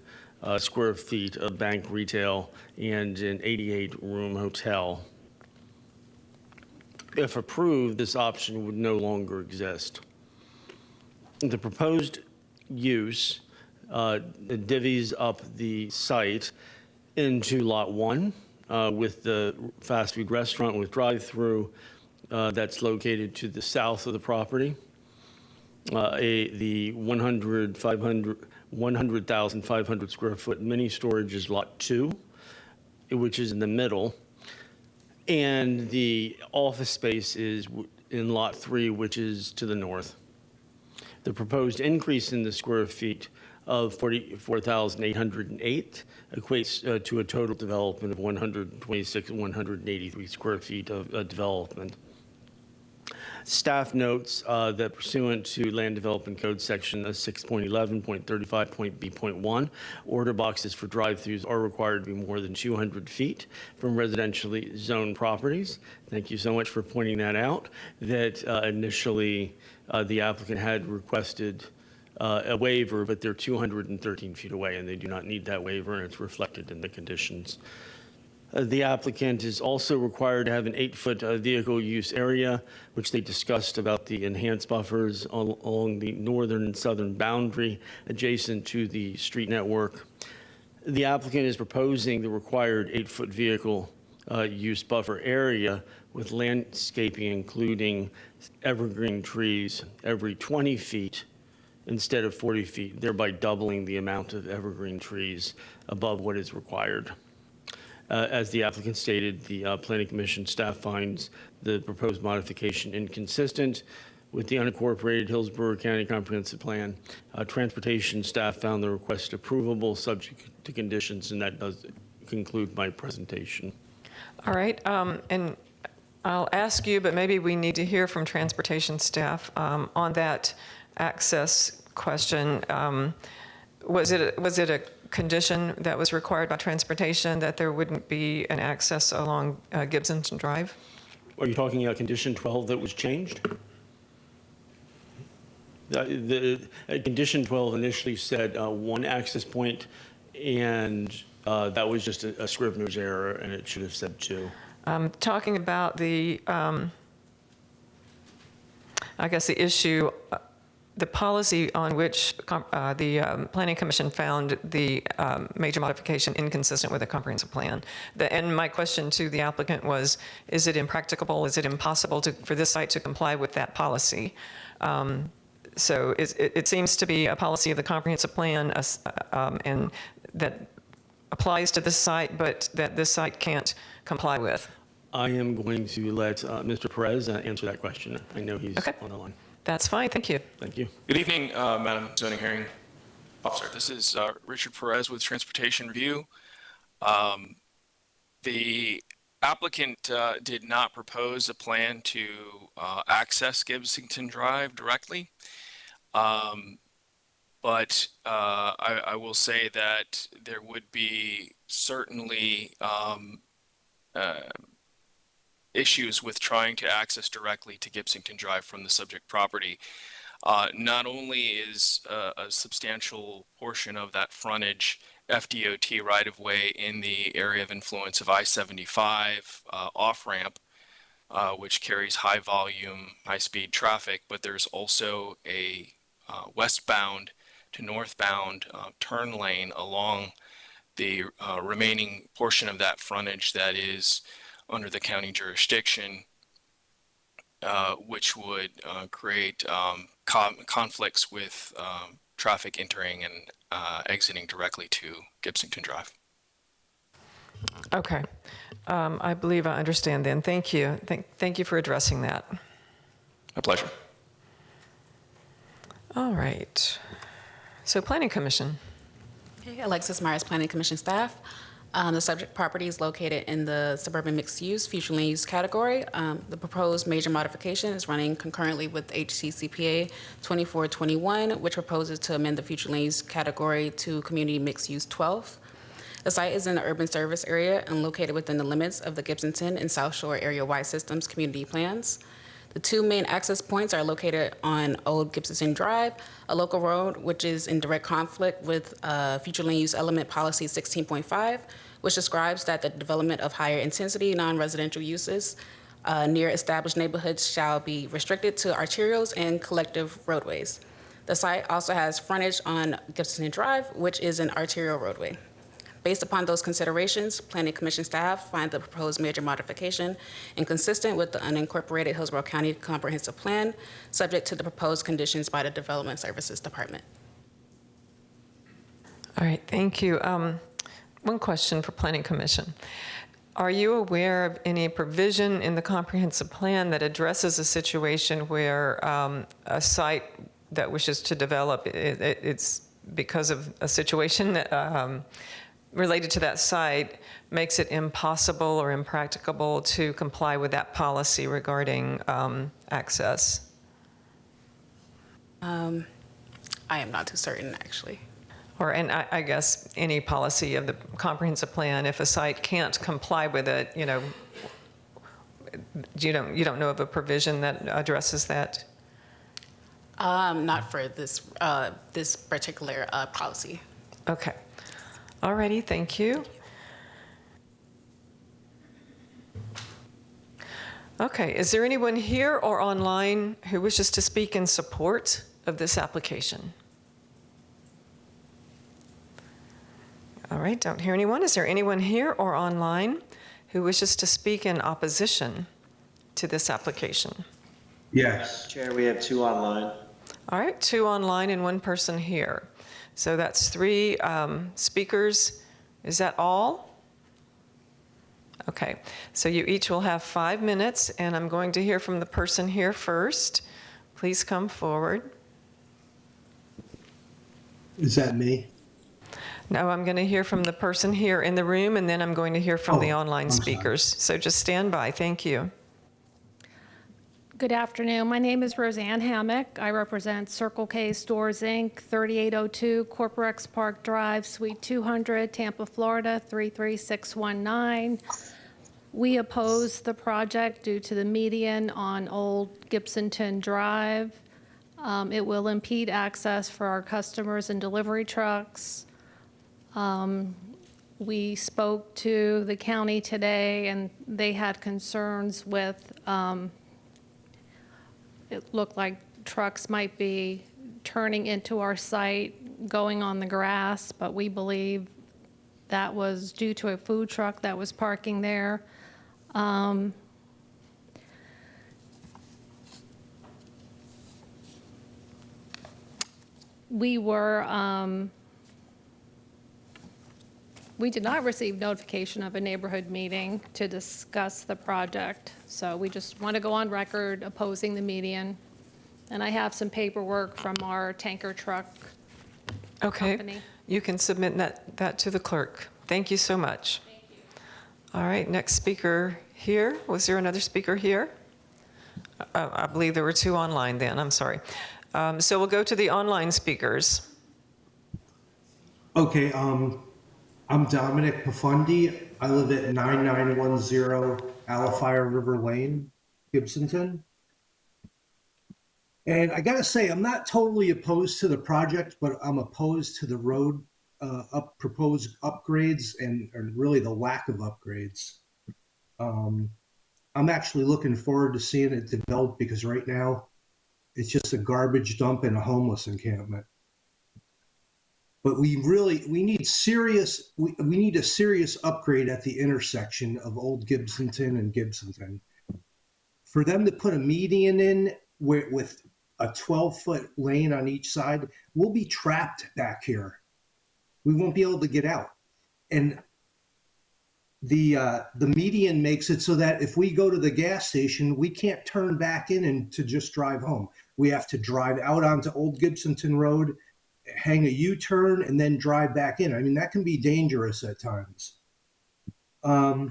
square feet of bank retail and an 88-room hotel. If approved, this option would no longer exist. The proposed use divvies up the site into Lot 1 with the fast food restaurant with drive-through that's located to the south of the property. The 100,500 square foot mini storage is Lot 2, which is in the middle. And the office space is in Lot 3, which is to the north. The proposed increase in the square feet of 44,808 equates to a total development of 183 square feet of development. Staff notes that pursuant to Land Development Code Section 6.11.35.b.1, order boxes for drive-throughs are required to be more than 200 feet from residentially zoned properties. Thank you so much for pointing that out, that initially the applicant had requested a waiver, but they're 213 feet away and they do not need that waiver, and it's reflected in the conditions. The applicant is also required to have an 8-foot vehicle use area, which they discussed about the enhanced buffers along the northern and southern boundary adjacent to the street network. The applicant is proposing the required 8-foot vehicle use buffer area with landscaping including evergreen trees every 20 feet instead of 40 feet, thereby doubling the amount of evergreen trees above what is required. As the applicant stated, the Planning Commission staff finds the proposed modification inconsistent with the unincorporated Hillsborough County Comprehensive Plan. Transportation staff found the request approvable subject to conditions, and that does conclude my presentation. All right, and I'll ask you, but maybe we need to hear from transportation staff on that access question. Was it a condition that was required by transportation that there wouldn't be an access along Gibsonton Drive? Are you talking about condition 12 that was changed? The condition 12 initially said one access point, and that was just a Scrivener's error, and it should have said two. Talking about the, I guess the issue, the policy on which the Planning Commission found the major modification inconsistent with a comprehensive plan. And my question to the applicant was, is it impracticable, is it impossible for this site to comply with that policy? So it seems to be a policy of the comprehensive plan and that applies to this site, but that this site can't comply with. I am going to let Mr. Perez answer that question. I know he's on the line. That's fine, thank you. Thank you. Good evening, Madam Zoning Hearing Officer. This is Richard Perez with Transportation Review. The applicant did not propose a plan to access Gibsonton Drive directly. But I will say that there would be certainly issues with trying to access directly to Gibsonton Drive from the subject property. Not only is a substantial portion of that frontage FDOT right-of-way in the area of influence of I-75 off-ramp, which carries high volume, high-speed traffic, but there's also a westbound to northbound turn lane along the remaining portion of that frontage that is under the county jurisdiction, which would create conflicts with traffic entering and exiting directly to Gibsonton Drive. Okay. I believe I understand then. Thank you. Thank you for addressing that. My pleasure. All right. So Planning Commission. Okay, Alexis Myers, Planning Commission staff. The subject property is located in the suburban mixed use, future land use category. The proposed major modification is running concurrently with HCCPA 2421, which proposes to amend the future land use category to community mixed use 12. The site is in the urban service area and located within the limits of the Gibsonton and South Shore area-wide systems community plans. The two main access points are located on Old Gibsonton Drive, a local road which is in direct conflict with Future Land Use Element Policy 16.5, which describes that the development of higher intensity non-residential uses near established neighborhoods shall be restricted to arterials and collective roadways. The site also has frontage on Gibsonton Drive, which is an arterial roadway. Based upon those considerations, Planning Commission staff find the proposed major modification inconsistent with the unincorporated Hillsborough County Comprehensive Plan, subject to the proposed conditions by the Development Services Department. All right, thank you. One question for Planning Commission. Are you aware of any provision in the comprehensive plan that addresses a situation where a site that wishes to develop, it's because of a situation that related to that site makes it impossible or impracticable to comply with that policy regarding access? I am not too certain, actually. And I guess any policy of the comprehensive plan, if a site can't comply with it, you know, you don't know of a provision that addresses that? Not for this this particular policy. Okay. All righty, thank you. Okay, is there anyone here or online who wishes to speak in support of this application? All right, don't hear anyone. Is there anyone here or online who wishes to speak in opposition to this application? Yes. Chair, we have 2 online. All right, 2 online and 1 person here. So that's 3 speakers. Is that all? Okay, so you each will have 5 minutes, and I'm going to hear from the person here first. Please come forward. Is that me? No, I'm going to hear from the person here in the room, and then I'm going to hear from the online speakers. So just stand by. Thank you. Good afternoon. My name is Roseanne Hammock. I represent Circle K Stores, Inc., 3802 Corporex Park Drive, Suite 200, Tampa, Florida, 33619. We oppose the project due to the median on Old Gibsonton Drive. It will impede access for our customers and delivery trucks. We spoke to the county today, and they had concerns with it looked like trucks might be turning into our site, going on the grass, but we believe that was due to a food truck that was parking there. We did not receive notification of a neighborhood meeting to discuss the project, so we just want to go on record opposing the median. And I have some paperwork from our tanker truck company. You can submit that to the clerk. Thank you so much. Thank you. All right, next speaker here. Was there another speaker here? I believe there were two online then, I'm sorry. So we'll go to the online speakers. Okay, I'm Dominic Pafundi. I live at 9910 Alafire River Lane, Gibsonton. And I gotta say, I'm not totally opposed to the project, but I'm opposed to the road proposed upgrades and really the lack of upgrades. I'm actually looking forward to seeing it develop because right now it's just a garbage dump and a homeless encampment. But we need a serious upgrade at the intersection of Old Gibsonton and Gibsonton. For them to put a median in with a 12-foot lane on each side, we'll be trapped back here. We won't be able to get out. And the median makes it so that if we go to the gas station, we can't turn back in and to just drive home. We have to drive out onto Old Gibsonton Road, hang a U-turn, and then drive back in. I mean, that can be dangerous at times. We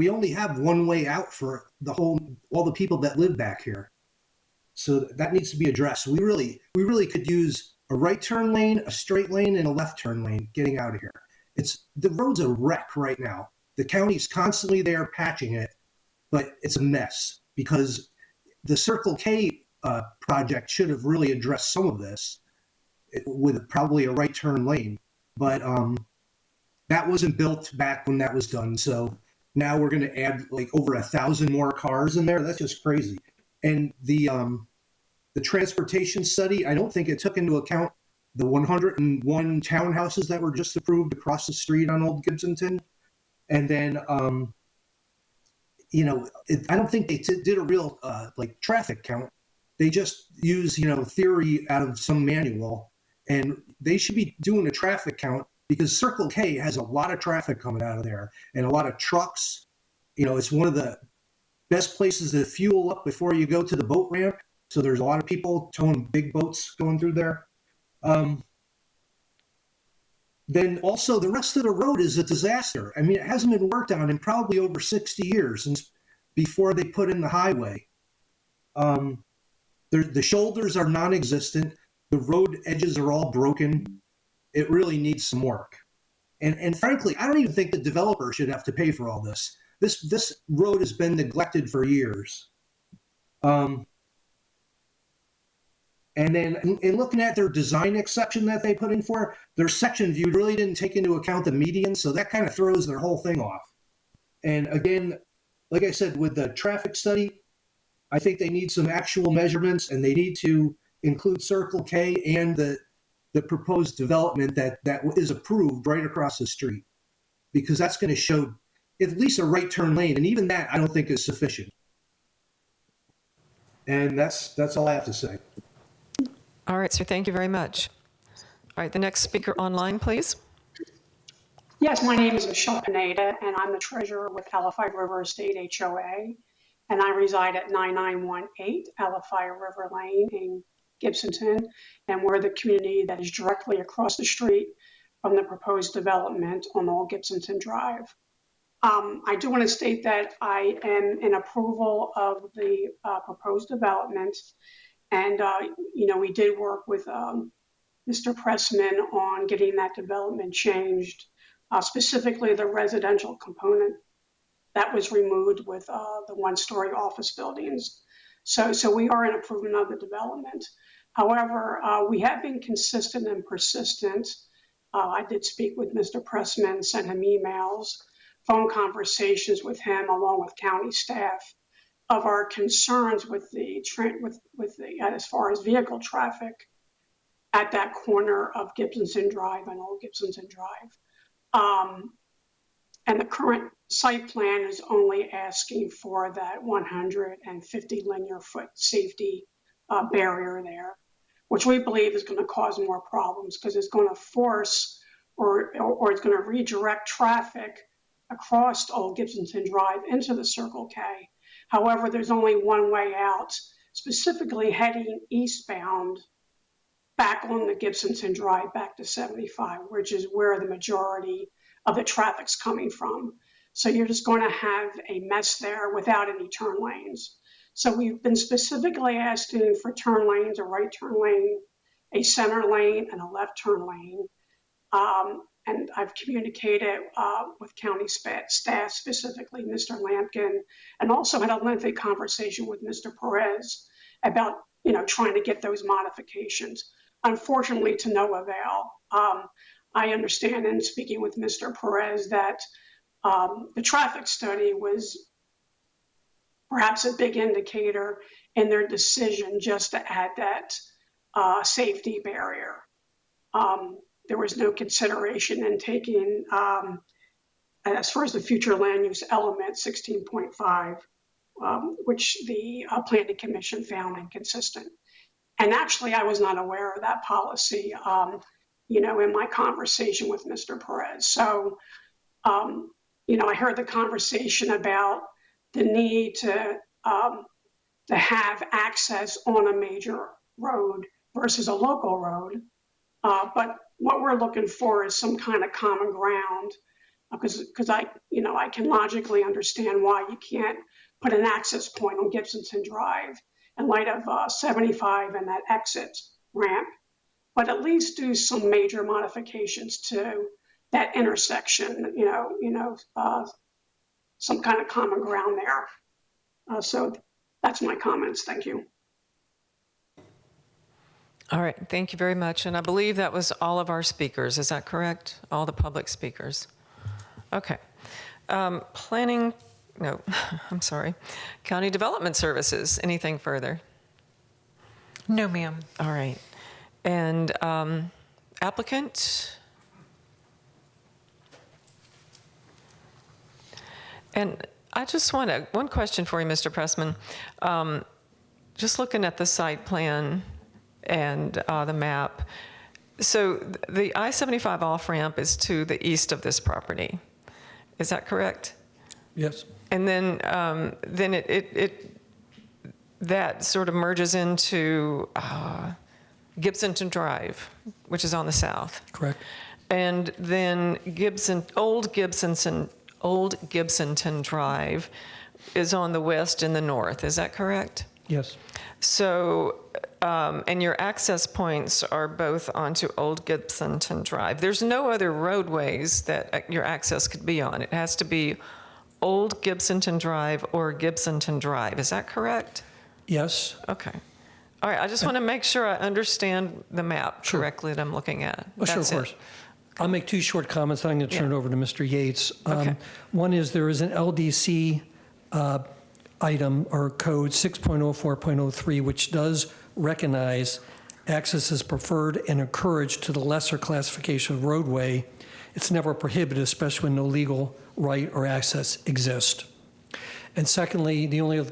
only have one way out for all the people that live back here. So that needs to be addressed. We really could use a right turn lane, a straight lane, and a left turn lane getting out of here. The road's a wreck right now. The county's constantly there patching it, but it's a mess because the Circle K project should have really addressed some of this with probably a right turn lane. But that wasn't built back when that was done. So now we're going to add like over 1,000 more cars in there. That's just crazy. And the transportation study, I don't think it took into account the 101 townhouses that were just approved across the street on Old Gibsonton. And then, I don't think they did a real traffic count. They just use, theory out of some manual, and they should be doing a traffic count because Circle K has a lot of traffic coming out of there and a lot of trucks. It's one of the best places to fuel up before you go to the boat ramp. So there's a lot of people towing big boats going through there. Then also the rest of the road is a disaster. I mean, it hasn't been worked on in probably over 60 years since before they put in the highway. The shoulders are non-existent. The road edges are all broken. It really needs some work. And frankly, I don't even think the developer should have to pay for all this. This road has been neglected for years. And then in looking at their design exception that they put in for, their section view really didn't take into account the median, so that kind of throws their whole thing off. And again, like I said, with the traffic study, I think they need some actual measurements, and they need to include Circle K and the proposed development that is approved right across the street, because that's going to show at least a right turn lane, and even that I don't think is sufficient. And that's all I have to say. All right, sir, thank you very much. All right, the next speaker online, please. Yes, my name is Michelle Pineda, and I'm the treasurer with Alafire River Estate HOA, and I reside at 9918 Alafire River Lane in Gibsonton, and we're the community that is directly across the street from the proposed development on Old Gibsonton Drive. I do want to state that I am in approval of the proposed development. And, we did work with Mr. Pressman on getting that development changed, specifically the residential component that was removed with the one-story office buildings. So we are in approval of the development. However, we have been consistent and persistent. I did speak with Mr. Pressman, sent him emails, phone conversations with him along with county staff of our concerns with the as far as vehicle traffic at that corner of Gibsonton Drive and Old Gibsonton Drive. And the current site plan is only asking for that 150 linear foot safety barrier there, which we believe is going to cause more problems because it's going to force or it's going to redirect traffic across Old Gibsonton Drive into the Circle K. However, there's only one way out, specifically heading eastbound back on the Gibsonton Drive back to 75, which is where the majority of the traffic's coming from. So you're just going to have a mess there without any turn lanes. So we've been specifically asking for turn lanes, a right turn lane, a center lane, and a left turn lane. And I've communicated with county staff, specifically Mr. Lampkin, and also had a lengthy conversation with Mr. Perez about, trying to get those modifications. Unfortunately, to no avail. I understand in speaking with Mr. Perez that the traffic study was perhaps a big indicator in their decision just to add that safety barrier. There was no consideration in taking, as far as the future land use element 16.5, which the Planning Commission found inconsistent. And actually, I was not aware of that policy, in my conversation with Mr. Perez. So, I heard the conversation about the need to have access on a major road versus a local road. But what we're looking for is some kind of common ground, because I can logically understand why you can't put an access point on Gibsonton Drive in light of 75 and that exit ramp, but at least do some major modifications to that intersection, some kind of common ground there. So that's my comments. Thank you. All right, thank you very much. And I believe that was all of our speakers. Is that correct? All the public speakers. Okay. County Development Services, anything further? No, ma'am. All right. And applicant? And I just want one question for you, Mr. Pressman. Just looking at the site plan and the map. So the I-75 off-ramp is to the east of this property. Is that correct? Yes. And then that sort of merges into Gibsonton Drive, which is on the south. Correct. And then Old Gibsonton Drive is on the west and the north. Is that correct? Yes. So, and your access points are both onto Old Gibsonton Drive. There's no other roadways that your access could be on. It has to be Old Gibsonton Drive or Gibsonton Drive. Is that correct? Yes. Okay. All right. I just want to make sure I understand the map correctly that I'm looking at. Well, sure, of course. I'll make two short comments, then I'm going to turn it over to Mr. Yates. Okay. One is there is an LDC item or code 6.04.03, which does recognize access is preferred and encouraged to the lesser classification of roadway. It's never prohibited, especially when no legal right or access exists. And secondly, the only other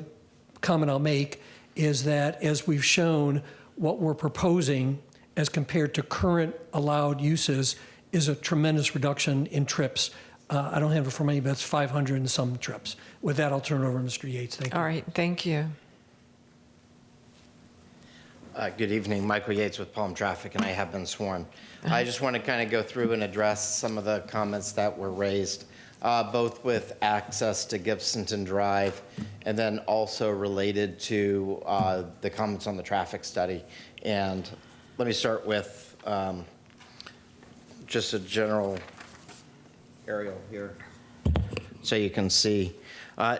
comment I'll make is that as we've shown, what we're proposing as compared to current allowed uses is a tremendous reduction in trips. I don't have it for me, but it's 500 and some trips. With that, I'll turn it over to Mr. Yates. Thank you. All right, thank you. Good evening, Michael Yates with Palm Traffic, and I have been sworn. I just want to kind of go through and address some of the comments that were raised, both with access to Gibsonton Drive and then also related to the comments on the traffic study. And let me start with just a general aerial here so you can see.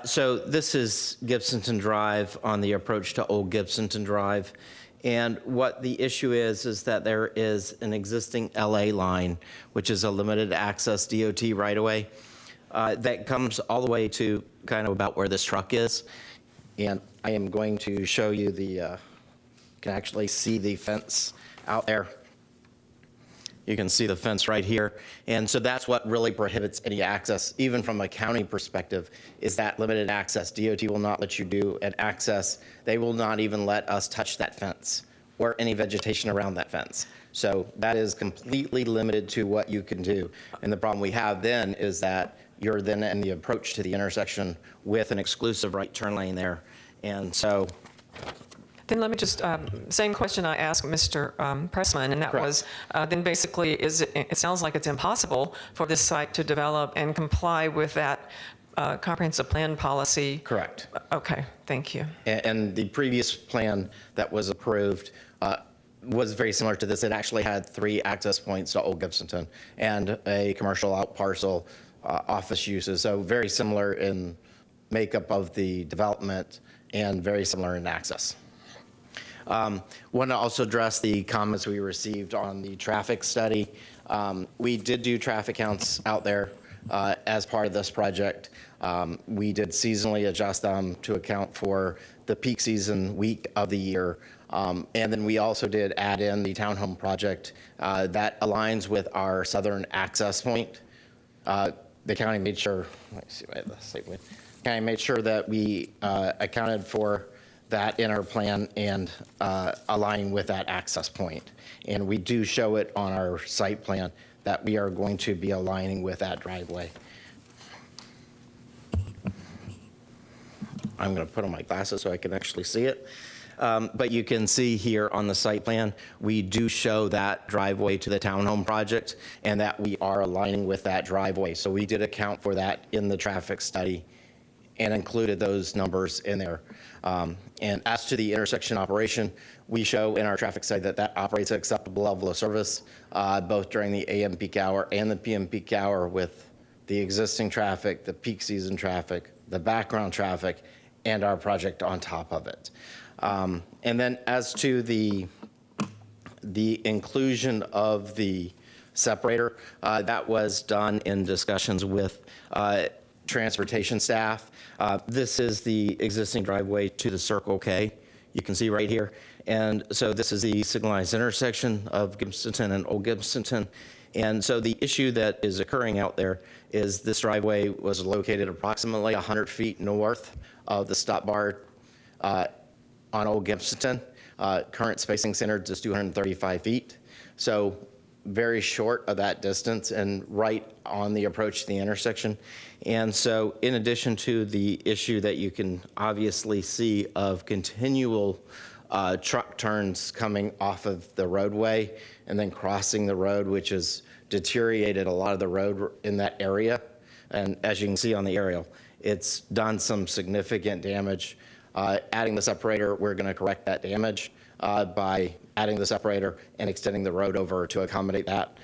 So this is Gibsonton Drive on the approach to Old Gibsonton Drive. And what the issue is that there is an existing LA line, which is a limited access DOT right-of-way that comes all the way to kind of about where this truck is. And I am going to show you you can actually see the fence out there. You can see the fence right here. And so that's what really prohibits any access, even from a county perspective, is that limited access. DOT will not let you do an access. They will not even let us touch that fence or any vegetation around that fence. So that is completely limited to what you can do. And the problem we have then is that you're then in the approach to the intersection with an exclusive right turn lane there. And so Then let me just, same question I asked Mr. Pressman, and that Correct. was, then basically, it sounds like it's impossible for this site to develop and comply with that comprehensive plan policy. Correct. Okay, thank you. And the previous plan that was approved was very similar to this. It actually had 3 access points to Old Gibsonton and a commercial out parcel office uses. So very similar in makeup of the development and very similar in access. Want to also address the comments we received on the traffic study. We did do traffic counts out there as part of this project. We did seasonally adjust them to account for the peak season week of the year. And then we also did add in the townhome project that aligns with our southern access point. The county made sure, let me see if I have the statement. County made sure that we accounted for that in our plan and aligning with that access point. And we do show it on our site plan that we are going to be aligning with that driveway. I'm going to put on my glasses so I can actually see it. But you can see here on the site plan, we do show that driveway to the townhome project and that we are aligning with that driveway. So we did account for that in the traffic study and included those numbers in there. And as to the intersection operation, we show in our traffic study that that operates at acceptable level of service, both during the AM peak hour and the PM peak hour with the existing traffic, the peak season traffic, the background traffic, and our project on top of it. And then as to the inclusion of the separator, that was done in discussions with transportation staff. This is the existing driveway to the Circle K. You can see right here. And so this is the signalized intersection of Gibsonton and Old Gibsonton. And so the issue that is occurring out there is this driveway was located approximately 100 feet north of the stop bar on Old Gibsonton. Current spacing standards is 235 feet. So very short of that distance and right on the approach to the intersection. And so in addition to the issue that you can obviously see of continual truck turns coming off of the roadway and then crossing the road, which has deteriorated a lot of the road in that area. And as you can see on the aerial, it's done some significant damage. Adding the separator, we're going to correct that damage by adding the separator and extending the road over to accommodate that.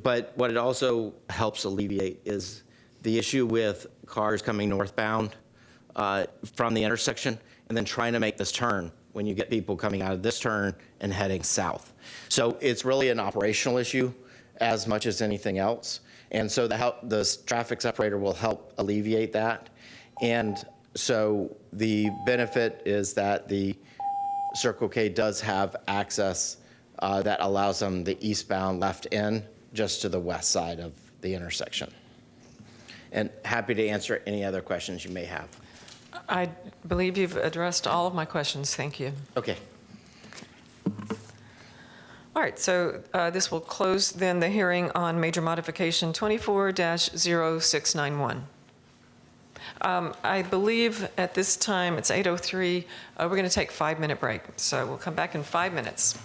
But what it also helps alleviate is the issue with cars coming northbound from the intersection and then trying to make this turn when you get people coming out of this turn and heading south. So it's really an operational issue as much as anything else. And so the traffic separator will help alleviate that. And so the benefit is that the Circle K does have access that allows them the eastbound left in just to the west side of the intersection. And happy to answer any other questions you may have. I believe you've addressed all of my questions. Thank you. Okay. All right, so this will close then the hearing on major modification 24-0691. I believe at this time, it's 8:03, we're going to take a 5-minute break. So we'll come back in 5 minutes.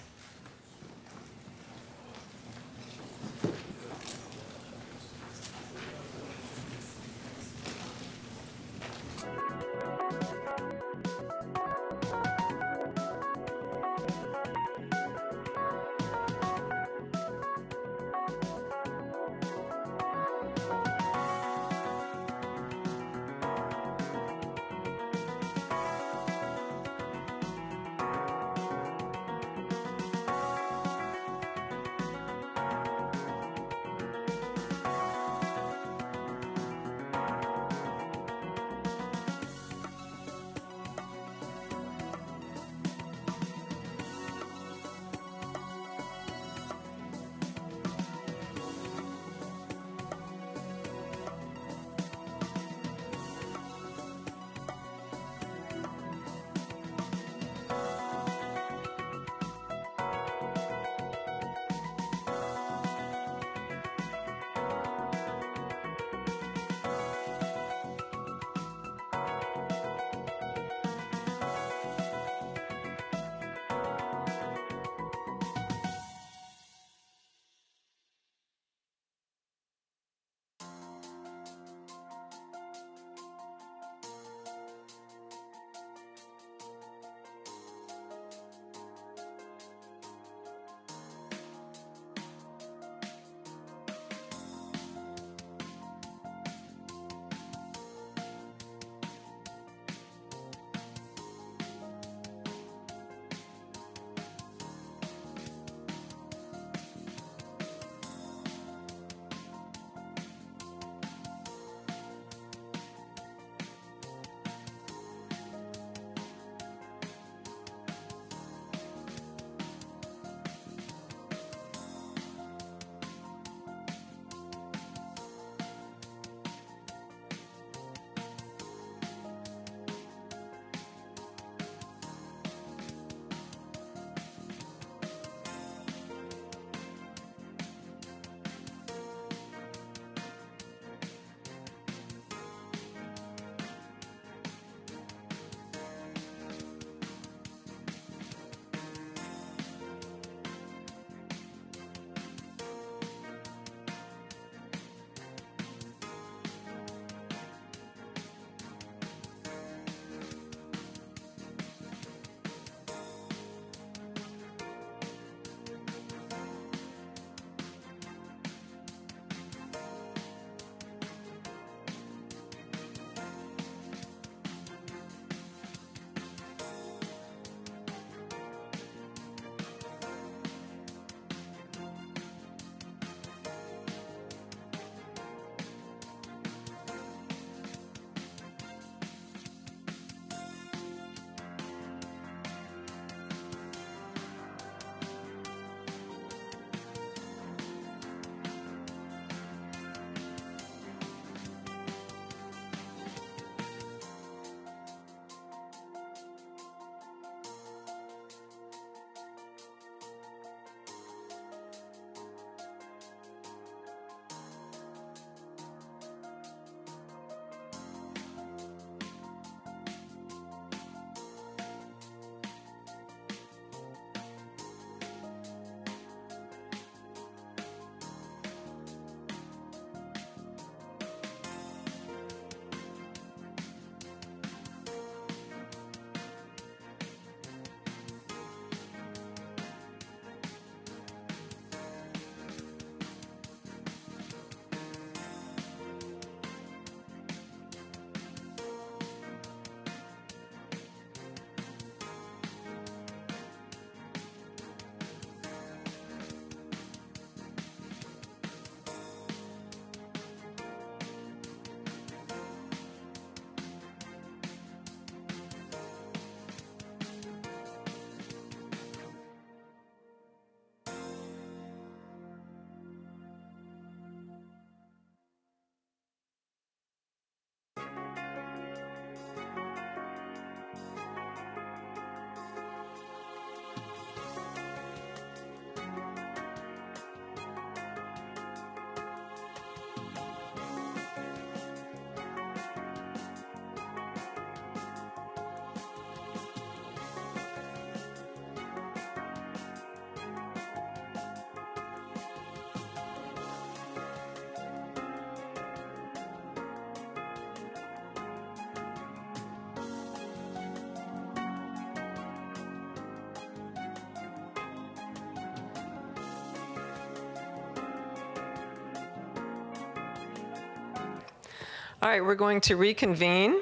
All right, we're going to reconvene.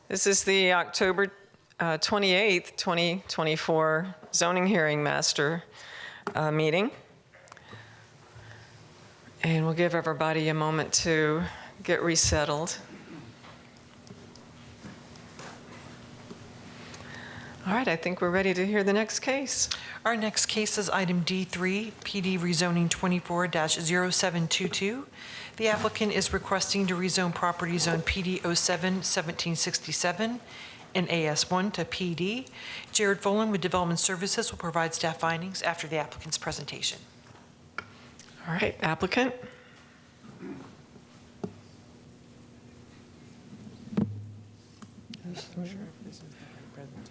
This is the October 28th, 2024 zoning hearing master meeting. And we'll give everybody a moment to get resettled. All right, I think we're ready to hear the next case. Our next case is item D3, PD rezoning 24-0722. The applicant is requesting to rezone property zone PD 07-1767 and AS1 to PD. Jared Folan with Development Services will provide staff findings after the applicant's presentation. All right, applicant.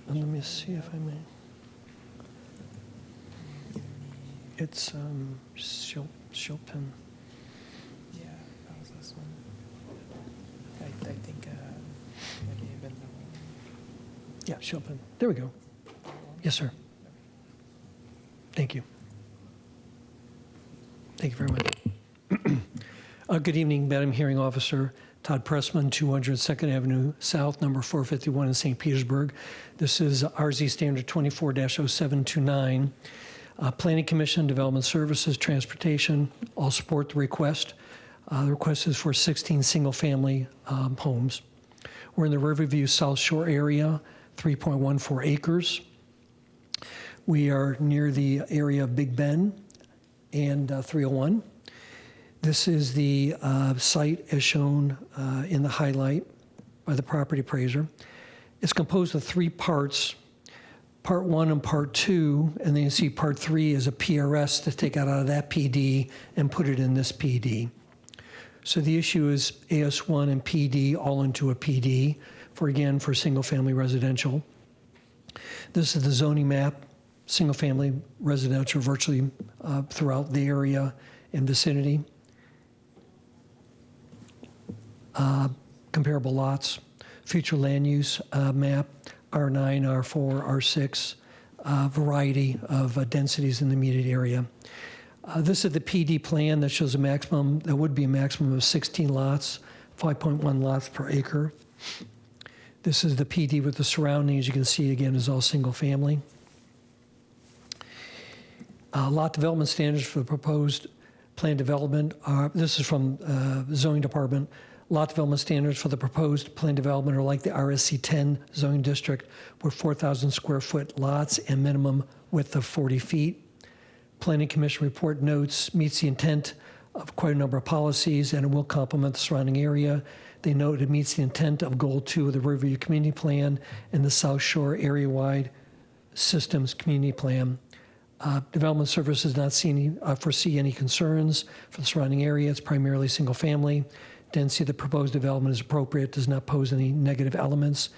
Let me see if I may. It's Chopin. Yeah, that was this one. I think I gave it the one. Yeah, Chopin. There we go. Yes, sir. Thank you. Thank you very much. Good evening, Madam Hearing Officer. Todd Pressman, 200 2nd Avenue South, number 451 in St. Petersburg. This is RZ Standard 24-0729. Planning Commission, Development Services, Transportation, all support the request. The request is for 16 single-family homes. We're in the Riverview South Shore area, 3.14 acres. We are near the area of Big Bend and 301. This is the site as shown in the highlight by the property appraiser. It's composed of 3 parts, part 1 and part 2, and then you see part 3 is a PRS to take out of that PD and put it in this PD. So the issue is AS1 and PD all into a PD for single family residential. This is the zoning map, single family residential virtually throughout the area and vicinity. Comparable lots, future land use map, R9, R4, R6, variety of densities in the immediate area. This is the PD plan that shows a maximum, there would be a maximum of 16 lots, 5.1 lots per acre. This is the PD with the surroundings. You can see again is all single family. Lot development standards for the proposed plan development are, this is from the zoning department. Lot development standards for the proposed plan development are like the RSC 10 zoning district with 4,000 square foot lots and minimum width of 40 feet. Planning Commission report notes meets the intent of quite a number of policies and it will complement the surrounding area. They note it meets the intent of Goal 2 of the Riverview Community Plan and the South Shore Area-Wide Systems Community Plan. Development Services does not foresee any concerns for the surrounding area. It's primarily single family. Density of the proposed development is appropriate, does not pose any negative elements,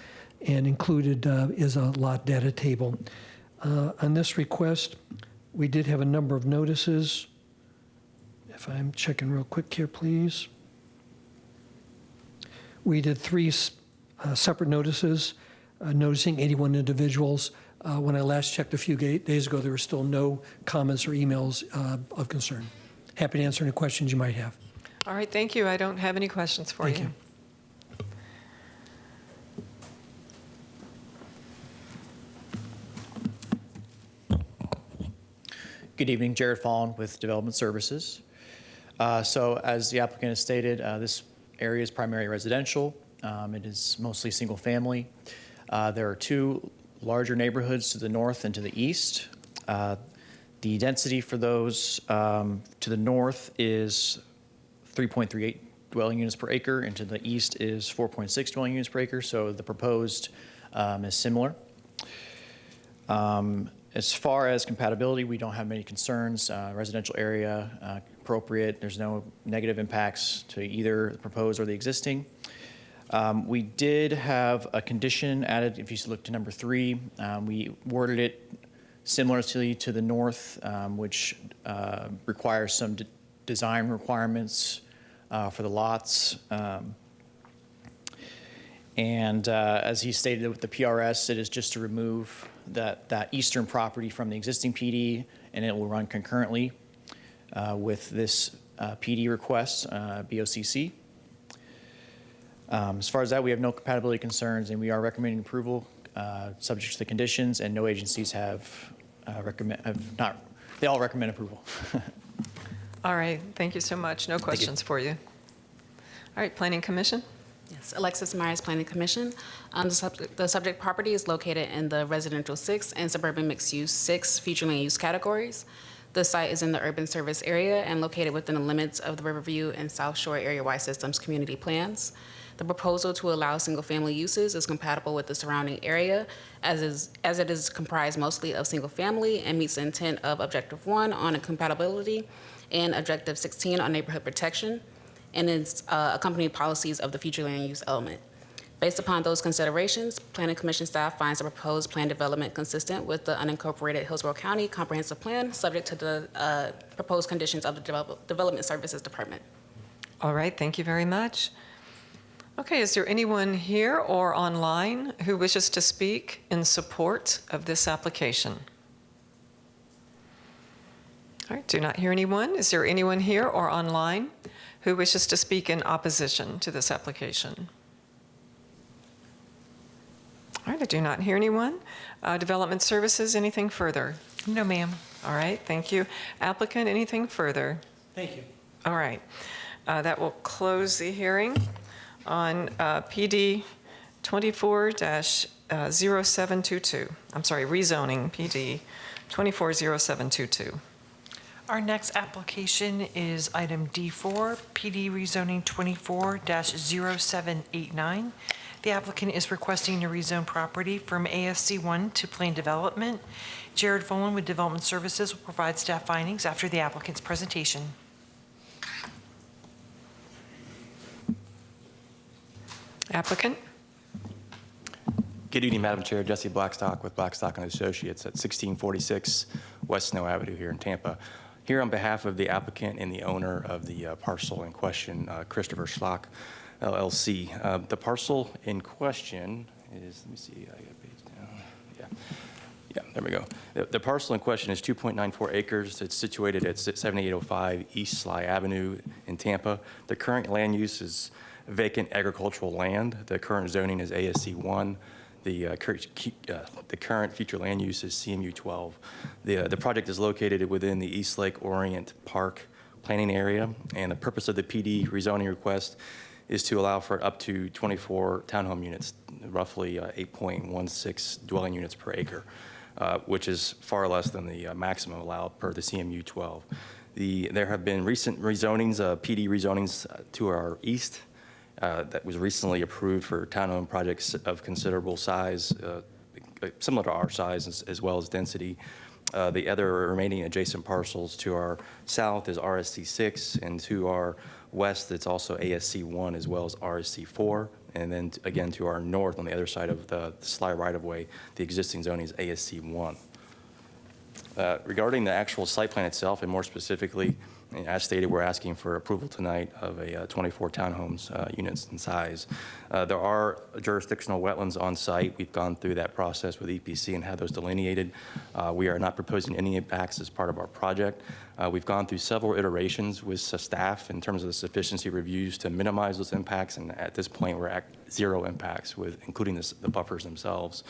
and included is a lot data table. On this request, we did have a number of notices. If I'm checking real quick here, please. We did 3 separate notices, noticing 81 individuals. When I last checked a few days ago, there were still no comments or emails of concern. Happy to answer any questions you might have. All right, thank you. I don't have any questions for you. Thank you. Good evening, Jared Fallon with Development Services. So as the applicant has stated, this area is primarily residential. It is mostly single family. There are 2 larger neighborhoods to the north and to the east. The density for those to the north is 3.38 dwelling units per acre, and to the east is 4.6 dwelling units per acre, so the proposed is similar. As far as compatibility, we don't have many concerns. Residential area, appropriate. There's no negative impacts to either the proposed or the existing. We did have a condition added. If you look to number 3, we worded it similarly to the north, which requires some design requirements for the lots. As he stated with the PRS, it is just to remove that eastern property from the existing PD, and it will run concurrently with this PD request, BOCC. As far as that, we have no compatibility concerns, and we are recommending approval subject to the conditions, and no agencies they all recommend approval. All right, thank you so much. No questions for you. All right, Planning Commission? Yes, Alexis Myers, Planning Commission. The subject property is located in the residential 6 and suburban mixed use 6 future land use categories. The site is in the urban service area and located within the limits of the Riverview and South Shore Area-Wide Systems community plans. The proposal to allow single-family uses is compatible with the surrounding area as it is comprised mostly of single-family and meets the intent of Objective 1 on compatibility and Objective 16 on neighborhood protection, and its accompanying policies of the future land use element. Based upon those considerations, Planning Commission staff finds the proposed plan development consistent with the unincorporated Hillsborough County Comprehensive Plan, subject to the proposed conditions of the Development Services Department. All right, thank you very much. Okay, is there anyone here or online who wishes to speak in support of this application? All right, do not hear anyone. Is there anyone here or online who wishes to speak in opposition to this application? All right, I do not hear anyone. Development Services, anything further? No, ma'am. All right, thank you. Applicant, anything further? Thank you. All right, that will close the hearing on PD 24-0722. I'm sorry, rezoning PD 240722. Our next application is item D4, PD rezoning 24-0789. The applicant is requesting to rezone property from ASC1 to Plain Development. Jared Folan with Development Services will provide staff findings after the applicant's presentation. Applicant? Good evening, Madam Chair. Jesse Blackstock with Blackstock & Associates at 1646 West Snow Avenue here in Tampa. Here on behalf of the applicant and the owner of the parcel in question, Christopher Schlock, LLC. The parcel in question is, let me see, I got a page down. Yeah, there we go. The parcel in question is 2.94 acres. It's situated at 7805 East Sly Avenue in Tampa. The current land use is vacant agricultural land. The current zoning is ASC 1. The current future land use is CMU 12. The project is located within the East Lake Orient Park planning area, and the purpose of the PD rezoning request is to allow for up to 24 townhome units, roughly 8.16 dwelling units per acre, which is far less than the maximum allowed per the CMU 12. There have been recent rezonings, PD rezonings to our east, that was recently approved for townhome projects of considerable size, similar to our size as well as density. The other remaining adjacent parcels to our south is RSC 6, and to our west it's also ASC 1 as well as RSC 4. And then again to our north on the other side of the Sly right-of-way, the existing zoning is ASC 1. Regarding the actual site plan itself, and more specifically, as stated, we're asking for approval tonight of a 24 townhomes units in size. There are jurisdictional wetlands on site. We've gone through that process with EPC and had those delineated. We are not proposing any impacts as part of our project. We've gone through several iterations with staff in terms of the sufficiency reviews to minimize those impacts, and at this point we're at 0 impacts, including the buffers themselves.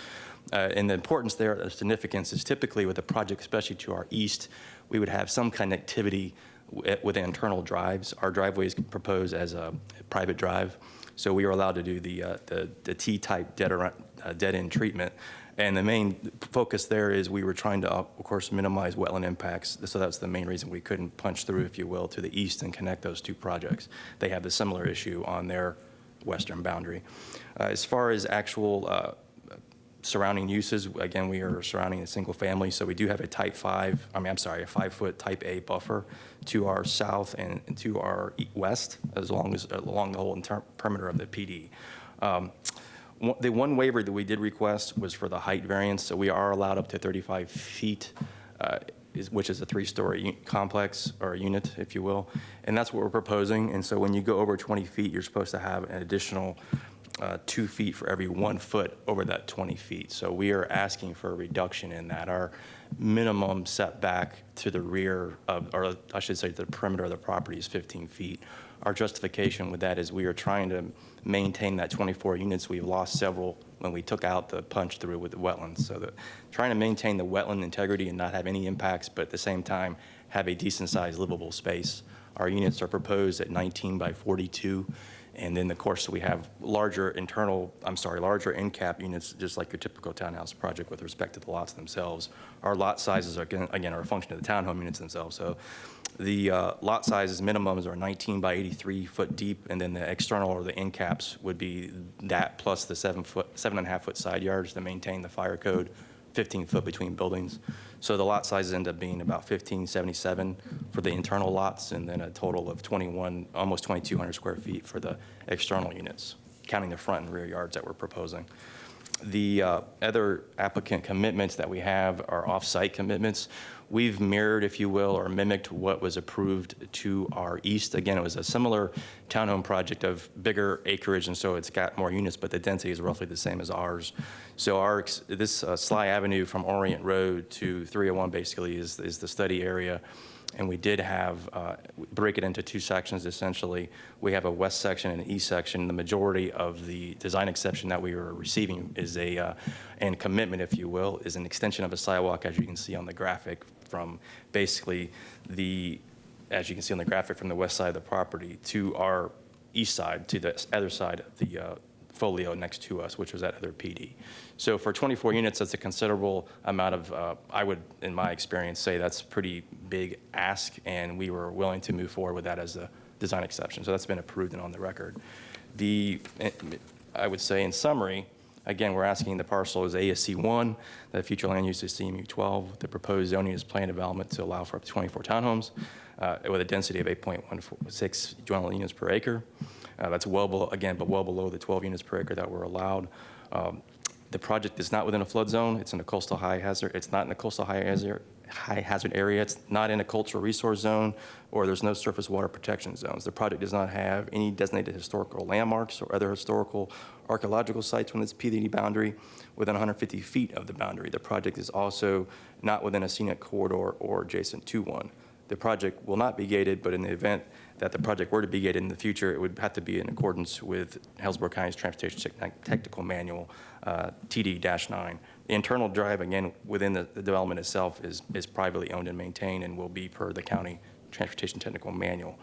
And the importance there, the significance is typically with a project, especially to our east, we would have some connectivity with internal drives. Our driveway is proposed as a private drive, so we are allowed to do the T-type dead-end treatment. And the main focus there is we were trying to, of course, minimize wetland impacts. So that's the main reason we couldn't punch through, if you will, to the east and connect those two projects. They have the similar issue on their western boundary. As far as actual surrounding uses, again, we are surrounding a single family, so we do have a a 5-foot type A buffer to our south and to our west, as long as along the whole perimeter of the PD. The one waiver that we did request was for the height variance, so we are allowed up to 35 feet, which is a 3-story complex or unit, if you will, and that's what we're proposing. And so when you go over 20 feet, you're supposed to have an additional 2 feet for every 1 foot over that 20 feet. So we are asking for a reduction in that. Our minimum setback to the rear of, or I should say the perimeter of the property is 15 feet. Our justification with that is we are trying to maintain that 24 units. We've lost several when we took out the punch through with the wetlands. So trying to maintain the wetland integrity and not have any impacts, but at the same time have a decent sized livable space. Our units are proposed at 19 by 42. And then, of course, we have larger end cap units, just like your typical townhouse project with respect to the lots themselves. Our lot sizes are, again, are a function of the townhome units themselves. So the lot sizes minimums are 19 by 83 foot deep, and then the external or the end caps would be that plus the 7.5 foot side yards to maintain the fire code, 15 foot between buildings. So the lot sizes end up being about 1577 for the internal lots, and then a total of 21, almost 2,200 square feet for the external units, counting the front and rear yards that we're proposing. The other applicant commitments that we have are off-site commitments. We've mirrored, if you will, or mimicked what was approved to our east. Again, it was a similar townhome project of bigger acreage, and so it's got more units, but the density is roughly the same as ours. So this Sly Avenue from Orient Road to 301 basically is the study area. And we did have, break it into two sections essentially. We have a west section and an east section. The majority of the design exception that we were receiving is and commitment, if you will, is an extension of a sidewalk, as you can see on the graphic, from basically as you can see on the graphic, from the west side of the property to our east side, to the other side of the folio next to us, which was that other PD. So for 24 units, that's a considerable amount of, I would, in my experience, say that's pretty big ask, and we were willing to move forward with that as a design exception. So that's been approved and on the record. I would say in summary, again, we're asking the parcel is ASC1, the future land use is CMU12. The proposed zoning is planned development to allow for up to 24 townhomes with a density of 8.16 dwelling units per acre. That's well below, again, but well below the 12 units per acre that were allowed. The project is not within a flood zone. It's in a coastal high hazard. It's not in a coastal high hazard area. It's not in a cultural resource zone, or there's no surface water protection zones. The project does not have any designated historical landmarks or other historical archaeological sites within its PDD boundary within 150 feet of the boundary. The project is also not within a scenic corridor or adjacent to one. The project will not be gated, but in the event that the project were to be gated in the future, it would have to be in accordance with Hillsborough County's Transportation Technical Manual, TD-9. The internal drive, again, within the development itself is privately owned and maintained and will be per the county Transportation Technical Manual.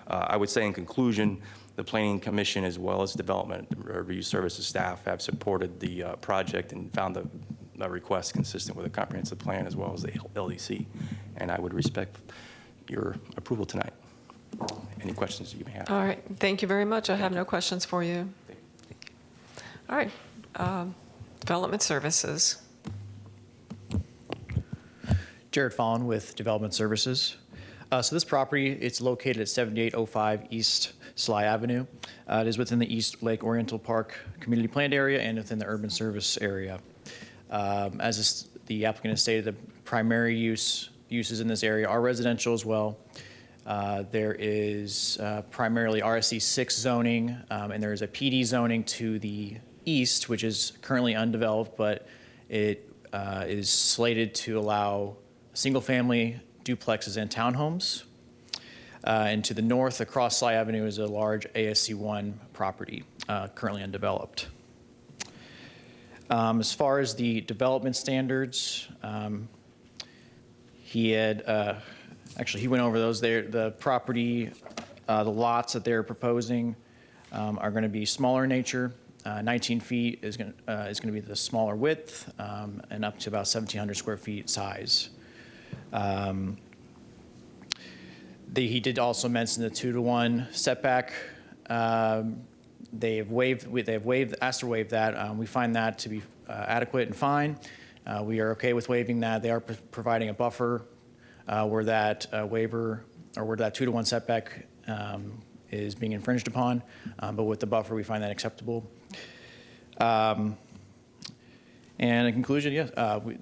I would say in conclusion, the Planning Commission as well as Development Review Services staff have supported the project and found the request consistent with a comprehensive plan as well as the LDC. And I would respect your approval tonight. Any questions you may have? All right, thank you very much. I have no questions for you. All right, Development Services. Jared Fallon with Development Services. So this property, it's located at 7805 East Sly Avenue. It is within the East Lake Oriental Park Community Planned Area and within the Urban Service Area. The applicant has stated, the primary uses in this area are residential as well. There is primarily RSC 6 zoning, and there is a PD zoning to the east, which is currently undeveloped, but it is slated to allow single-family duplexes and townhomes. And to the north, across Sly Avenue, is a large ASC1 property, currently undeveloped. As far as the development standards, he went over those. The property, the lots that they're proposing are going to be smaller in nature. 19 feet is going to be the smaller width, and up to about 1,700 square feet size. He did also mention the 2-to-1 setback. They have asked to waive that. We find that to be adequate and fine. We are okay with waiving that. They are providing a buffer where that waiver or where that 2-to-1 setback is being infringed upon. But with the buffer, we find that acceptable. And in conclusion, yes,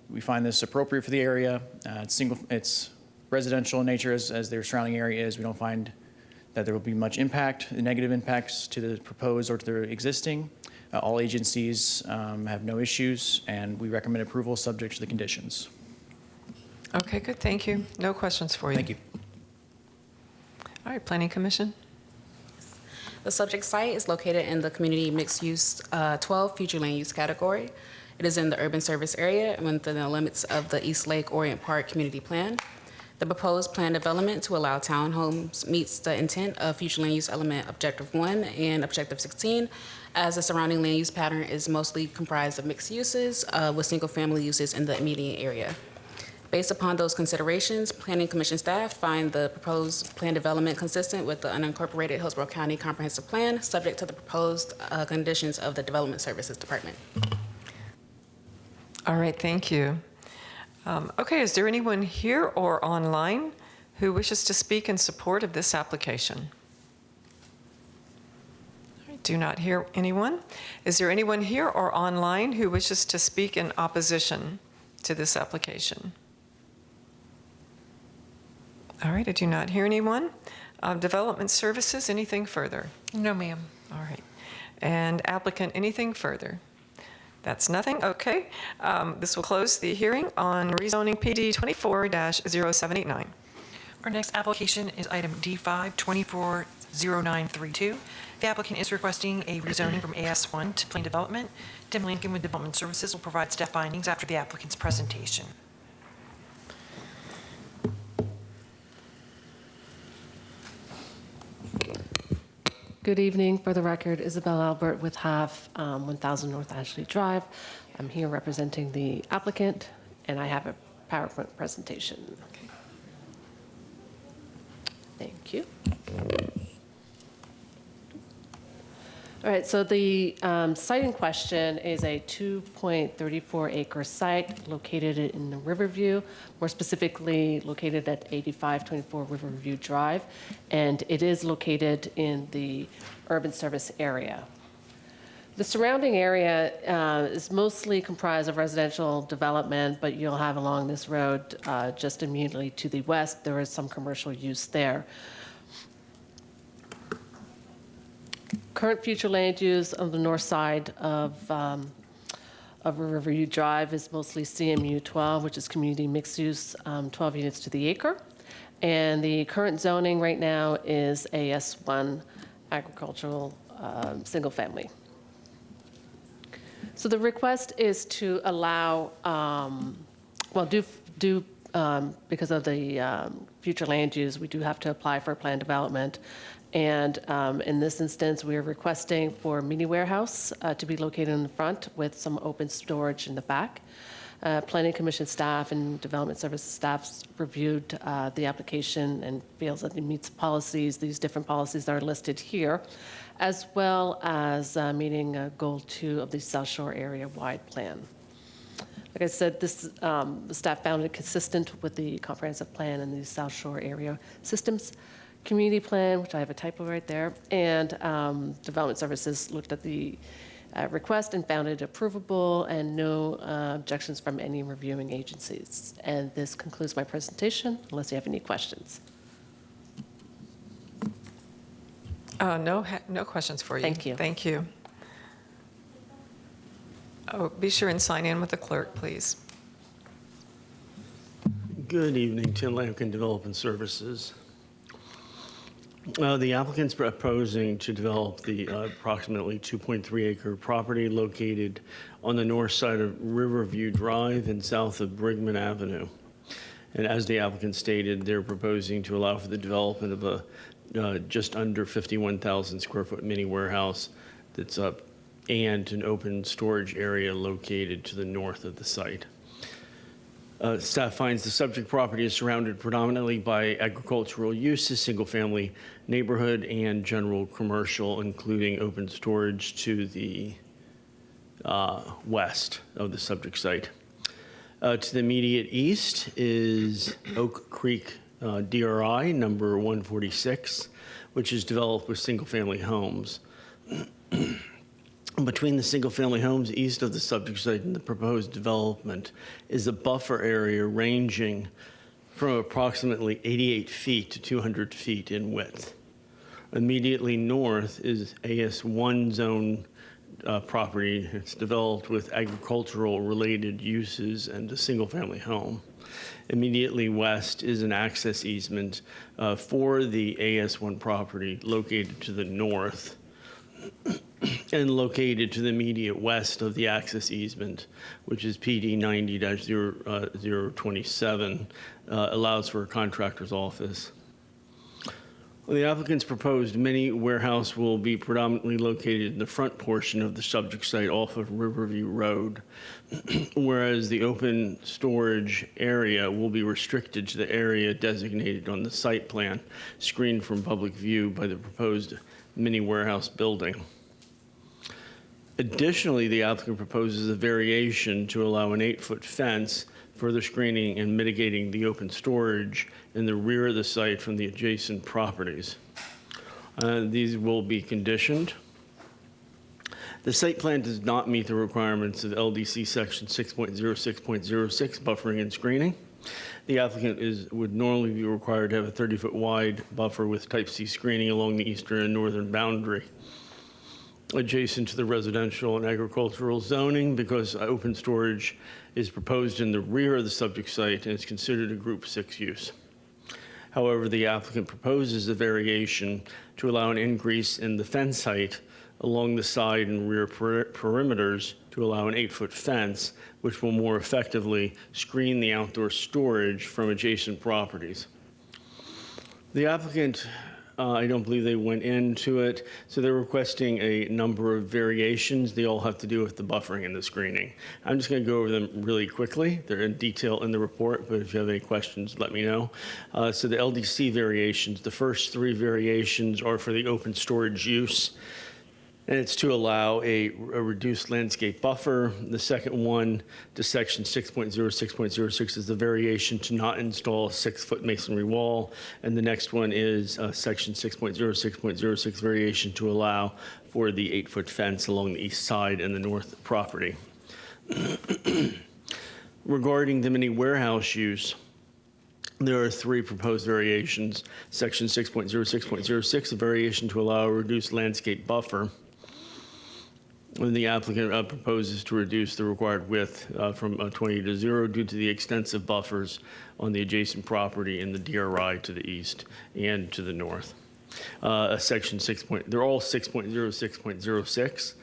we find this appropriate for the area. It's residential in nature as their surrounding area is. We don't find that there will be much negative impacts to the proposed or to the existing. All agencies have no issues, and we recommend approval subject to the conditions. Okay, good, thank you. No questions for you. Thank you. All right, Planning Commission. The subject site is located in the community mixed use 12 future land use category. It is in the urban service area and within the limits of the East Lake Orient Park Community Plan. The proposed plan development to allow townhomes meets the intent of future land use element objective 1 and objective 16, as the surrounding land use pattern is mostly comprised of mixed uses with single family uses in the immediate area. Based upon those considerations, Planning Commission staff find the proposed plan development consistent with the unincorporated Hillsborough County Comprehensive Plan, subject to the proposed conditions of the Development Services Department. All right, thank you. Okay, is there anyone here or online who wishes to speak in support of this application? I do not hear anyone. Is there anyone here or online who wishes to speak in opposition to this application? All right, I do not hear anyone. Development Services, anything further? No, ma'am. All right. And applicant, anything further? That's nothing. Okay. This will close the hearing on rezoning PD 24-0789. Our next application is item D5 240932. The applicant is requesting a rezoning from AS1 to Plain Development. Tim Lincoln with Development Services will provide staff findings after the applicant's presentation. Good evening. For the record, Isabel Albert with HAF 1000 North Ashley Drive. I'm here representing the applicant, and I have a PowerPoint presentation. Thank you. All right, so the site in question is a 2.34 acre site located in the Riverview, more specifically located at 8524 Riverview Drive, and it is located in the urban service area. The surrounding area is mostly comprised of residential development, but you'll have along this road just immediately to the west, there is some commercial use there. Current future land use on the north side of Riverview Drive is mostly CMU 12, which is community mixed use, 12 units to the acre. And the current zoning right now is AS1 agricultural single family. So the request is to allow, because of the future land use, we do have to apply for plan development. And in this instance, we are requesting for a mini warehouse to be located in the front with some open storage in the back. Planning Commission staff and Development Services staff reviewed the application and feels that it meets policies, these different policies that are listed here, as well as meeting Goal 2 of the South Shore Area Wide Plan. Like I said, this the staff found it consistent with the comprehensive plan and the South Shore Area Systems Community Plan, which I have a typo right there, and Development Services looked at the request and found it approvable and no objections from any reviewing agencies. And this concludes my presentation, unless you have any questions. No questions for you. Thank you. Thank you. Oh, be sure and sign in with the clerk, please. Good evening, Tim Lincoln, Development Services. The applicant's proposing to develop the approximately 2.3 acre property located on the north side of Riverview Drive and south of Brigman Avenue. And as the applicant stated, they're proposing to allow for the development of a just under 51,000 square foot mini warehouse that's up and an open storage area located to the north of the site. Staff finds the subject property is surrounded predominantly by agricultural uses, single-family neighborhood, and general commercial, including open storage to the west of the subject site. To the immediate east is Oak Creek DRI number 146, which is developed with single-family homes. Between the single-family homes east of the subject site and the proposed development is a buffer area ranging from approximately 88 feet to 200 feet in width. Immediately north is AS1 zone property. It's developed with agricultural related uses and a single-family home. Immediately west is an access easement for the AS1 property located to the north and located to the immediate west of the access easement, which is PD 90-027, allows for a contractor's office. Well, the applicant's proposed mini warehouse will be predominantly located in the front portion of the subject site off of Riverview Road, whereas the open storage area will be restricted to the area designated on the site plan, screened from public view by the proposed mini warehouse building. Additionally, the applicant proposes a variation to allow an 8-foot fence, further screening and mitigating the open storage in the rear of the site from the adjacent properties. These will be conditioned. The site plan does not meet the requirements of LDC section 6.06.06 buffering and screening. The applicant would normally be required to have a 30-foot wide buffer with type C screening along the eastern and northern boundary, adjacent to the residential and agricultural zoning, because open storage is proposed in the rear of the subject site and is considered a Group 6 use. However, the applicant proposes a variation to allow an increase in the fence height along the side and rear perimeters to allow an 8-foot fence, which will more effectively screen the outdoor storage from adjacent properties. The applicant, I don't believe they went into it, so they're requesting a number of variations. They all have to do with the buffering and the screening. I'm just going to go over them really quickly. They're in detail in the report, but if you have any questions, let me know. So the LDC variations, the first 3 variations are for the open storage use, and it's to allow a reduced landscape buffer. The second one to section 6.06.06 is the variation to not install a 6-foot masonry wall. And the next one is section 6.06.06 variation to allow for the 8-foot fence along the east side and the north property. Regarding the mini warehouse use, there are 3 proposed variations. Section 6.06.06, a variation to allow a reduced landscape buffer. When the applicant proposes to reduce the required width from 20 to 0 due to the extensive buffers on the adjacent property in the DRI to the east and to the north. Section 6. They're all 6.06.06.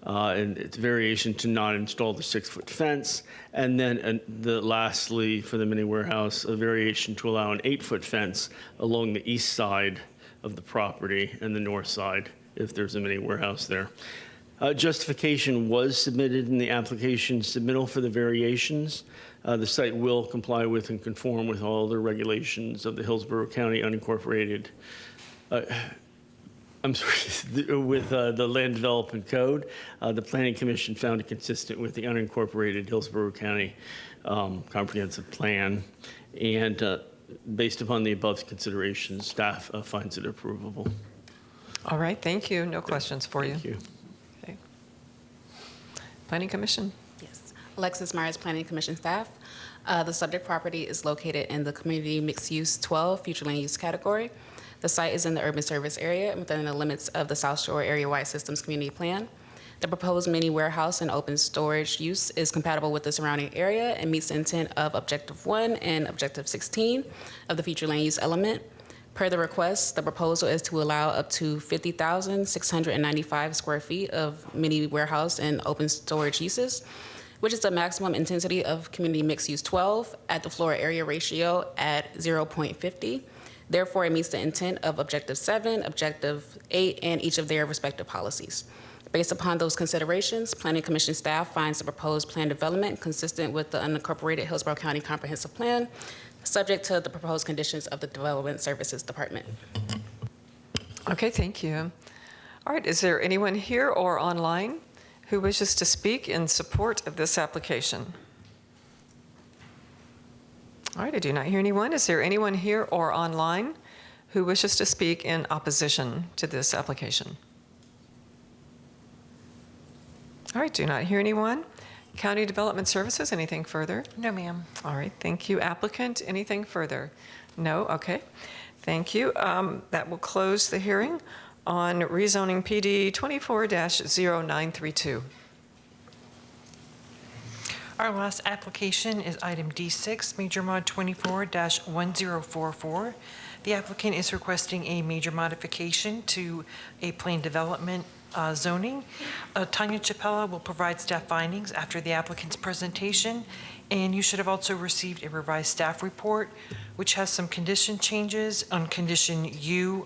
And it's variation to not install the 6-foot fence. And then lastly, for the mini warehouse, a variation to allow an 8-foot fence along the east side of the property and the north side if there's a mini warehouse there. Justification was submitted in the application submittal for the variations. The site will comply with and conform with all the regulations of the Hillsborough County unincorporated, with the Land Development Code. The Planning Commission found it consistent with the unincorporated Hillsborough County Comprehensive Plan. And based upon the above considerations, staff finds it approvable. All right, thank you. No questions for you. Thank you. Okay. Planning Commission. Yes. Alexis Myers, Planning Commission staff. The subject property is located in the Community Mixed Use 12 Future Land Use category. The site is in the urban service area and within the limits of the South Shore Area-Wide Systems Community Plan. The proposed mini warehouse and open storage use is compatible with the surrounding area and meets the intent of Objective 1 and Objective 16 of the Future Land Use element. Per the request, the proposal is to allow up to 50,695 square feet of mini warehouse and open storage uses, which is the maximum intensity of Community Mixed Use 12 at the floor area ratio at 0.50. Therefore, it meets the intent of Objective 7, Objective 8, and each of their respective policies. Based upon those considerations, Planning Commission staff finds the proposed plan development consistent with the unincorporated Hillsborough County Comprehensive Plan, subject to the proposed conditions of the Development Services Department. Okay, thank you. All right, is there anyone here or online who wishes to speak in support of this application? All right, I do not hear anyone. Is there anyone here or online who wishes to speak in opposition to this application? All right, do not hear anyone. County Development Services, anything further? No, ma'am. All right, thank you. Applicant, anything further? No, okay. Thank you. That will close the hearing on rezoning PD 24-0932. Our last application is item D6, Major Mod 24-1044. The applicant is requesting a major modification to a planned development zoning. Tanya Chappella will provide staff findings after the applicant's presentation, and you should have also received a revised staff report, which has some condition changes on condition II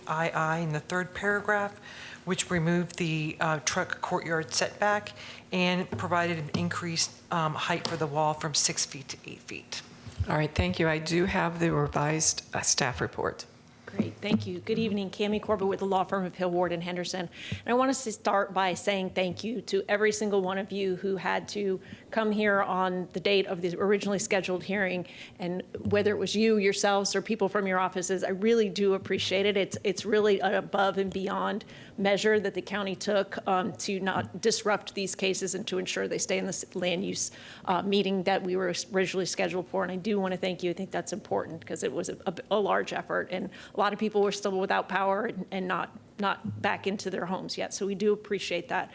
in the third paragraph, which removed the truck courtyard setback and provided an increased height for the wall from 6 feet to 8 feet. All right, thank you. I do have the revised staff report. Great, thank you. Good evening, Cammie Corbett with the law firm of Hill, Ward, and Henderson. And I want us to start by saying thank you to every single one of you who had to come here on the date of the originally scheduled hearing. And whether it was you, yourselves, or people from your offices, I really do appreciate it. It's really an above and beyond measure that the county took to not disrupt these cases and to ensure they stay in the land use meeting that we were originally scheduled for. And I do want to thank you. I think that's important because it was a large effort, and a lot of people were still without power and not back into their homes yet. So we do appreciate that.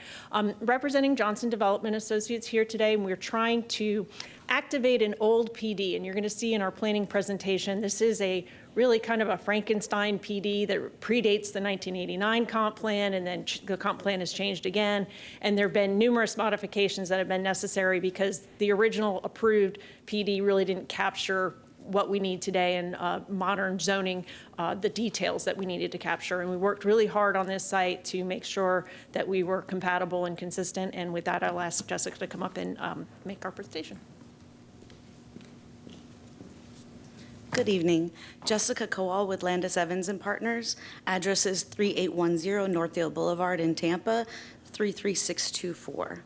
Representing Johnson Development Associates here today, and we're trying to activate an old PD, and you're going to see in our planning presentation, this is a really kind of a Frankenstein PD that predates the 1989 comp plan, and then the comp plan has changed again. And there have been numerous modifications that have been necessary because the original approved PD really didn't capture what we need today in modern zoning, the details that we needed to capture. And we worked really hard on this site to make sure that we were compatible and consistent. And with that, I'll ask Jessica to come up and make our presentation. Good evening. Jessica Kowal with Landis Evans and Partners. Address is 3810 Northdale Boulevard in Tampa, 33624.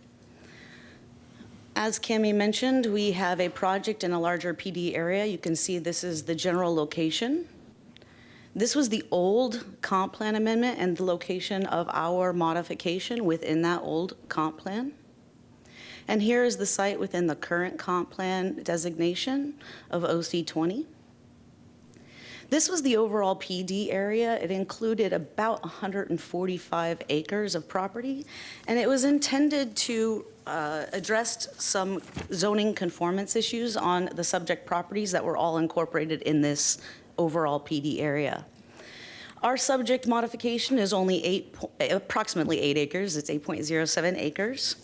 As Cammie mentioned, we have a project in a larger PD area. You can see this is the general location. This was the old comp plan amendment and the location of our modification within that old comp plan. And here is the site within the current comp plan designation of OC20. This was the overall PD area. It included about 145 acres of property, and it was intended to address some zoning conformance issues on the subject properties that were all incorporated in this overall PD area. Our subject modification is only approximately 8 acres. It's 8.07 acres.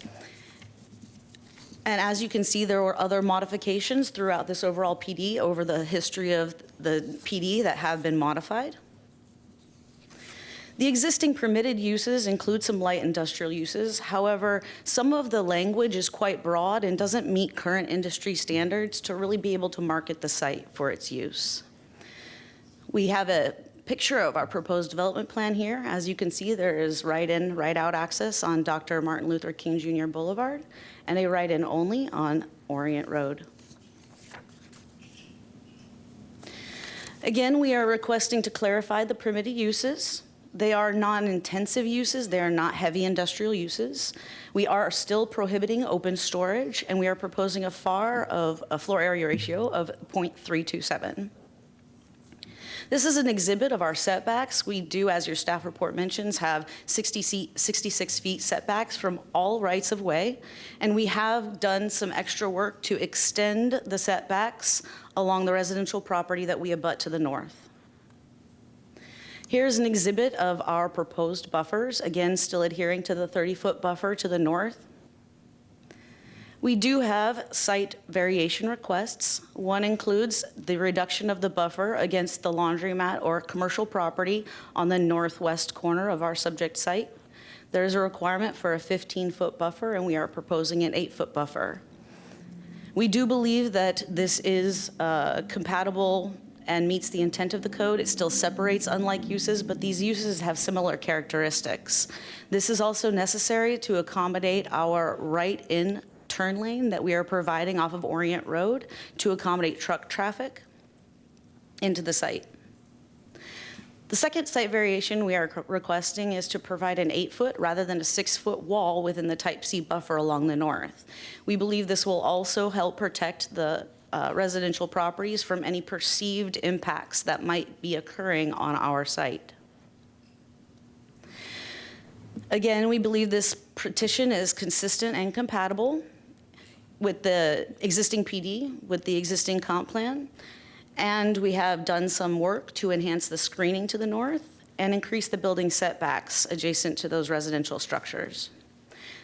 And as you can see, there were other modifications throughout this overall PD over the history of the PD that have been modified. The existing permitted uses include some light industrial uses. However, some of the language is quite broad and doesn't meet current industry standards to really be able to market the site for its use. We have a picture of our proposed development plan here. As you can see, there is right-in, right-out access on Dr. Martin Luther King Jr. Boulevard and a right-in only on Orient Road. Again, we are requesting to clarify the permitted uses. They are non-intensive uses. They are not heavy industrial uses. We are still prohibiting open storage, and we are proposing a floor area ratio of 0.327. This is an exhibit of our setbacks. We do, as your staff report mentions, have 66 feet setbacks from all rights of way, and we have done some extra work to extend the setbacks along the residential property that we abut to the north. Here's an exhibit of our proposed buffers, again, still adhering to the 30-foot buffer to the north. We do have site variation requests. One includes the reduction of the buffer against the laundromat or commercial property on the northwest corner of our subject site. There's a requirement for a 15-foot buffer, and we are proposing an 8-foot buffer. We do believe that this is compatible and meets the intent of the code. It still separates unlike uses, but these uses have similar characteristics. This is also necessary to accommodate our right-in turn lane that we are providing off of Orient Road to accommodate truck traffic into the site. The second site variation we are requesting is to provide an 8-foot rather than a 6-foot wall within the Type C buffer along the north. We believe this will also help protect the residential properties from any perceived impacts that might be occurring on our site. Again, we believe this petition is consistent and compatible with the existing PD, with the existing comp plan, and we have done some work to enhance the screening to the north and increase the building setbacks adjacent to those residential structures.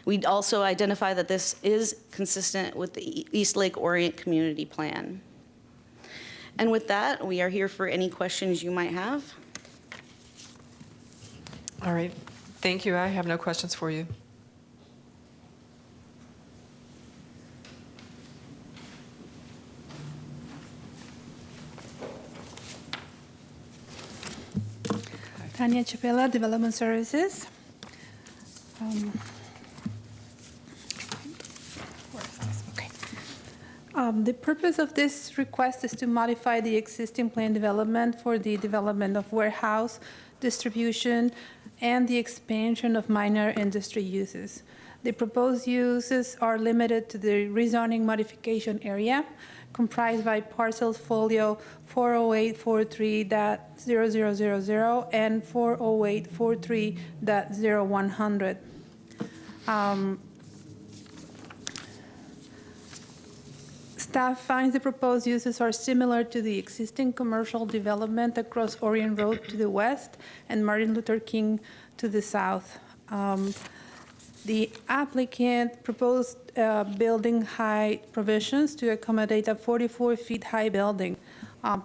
We also identify that this is consistent with the East Lake Orient Community Plan. And with that, we are here for any questions you might have. All right. Thank you. I have no questions for you. Tanya Chapela, Development Services. The purpose of this request is to modify the existing plan development for the development of warehouse, distribution, and the expansion of minor industry uses. The proposed uses are limited to the rezoning modification area, comprised by parcels folio 40843.0000 and 40843.0100. Staff finds the proposed uses are similar to the existing commercial development across Orient Road to the west and Martin Luther King to the south. The applicant proposed building height provisions to accommodate a 44 feet high building.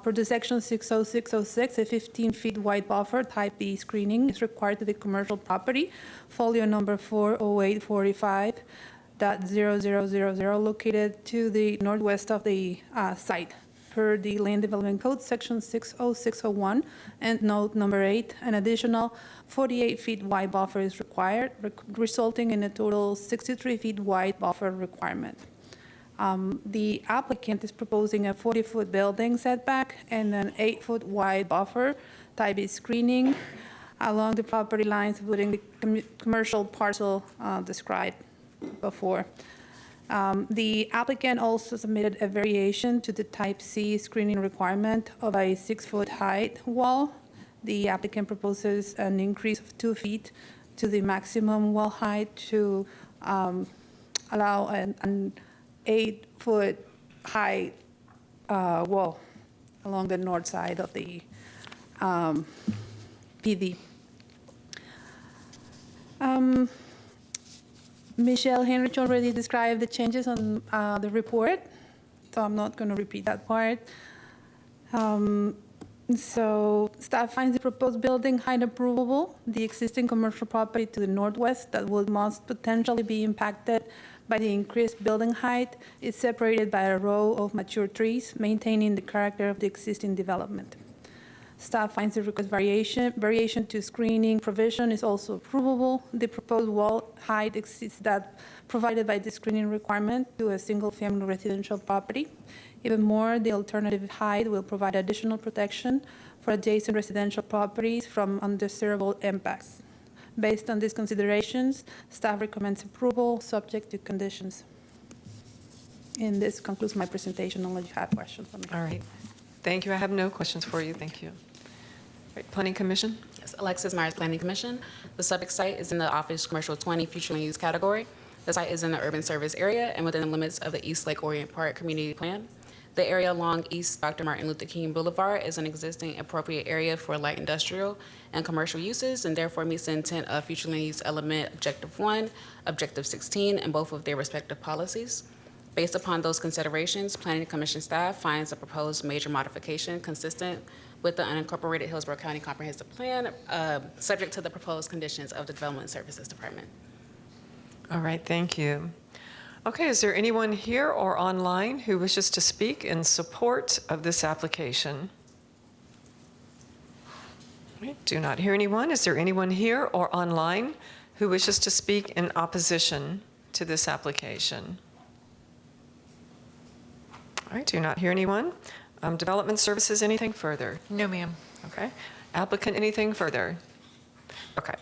Per the section 60606, a 15 feet wide buffer type B screening is required to the commercial property, folio number 40845.0000, located to the northwest of the site. Per the Land Development Code, section 60601, and note number 8, an additional 48 feet wide buffer is required, resulting in a total 63 feet wide buffer requirement. The applicant is proposing a 40-foot building setback and an 8-foot wide buffer type B screening along the property lines within the commercial parcel described before. The applicant also submitted a variation to the type C screening requirement of a 6-foot height wall. The applicant proposes an increase of 2 feet to the maximum wall height to allow an 8-foot high wall along the north side of the PD. Michelle Henrich already described the changes on the report, so I'm not going to repeat that part. So staff finds the proposed building height approvable. The existing commercial property to the northwest that would most potentially be impacted by the increased building height is separated by a row of mature trees, maintaining the character of the existing development. Staff finds the request variation to screening provision is also approvable. The proposed wall height exceeds that provided by the screening requirement to a single-family residential property. Even more, the alternative height will provide additional protection for adjacent residential properties from undesirable impacts. Based on these considerations, staff recommends approval subject to conditions. And this concludes my presentation, unless you have questions for me. All right. Thank you. I have no questions for you. Thank you. All right, Planning Commission? Yes, Alexis Myers, Planning Commission. The subject site is in the Office Commercial 20 Future Land Use category. The site is in the urban service area and within the limits of the East Lake Orient Park Community Plan. The area along East Dr. Martin Luther King Boulevard is an existing appropriate area for light industrial and commercial uses, and therefore meets the intent of Future Land Use Element Objective 1, Objective 16, and both of their respective policies. Based upon those considerations, Planning Commission staff finds the proposed major modification consistent with the unincorporated Hillsborough County Comprehensive Plan, subject to the proposed conditions of the Development Services Department. All right, thank you. Okay, is there anyone here or online who wishes to speak in support of this application? All right, do not hear anyone. Is there anyone here or online who wishes to speak in opposition to this application? All right, do not hear anyone. Development Services, anything further? No, ma'am. Okay. Applicant, anything further? Okay,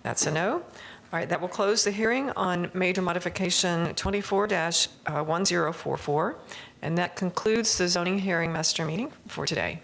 that's a no. All right, that will close the hearing on major modification 24-1044, and that concludes the zoning hearing master meeting for today.